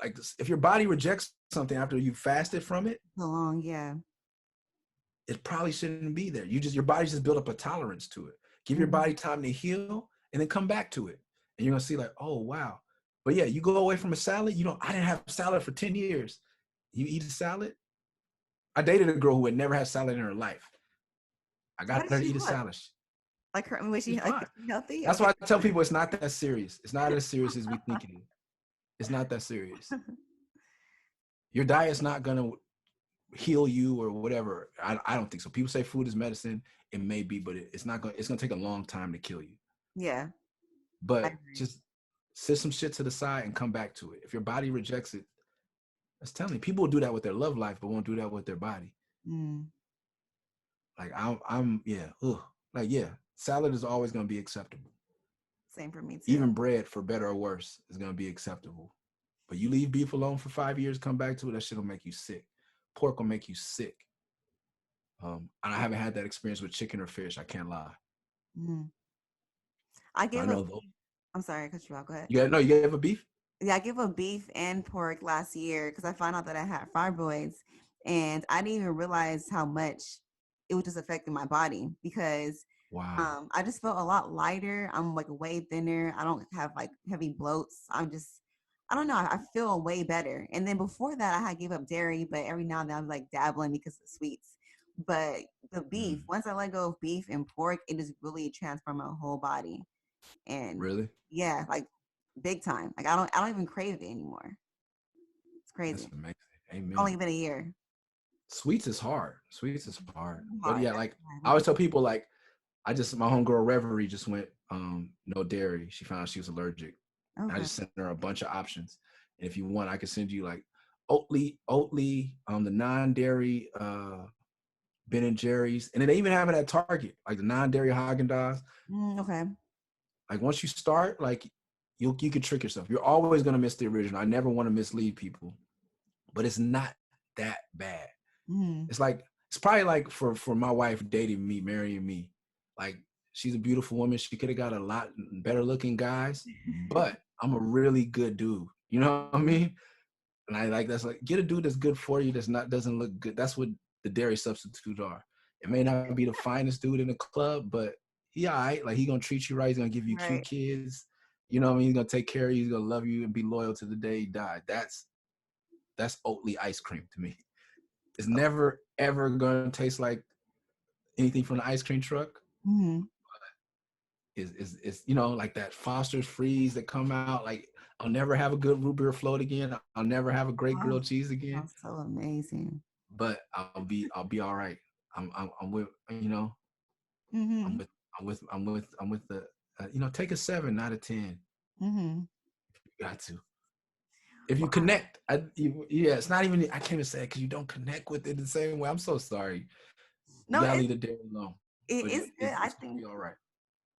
Like, if your body rejects something after you fasted from it, So long, yeah. it probably shouldn't be there. Your body's just built up a tolerance to it. Give your Mm-hmm. body time to heal and then come back to it. And you're gonna see like, oh wow. But yeah, you go away from a salad, I didn't have salad for 10 years. You eat a salad? I dated a girl who had never had salad in her life. I How got did her to she eat a look? salad. Like her, I mean, was She's she like fine. is she healthy? That's Okay. why I tell people it's not that serious. It's not as serious as we think it is. It's not that serious. Your diet's not gonna heal you or whatever. I don't think so. People say food is medicine. It may be, but it's not gonna. It's gonna take a long time to kill you. Yeah. I But agree. just sit some shit to the side and come back to it. If your body rejects it, that's telling you. People will do that with their love life, but won't do that with their body. Mm. Like I'm yeah. Ugh. Like yeah, salad is always gonna be acceptable. Same for me too. Even bread, for better or worse, is gonna be acceptable. But you leave beef alone for 5 years, come back to it, that shit will make you sick. Pork will make you sick. And I haven't had that experience with chicken or fish. I can't lie. Mm. I I give up know though. beef. I'm sorry, I cut you off. Go ahead. You have a beef? Yeah, I give up beef and pork last year because I found out that I had fibroids, and I didn't even realize how much it was just affecting my body because Wow. I just felt a lot lighter. I'm like way thinner. I don't have like heavy bloats. I don't know. I feel way better. And then before that, I had gave up dairy, but every now and then I'm like dabbling because of sweets. But the beef, Mm, once I let go of beef and pork, it just really transformed my whole body. And really? yeah, like big time. Like I don't even crave it anymore. It's That's crazy. amazing. Only Amen. been a year. Sweets is hard. Sweets is hard. But Hard. yeah, like I always tell people, like my homegirl Reverie just went no dairy. She found out she was allergic. And I Okay. just sent her a bunch of options. And if you want, I can send you like Oatly, the non-dairy Ben and Jerry's. And then they even have it at Target, like the non-dairy Haagen-Dazs. Okay. Like once you start, like you could trick yourself. You're always gonna miss the original. I never want to mislead people, but it's not that bad. Mm. It's probably like for my wife dating me, marrying me. Like she's a beautiful woman. She could have got a lot better looking guys, but I'm a really good dude. You know what I mean? And I like that's like get a dude that's good for you. Doesn't look good. That's what the dairy substitutes are. It may not be the finest dude in the club, but he all right. Like he gonna treat you right. He's gonna give you cute Right. kids. You know what I mean? He's gonna take care of you. He's gonna love you and be loyal to the day he died. That's Oatly ice cream to me. It's never ever gonna taste like anything from the ice cream truck. Mm. Is like that Foster's freeze that come out. Like I'll never have a good root beer float again. I'll never have a great Oh, grilled cheese again. sounds so amazing. But I'll be all right. I'm with I'm Mm-hmm. with I'm with the take a 7 out of 10. Mm-hmm. You got to. If you Wow. connect, yeah, it's not even. I can't even say it because you don't connect with it the same way. I'm so sorry. You No, gotta leave the dairy alone. it's good. It's gonna be all right.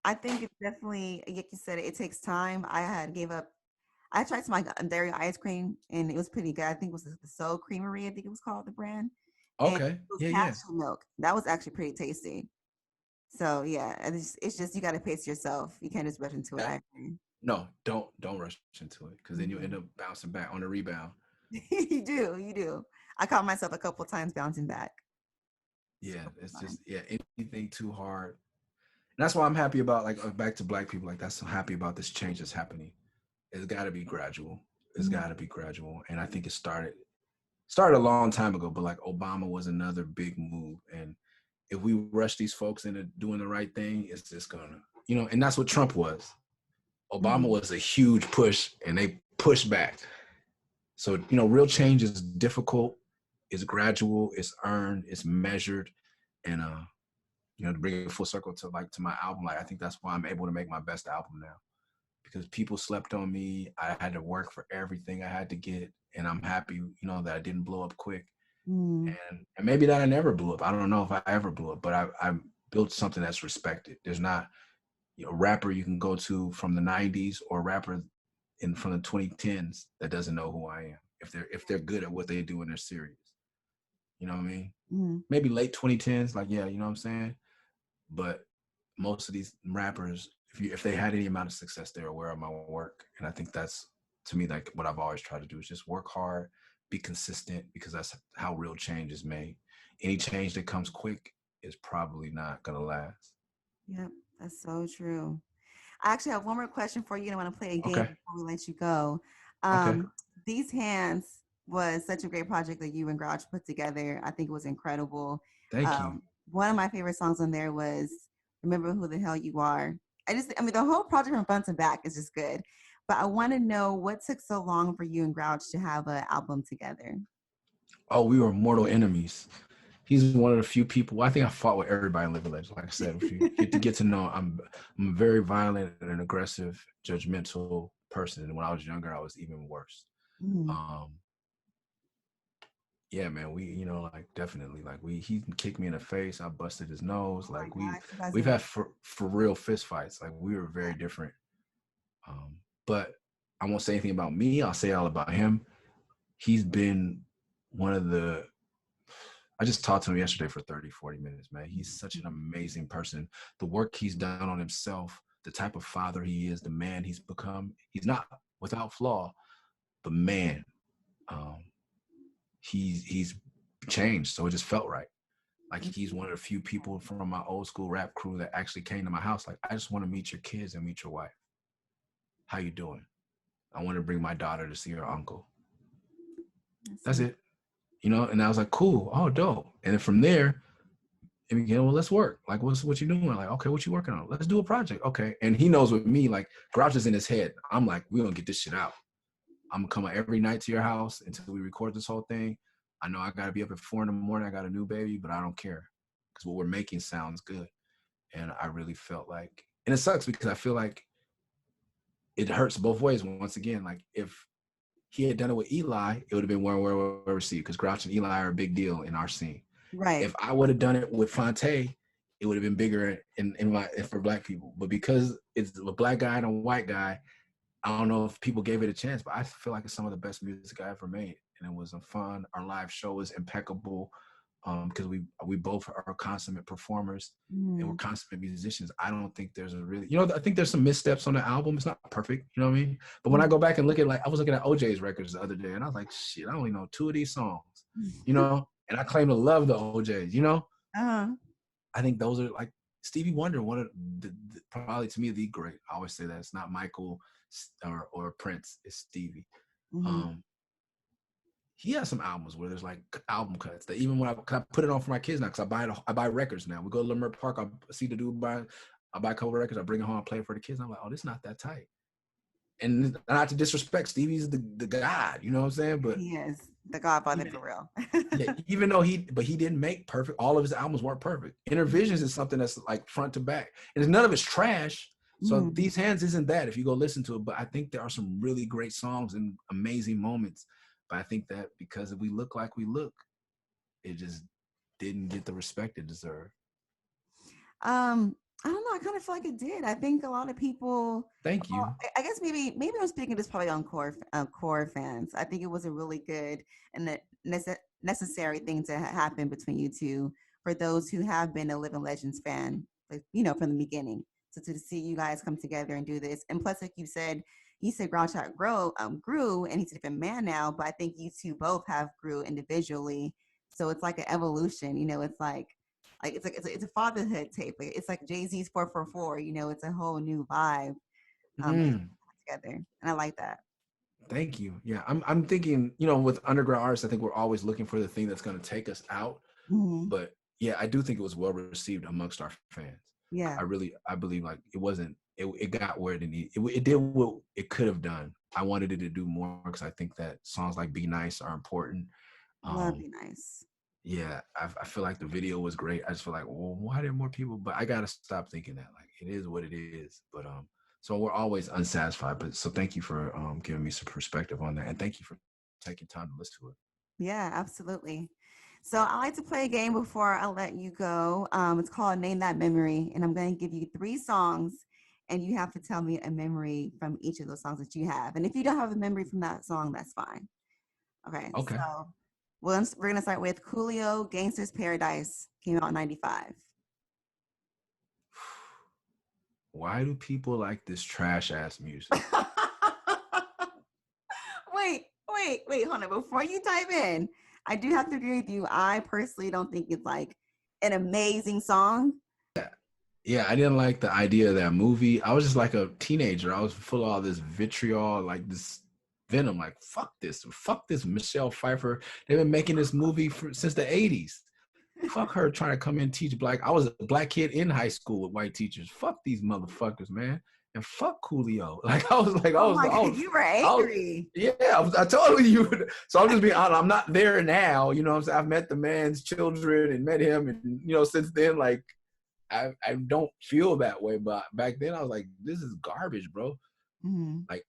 I think it's definitely, like you said, it takes time. I had gave up. I tried some like dairy ice cream, and it was pretty good. I think it was the Soul Creamery. I think it was called the brand, and it Okay. was Yeah, yeah. cashew milk. That was actually pretty tasty. So yeah, it's just you got to pace yourself. You can't just rush into it. That I agree. no, don't rush into it because then you'll end Mhm. up bouncing back on the rebound. You do. I caught myself a couple times bouncing back. So Yeah, it's it's fine. just anything too hard. And that's why I'm happy about like back to black people. Like that's I'm happy about this change that's happening. It's got to be gradual. It's Mhm. got to be gradual, and I think it started a long time ago. But like Obama was another big move, and if we rush these folks into doing the right thing, it's just gonna, and that's what Trump was. Obama Mhm. was a huge push, and they pushed back. So real change is difficult, it's gradual, it's earned, it's measured, and to bring it full circle to my album, like I think that's why I'm able to make my best album now because people slept on me. I had to work for everything I had to get, and I'm happy, that I didn't blow up quick, Mhm. and maybe that I never blew up. I don't know if I ever blew up, but I built something that's respected. There's not a rapper you can go to from the '90s or a rapper from the 2010s that doesn't know who I am if they're good at what they do and they're serious. You know what I mean? Mhm. Maybe late 2010s, like yeah, you know what I'm saying? But most of these rappers, if they had any amount of success, they're aware of my work. And I think that's to me like what I've always tried to do is just work hard, be consistent, because that's how real change is made. Any change that comes quick is probably not gonna last. Yep, that's so true. I actually have one more question for you, and I want to play a game Okay. before we let you go. Okay. These Hands was such a great project that you and Grouch put together. I think it was incredible. Thank you. One of my favorite songs on there was "Remember Who the Hell You Are." I mean, the whole project from front to back is just good. But I want to know what took so long for you and Grouch to have an album together. Oh, we were mortal enemies. He's one of the few people. I think I fought with everybody in Living Legends. Like I said, if you get to know, I'm a very violent and aggressive, judgmental person. And when I was younger, I was even worse. Mhm. Um, yeah, man, we like definitely like he kicked me in the face. I busted his nose. Oh my Like gosh, you guys we've are had for real fist fights. Like we were very different. But I won't say anything about me. I'll say all about him. He's been one of the I just talked to him yesterday for 30, 40 minutes, man. He's such an amazing person. The work he's done on himself, the type of father he is, the man he's become. He's not without flaw, but man, um, he's changed. So it just felt right. Like he's one of the few people from my old school rap crew that actually came to my house. Like, I just want to meet your kids and meet your wife. How you doing? I want to bring my daughter to see her uncle. that's That's so it. And I was like, cool. Oh, dope. And then from there, and again, well, let's work. Like, what you doing? Like, okay, what you working on? Let's do a project. Okay. And he knows with me, like, Grouch is in his head. I'm like, we're gonna get this shit out. I'm coming every night to your house until we record this whole thing. I know I gotta be up at 4 a.m. I got a new baby, but I don't care. Because what we're making sounds good. And I really felt like, and it sucks because I feel like it hurts both ways. Once again, like if he had done it with Eli, it would have been well received because Grouch and Eli are a big deal in our scene. right. If I would have done it with Fonte, it would have been bigger for black people. But because it's a black guy and a white guy, I don't know if people gave it a chance, but I feel like it's some of the best music I ever made. And it was fun. Our live show was impeccable because we both are consummate performers and we're Mhm. consummate musicians. I don't think there's a really, I think there's some missteps on the album. It's not perfect, you know what I mean? But when I Mhm. go back and look at, like, I was looking at OJ's records the other day and I was like, shit, I only know 2 of these songs, and I claim to love the OJs. Uh-huh. I think those are like Stevie Wonder, one of probably to me the great. I always say that it's not Michael or Prince, it's Stevie. Mhm. Um, he has some albums where there's like album cuts that even when I put it on for my kids now because I buy records now. We go to Lemur Park, I see the dude I buy a couple records, I bring it home, I play it for the kids. And I'm like, oh, this is not that tight. And not to disrespect, Stevie's the god, you know what I'm saying? But He is the Godfather even for real. yeah, even though he didn't make perfect. All of his albums weren't perfect. Intervisions is something that's like front to back, and none of it's trash. So Mhm. These Hands isn't that if you go listen to it. But I think there are some really great songs and amazing moments. But I think that because we look like we look, it just didn't get the respect it deserved. I don't know. I kind of feel like it did. I think a lot of people. Thank Well, you. I guess maybe I'm speaking just probably on core fans. I think it was a really good and necessary thing to happen between you two for those who have been a Living Legends fan, like, from the beginning. So to see you guys come together and do this, and plus, like you said Grouchot grew, and he's a different man now. But I think you two both have grew individually. So it's like an evolution. It's like it's a fatherhood tape. It's like Jay-Z's 444. It's a whole new vibe that you Mm, put together, and I like that. thank you. Yeah, I'm thinking, with underground artists, I think we're always looking for the thing that's going to take us out. Mm-hmm. But yeah, I do think it was well received amongst our fans. Yeah, I believe like it got where it needed. It did what it could have done. I wanted it to do more because I think that songs like "Be Nice" are important. love Um, Be Nice. yeah, I feel like the video was great. I just feel like, well, why didn't more people? But I gotta stop thinking that. Like, it is what it is. But so we're always unsatisfied. But so thank you for giving me some perspective on that, and thank you for taking time to listen to it. Yeah, absolutely. So I like to play a game before I let you go. It's called Name That Memory, and I'm going to give you 3 songs, and you have to tell me a memory from each of those songs that you have. And if you don't have a memory from that song, that's fine. Okay, Okay. so we're going to start with Coolio, Gangster's Paradise, came out in 95. Why do people like this trash ass music? wait, hold on. Before you dive in, I do have to agree with you. I personally don't think it's like an amazing song. Yeah, I didn't like the idea of that movie. I was just like a teenager. I was full of all this vitriol, like this venom. Like, fuck this Michelle Pfeiffer. They've been making this movie since the 80s. Fuck her trying to come in and teach black. I was a black kid in high school with white teachers. Fuck these motherfuckers, man. And fuck Coolio. Like, Oh my God, you were angry. yeah, I told you. So I'm just being honest. I'm not there now. You know what I'm saying? I've met the man's children and met him. And, since then, like, I don't feel that way. But back then I was like, this is garbage, bro. Mm-hmm. Like,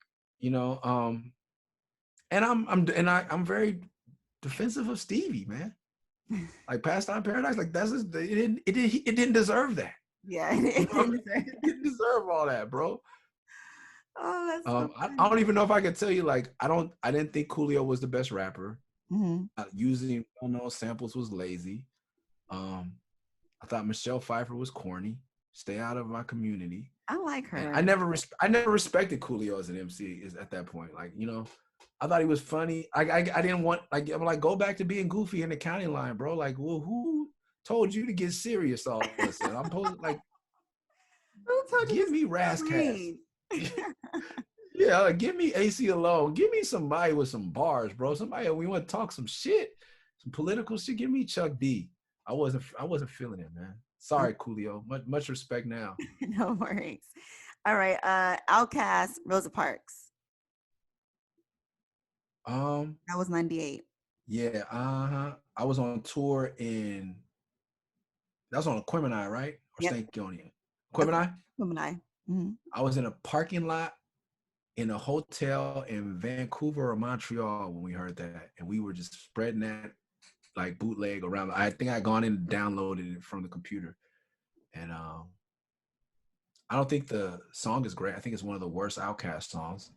and I'm very defensive of Stevie, man. Like Pastime Paradise, like it didn't deserve that. Yeah, It didn't deserve all that, bro. Oh, that's so I funny. don't even know if I could tell you, like, I didn't think Coolio was the best rapper. Mm-hmm. Using well-known samples was lazy. I thought Michelle Pfeiffer was corny. Stay out of my community. I like And her. I never respected Coolio as an MC at that point. Like, I thought he was funny. I didn't want, like, I'm like, go back to being goofy in the county line, bro. Like, well, who told you to get serious all of a sudden? I'm supposed like, Who told you give this me is Rascast. green? Yeah, like, give me AC alone. Give me somebody with some bars, bro. Somebody we want to talk some shit, some political shit. Give me Chuck D. I wasn't feeling it, man. Sorry, Coolio. Much respect now. No worries. All right. Outcast, Rosa Parks. Um, That was 98. yeah, I was on tour that was on Aquemini, right? Or Yep. Stankonia? Aquemini? Gemini. Mm-hmm. I was in a parking lot in a hotel in Vancouver or Montreal when we heard that. And we were just spreading that like bootleg around. I think I gone in and downloaded it from the computer. And I don't think the song is great. I think it's one of the worst Outkast songs.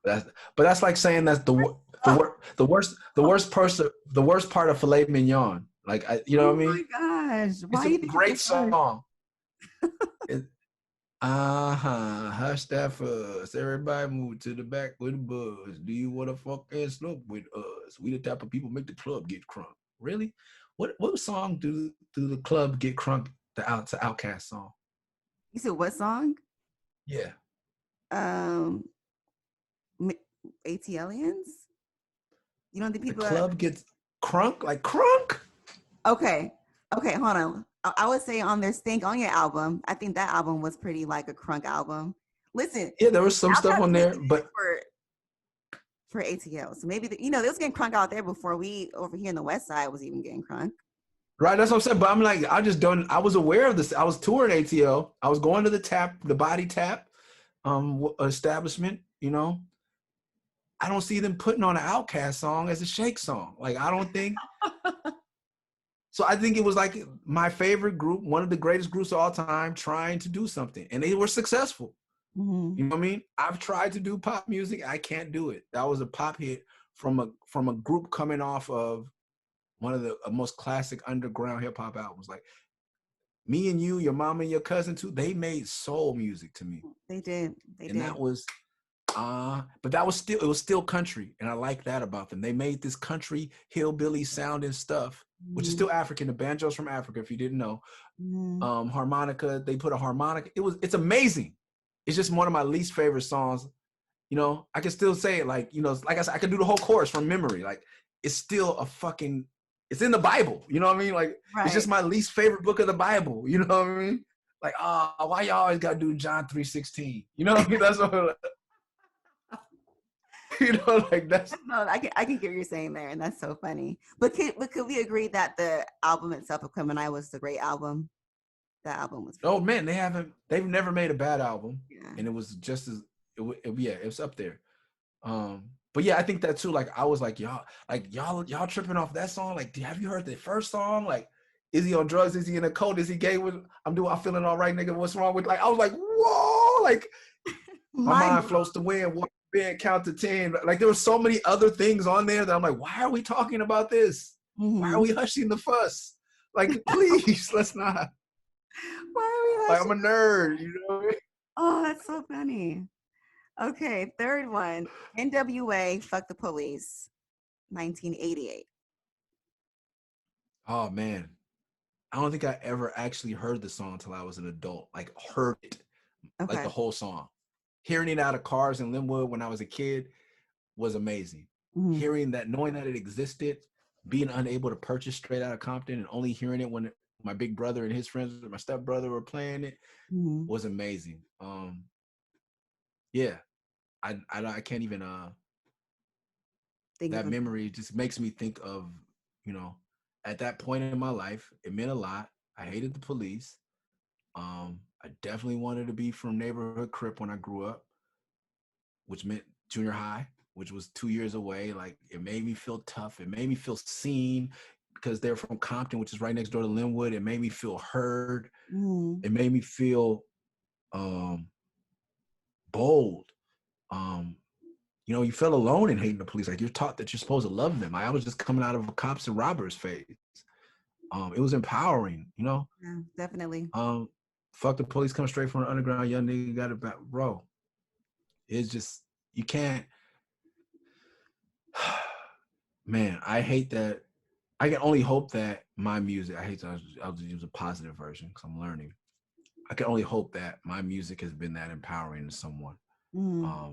But that's like saying that's the worst part of filet mignon. Like, you know Oh what I my mean? gosh. It's Why a do you think it's great the worst? song. Hush that fuss. Everybody move to the back with the buzz. Do you want to fuck and smoke with us? We the type of people make the club get crunk. Really? What song do the club get crunk? The Outkast song. You said what song? Yeah. Um, ATLians? You don't think The people are club gets crunk, like crunk. okay? Okay, hold on. I would say on their Stink on Your album, I think that album was pretty like a crunk album. Listen, Yeah, there was some stuff Outkast on was there, making it but for ATL. So maybe they was getting crunk out there before we over here in the West Side was even getting crunk. right, that's what I'm saying. But I'm like, I was aware of this. I was touring ATL. I was going to the body tap establishment, I don't see them putting on an Outkast song as a shake song. Like, I don't think So I think it was like my favorite group, one of the greatest groups of all time, trying to do something, and they were successful. Mm-hmm. You know what I mean? I've tried to do pop music, I can't do it. That was a pop hit from a group coming off of one of the most classic underground hip hop albums. Like Me and You, Your Mama and Your Cousin too, they made soul music to me. They did. They And did. that was but that was still, it was still country. And I like that about them. They made this country hillbilly sounding stuff, which is Mm-hmm. still African. The banjo's from Africa, if you didn't know. Mm-hmm. Harmonica, they put a harmonica. It's amazing. It's just one of my least favorite songs. You know, I can still say it, like, you know, like I said, I can do the whole chorus from memory. Like, it's still a fucking, it's in the Bible. You know what I mean? Like, it's just Right. my least favorite book of the Bible. You know what I mean? Like, why y'all always gotta do John 3:16? You know what I mean? That's what, you know, like that's. No, I can get what you're saying there, and that's so funny. But could we agree that the album itself of Gemini was a great album? That album was Oh great. man, they've never made a bad album, Yeah. and it was just as, yeah, it was up there. But yeah, I think that too. Like, I was like, y'all tripping off that song. Like, have you heard the first song? Like, is he on drugs? Is he in a cult? Is he gay? I'm feeling all right, nigga. What's wrong with, like, I was like, whoa, like my Mind mind blown. floats to wind, one bed, count to 10. Like, there were so many other things on there that I'm like, why are we talking about this? Why are Mm-hmm. we hushing the fuss? Like, please, let's not. Why are we Like, I'm hushing? a nerd, you know? Oh, that's so funny. Okay, third one. NWA, Fuck the Police, 1988. Oh man, I don't think I ever actually heard the song until I was an adult. Like, heard it, like the Okay. whole song. Hearing it out of cars in Linwood when I was a kid was amazing. Mm-hmm. Hearing that, knowing that it existed, being unable to purchase straight out of Compton and only hearing it when my big brother and his friends, my stepbrother, were playing it, Mm-hmm. was amazing. Yeah, I can't even Think of that a. memory just makes me think of, you know, at that point in my life, it meant a lot. I hated the police. I definitely wanted to be from neighborhood Crip when I grew up, which meant junior high, which was 2 years away. Like, it made me feel tough. It made me feel seen because they're from Compton, which is right next door to Linwood. It made me feel heard. Mm-hmm. It made me feel um, bold. Um, you know, you felt alone in hating the police. Like, you're taught that you're supposed to love them. I was just coming out of a cops and robbers phase. It was empowering, you know. Yeah, definitely. Fuck the police, come straight from the underground. Young nigga got it back, bro. It's just, you can't. Man, I hate that. I can only hope that my music, I'll just use a positive version because I'm learning. I can only hope that my music has been that empowering to someone, Mm-hmm.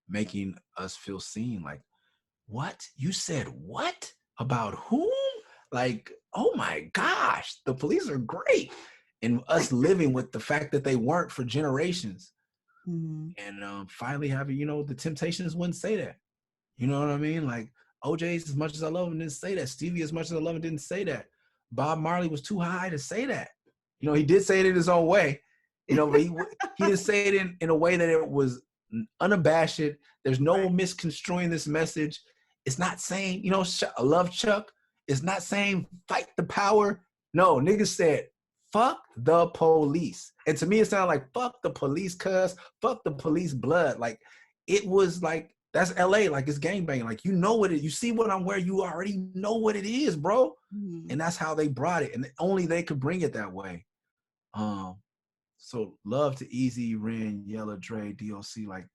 making us feel seen. Like, what? You said what? About whom? Like, oh my gosh, the police are great. And us living with the fact that they weren't for generations. Mm-hmm. And finally having, you know, the Temptations wouldn't say that. You know what I mean? Like, OJ's, as much as I love him, didn't say that. Stevie, as much as I love him, didn't say that. Bob Marley was too high to say that. You know, he did say it in his own way, you know, but he didn't say it in a way that it was unabashed. There's no misconstruing this message. It's not saying, you know, I love Chuck. It's not saying fight the power. No, niggas said, fuck the police. And to me, it sounded like, fuck the police, cuz, fuck the police blood. Like, it was like, that's LA, like, it's gangbang. Like, you know what it, you see what I'm wearing, you already know what it is, bro. Mm-hmm. And that's how they brought it. And only they could bring it that way. So love to Easy, Ren, Yella, Dre, DOC, like,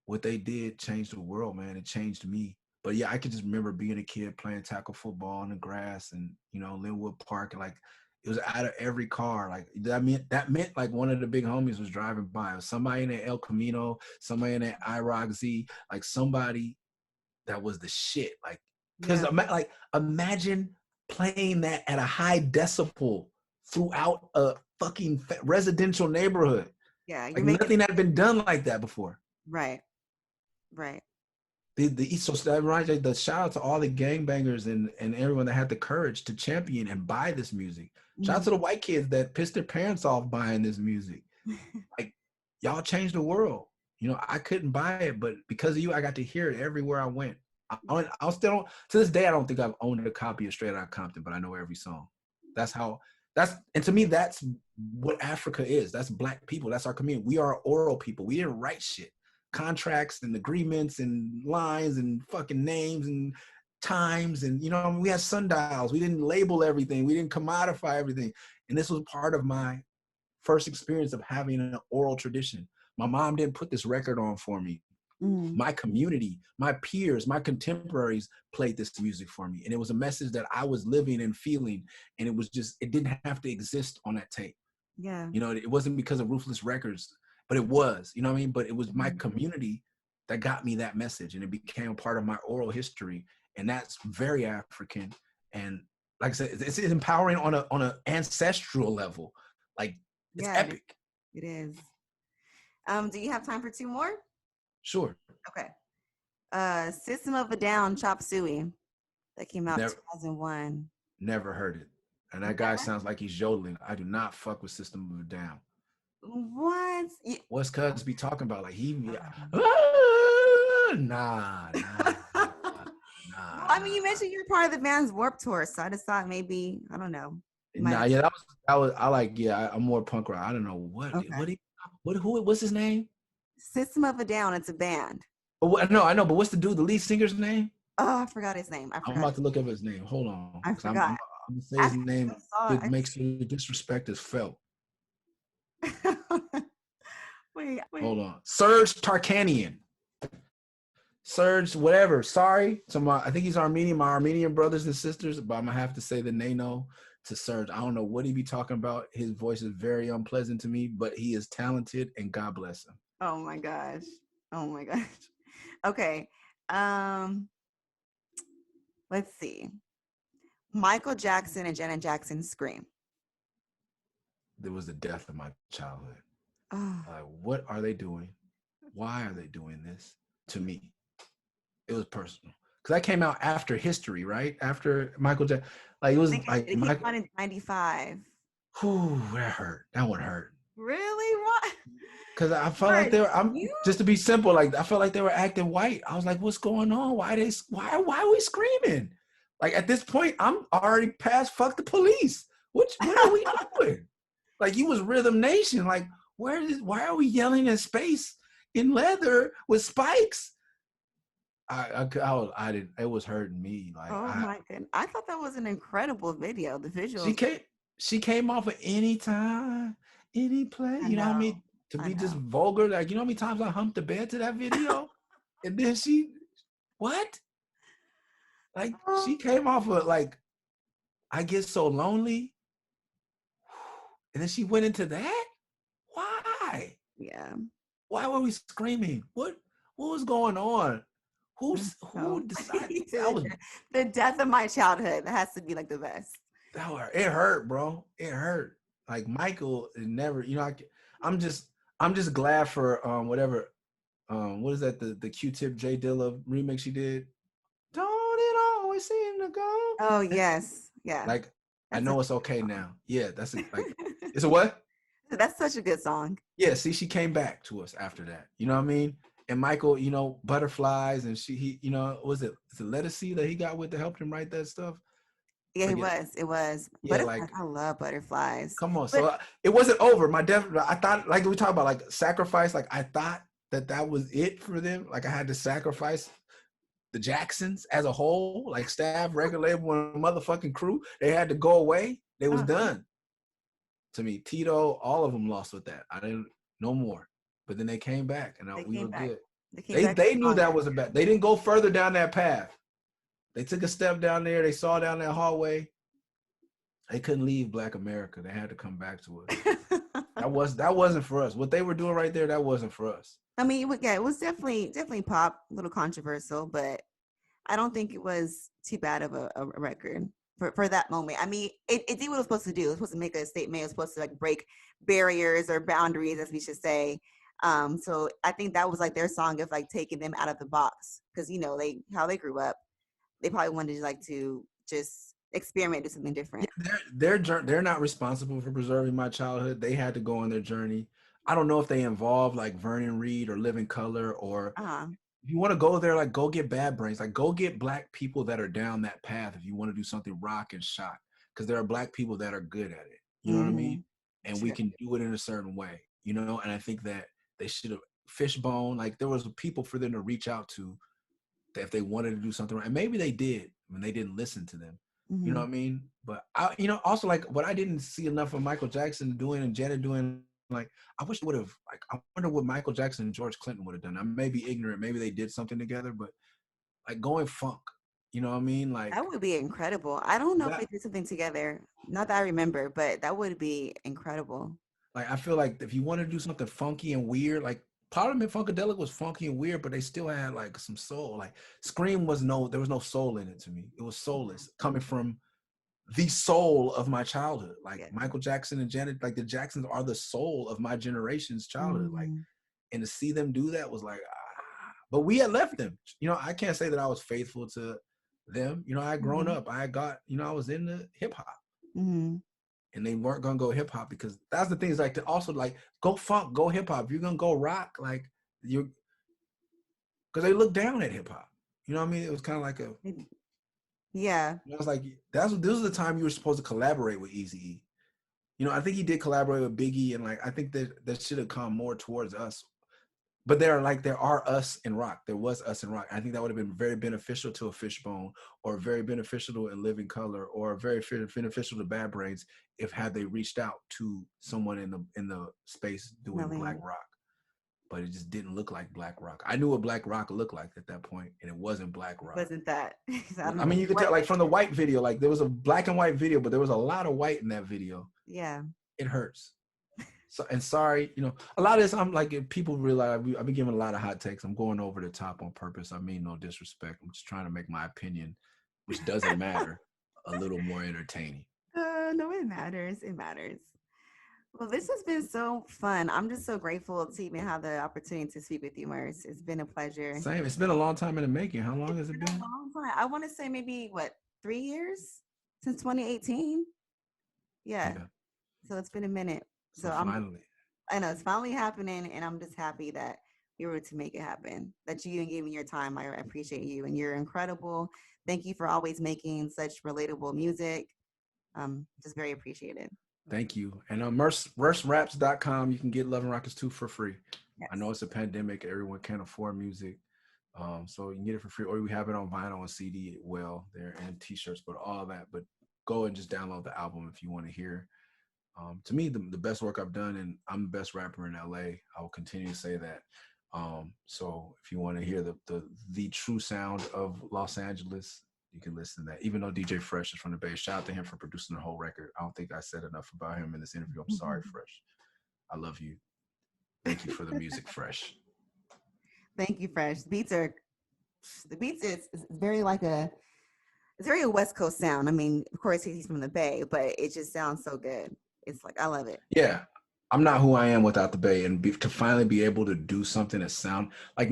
what they did changed the world, man. It changed me. But yeah, I can just remember being a kid playing tackle football in the grass and, you know, Linwood Park, and like, it was out of every car. Like, that meant like one of the big homies was driving by. It was somebody in that El Camino, somebody in that IROC Z, like somebody that was the shit. Like, because Yeah. imagine playing that at a high decibel throughout a fucking residential neighborhood. Yeah. Like, You're making nothing had been done like that before. right. Right. So that reminds me, the shout out to all the gangbangers and everyone that had the courage to champion and buy this music. Shout out to the white kids that pissed their parents off buying this music. Like, y'all changed the world. You know, I couldn't buy it, but because of you, I got to hear it everywhere I went. I'll still don't, to this day I don't think I've owned a copy of Straight Outta Compton, but I know every song. And to me that's what Africa is. That's Black people. That's our community. We are oral people. We didn't write shit. Contracts and agreements and lines and fucking names and times and we had sundials. We didn't label everything. We didn't commodify everything. And this was part of my first experience of having an oral tradition. My mom didn't put this record on for me. My community, my peers, my contemporaries played this music for me. And it was a message that I was living and feeling. And it didn't have to exist on that tape. Yeah. It wasn't because of Ruthless Records, but it was, you know what I mean? But it was my community that got me that message, and it became a part of my oral history. And that's very African. And like I said, it's empowering on an ancestral level. Like, it's epic. It is. Do you have time for 2 more? Sure. Okay. System of a Down, Chop Suey. That came out in 2001. Never heard it. And that guy sounds like he's yodeling. I do not fuck with System of a Down. What? What's Cuz be talking about? Like nah. I mean, you mentioned you're part of the band's Warped Tour, so I just thought maybe, I don't know. That was I'm more punk rock. I don't know what's his name? System of a Down. It's a band. No, I know, but what's the lead singer's name? Oh, I forgot his name. I'm about to look up his name. Hold on. I forgot. I'm gonna say his name. It makes the disrespect is felt. wait. Hold on. Serge Tarkanian. Serge, whatever. Sorry. I think he's Armenian. My Armenian brothers and sisters, but I'm gonna have to say the Nano to Serge. I don't know what he be talking about. His voice is very unpleasant to me, but he is talented, and God bless him. Oh my gosh. Okay. Let's see. Michael Jackson and Janet Jackson, Scream. It was the death of my childhood. Oh. What are they doing? Why are they doing this to me? It was personal. Because that came out after History, right? After Michael Jackson. Like, it was like... It came out in 95. Whew, that hurt. That one hurt. Really? What? Because I felt like they were... just to be simple, like, I felt like they were acting white. I was like, what's going on? Why are we screaming? Like, at this point, I'm already past fuck the police. What are we doing? Like, you was Rhythm Nation. Like, why are we yelling in space in leather with spikes? It was hurting me. Like, my goodness. I thought that was an incredible video. The visuals. She came off of Any Time, Any Place. You know what I mean? To be just vulgar. Like, you know how many times I humped the bed to that video? And then what? Like, she came off of, like, I Get So Lonely. And then she went into that? Why? Yeah. Why were we screaming? What was going on? Who decided that was the death of my childhood? That has to be like the best. It hurt, bro. It hurt. Like, Michael never, I'm just glad for whatever what is that, the Q-Tip J Dilla remix she did? Don't it always seem to go? Oh yes. Yeah. Like, I know it's okay now. Yeah, that's it. Like, it's a what? That's such a good song. Yeah, see, she came back to us after that. You know what I mean? And Michael, Butterflies, and was it Lettucey that he got with that helped him write that stuff? Yeah, it was. Yeah, I love Butterflies. Come on, so it wasn't over. I thought, like we talk about, like, sacrifice. Like, I thought that was it for them. Like, I had to sacrifice the Jacksons as a whole, like staff, record label, and motherfucking crew. They had to go away. They was done. To me, Tito, all of them lost with that. I didn't no more. But then they came back, and we were good. They knew that was a bad. They didn't go further down that path. They took a step down there. They saw down that hallway. They couldn't leave Black America. They had to come back to us. That wasn't for us. What they were doing right there, that wasn't for us. I mean, it was definitely pop, a little controversial, but I don't think it was too bad of a record for that moment. I mean, it did what it was supposed to do. It was supposed to make a statement. It was supposed to, like, break barriers or boundaries, as we should say. So I think that was, like, their song of, like, taking them out of the box, because how they grew up, they probably wanted to just experiment, do something different. Yeah, they're not responsible for preserving my childhood. They had to go on their journey. I don't know if they involved, like, Vernon Reid or Living Color or if you want to go there, like go get Bad Brains, like go get black people that are down that path. If you want to do something rock and shock, because there are black people that are good at it. You know what I Mm-hmm. mean? And we True. can do it in a certain way. You know, and I think that they should have fishbone. Like there was people for them to reach out to that if they wanted to do something right. And maybe they did when they didn't listen to them. You know Mm-hmm. what I mean? But I, you know, also like what I didn't see enough of Michael Jackson doing and Janet doing, like I wish they would have, like I wonder what Michael Jackson and George Clinton would have done. I may be ignorant, maybe they did something together, but like going funk, you know what I mean? Like That would be incredible. I don't know if they that, did something together. Not that I remember, but that would be incredible. like I feel like if you want to do something funky and weird, like Parliament Funkadelic was funky and weird, but they still had like some soul. Like Scream was there was no soul in it to me. It was soulless coming from the soul of my childhood. Like Yeah. Michael Jackson and Janet, like the Jacksons are the soul of my generation's childhood. Like, Mm-hmm. and to see them do that was like, but we had left them. You know, I can't say that I was faithful to them. You know, I had grown Mm-hmm. up. I got, you know, I was in the hip hop. Mm-hmm. And they weren't gonna go hip hop because that's the thing is like to also like go funk, go hip hop. If you're gonna go rock, like you're because they look down at hip hop. You know what I mean? It was kind of like a Yeah. I was like, this was the time you were supposed to collaborate with Eazy-E. You know, I think he did collaborate with Biggie, and like I think that should have come more towards us. But there are us in rock. There was us in rock. I think that would have been very beneficial to a Fishbone, or very beneficial to a Living Color, or very beneficial to Bad Brains if had they reached out to someone in the space doing black Definitely. rock. But it just didn't look like black rock. I knew what black rock looked like at that point, and it wasn't black rock. Wasn't that? I don't I know mean, you could what. tell like from the white video, like there was a black and white video, but there was a lot of white in that video. Yeah. It hurts. So, and sorry, you know, a lot of this, I'm like, if people realize I've been giving a lot of hot takes. I'm going over the top on purpose. I mean, no disrespect. I'm just trying to make my opinion, which doesn't matter, a little more entertaining. No, it matters. It matters. Well, this has been so fun. I'm just so grateful to even have the opportunity to speak with you, Murs. It's been a pleasure. Same. It's been a long time in the making. How long It's has it been a been? long time. I want to say maybe what, 3 years since 2018. Yeah. Yeah. So it's been a minute. So So finally, I know it's finally happening, and I'm just happy that you were able to make it happen. That you gave me your time. I appreciate you, and you're incredible. Thank you for always making such relatable music. Just very appreciated. thank you. And MURSraps.com, you can get Love Rockets 2 for free. I know Yes. it's a pandemic. Everyone can't afford music. So you can get it for free, or we have it on vinyl and CD well there, and t-shirts, but all that. But go and just download the album if you want to hear. To me, the best work I've done, and I'm the best rapper in LA. I will continue to say that. So if you want to hear the true sound of Los Angeles, you can listen to that. Even though DJ Fresh is from the Bay, shout out to him for producing the whole record. I don't think I said enough about him in this interview. I'm sorry, Fresh. I love you. Thank you for the music, Fresh. Thank you, Fresh. The beats is very like it's very a West Coast sound. I mean, of course he's from the Bay, but it just sounds so good. It's like I love it. Yeah, I'm not who I am without the Bay, and to finally be able to do something that sound like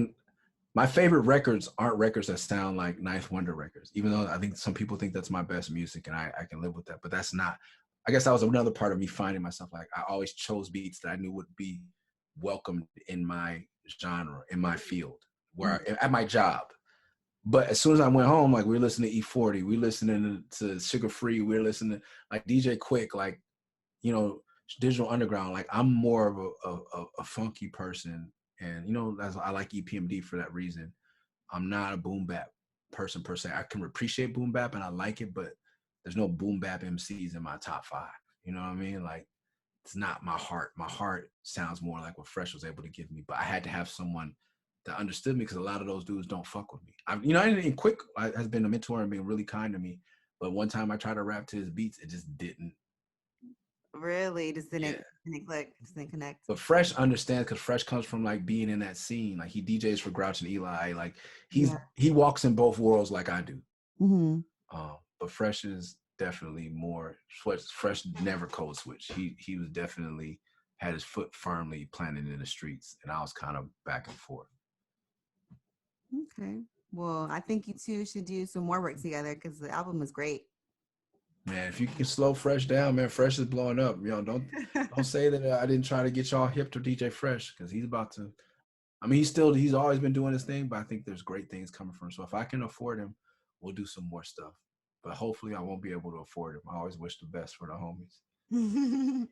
my favorite records aren't records that sound like Ninth Wonder records, even though I think some people think that's my best music, and I can live with that. But that's not. I guess that was another part of me finding myself like I always chose beats that I knew would be welcomed in my genre, in my field, where at my job. But as soon as I went home, like we were listening to E40, we were listening to Sugar Free, we were listening to like DJ Quick, like you know, Digital Underground. Like I'm more of a funky person, and you know, that's I like EPMD for that reason. I'm not a boom bap person per se. I can appreciate boom bap and I like it, but there's no boom bap MCs in my top 5. You know what I mean? Like it's not my heart. My heart sounds more like what Fresh was able to give me, but I had to have someone that understood me because a lot of those dudes don't fuck with me. You know, and Quick has been a mentor and been really kind to me. But one time I tried to rap to his beats, it just didn't. Really, just Yeah. didn't click, just didn't connect. But Fresh understands because Fresh comes from like being in that scene. Like he DJs for Grouch and Eli. Like he walks in both worlds like I do. Mm-hmm. But Fresh is definitely more. Fresh never code switch. He was definitely had his foot firmly planted in the streets, and I was kind of back and forth. Okay. Well, I think you two should do some more work together because the album is great. Man, if you can slow Fresh down, man, Fresh is blowing up. You know, don't say that I didn't try to get y'all hip to DJ Fresh because he's about to I mean, he's always been doing his thing, but I think there's great things coming from him. So if I can afford him, we'll do some more stuff. But hopefully I won't be able to afford him. I always wish the best for the homies.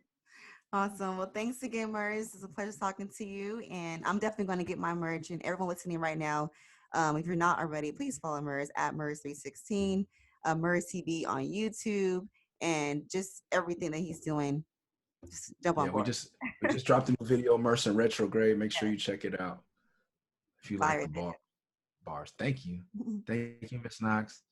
Awesome. Well, thanks again, MURS. It's a pleasure talking to you. And I'm definitely going to get my merch. And everyone listening right now, if you're not already, please follow MURS at MURS316, MURS TV on YouTube, and just everything that he's doing. Just jump on Yeah, we board. just dropped a new video, MURS in Retrograde. Make sure you check it out if you like Fire the bars. Thank you, Miss Knox.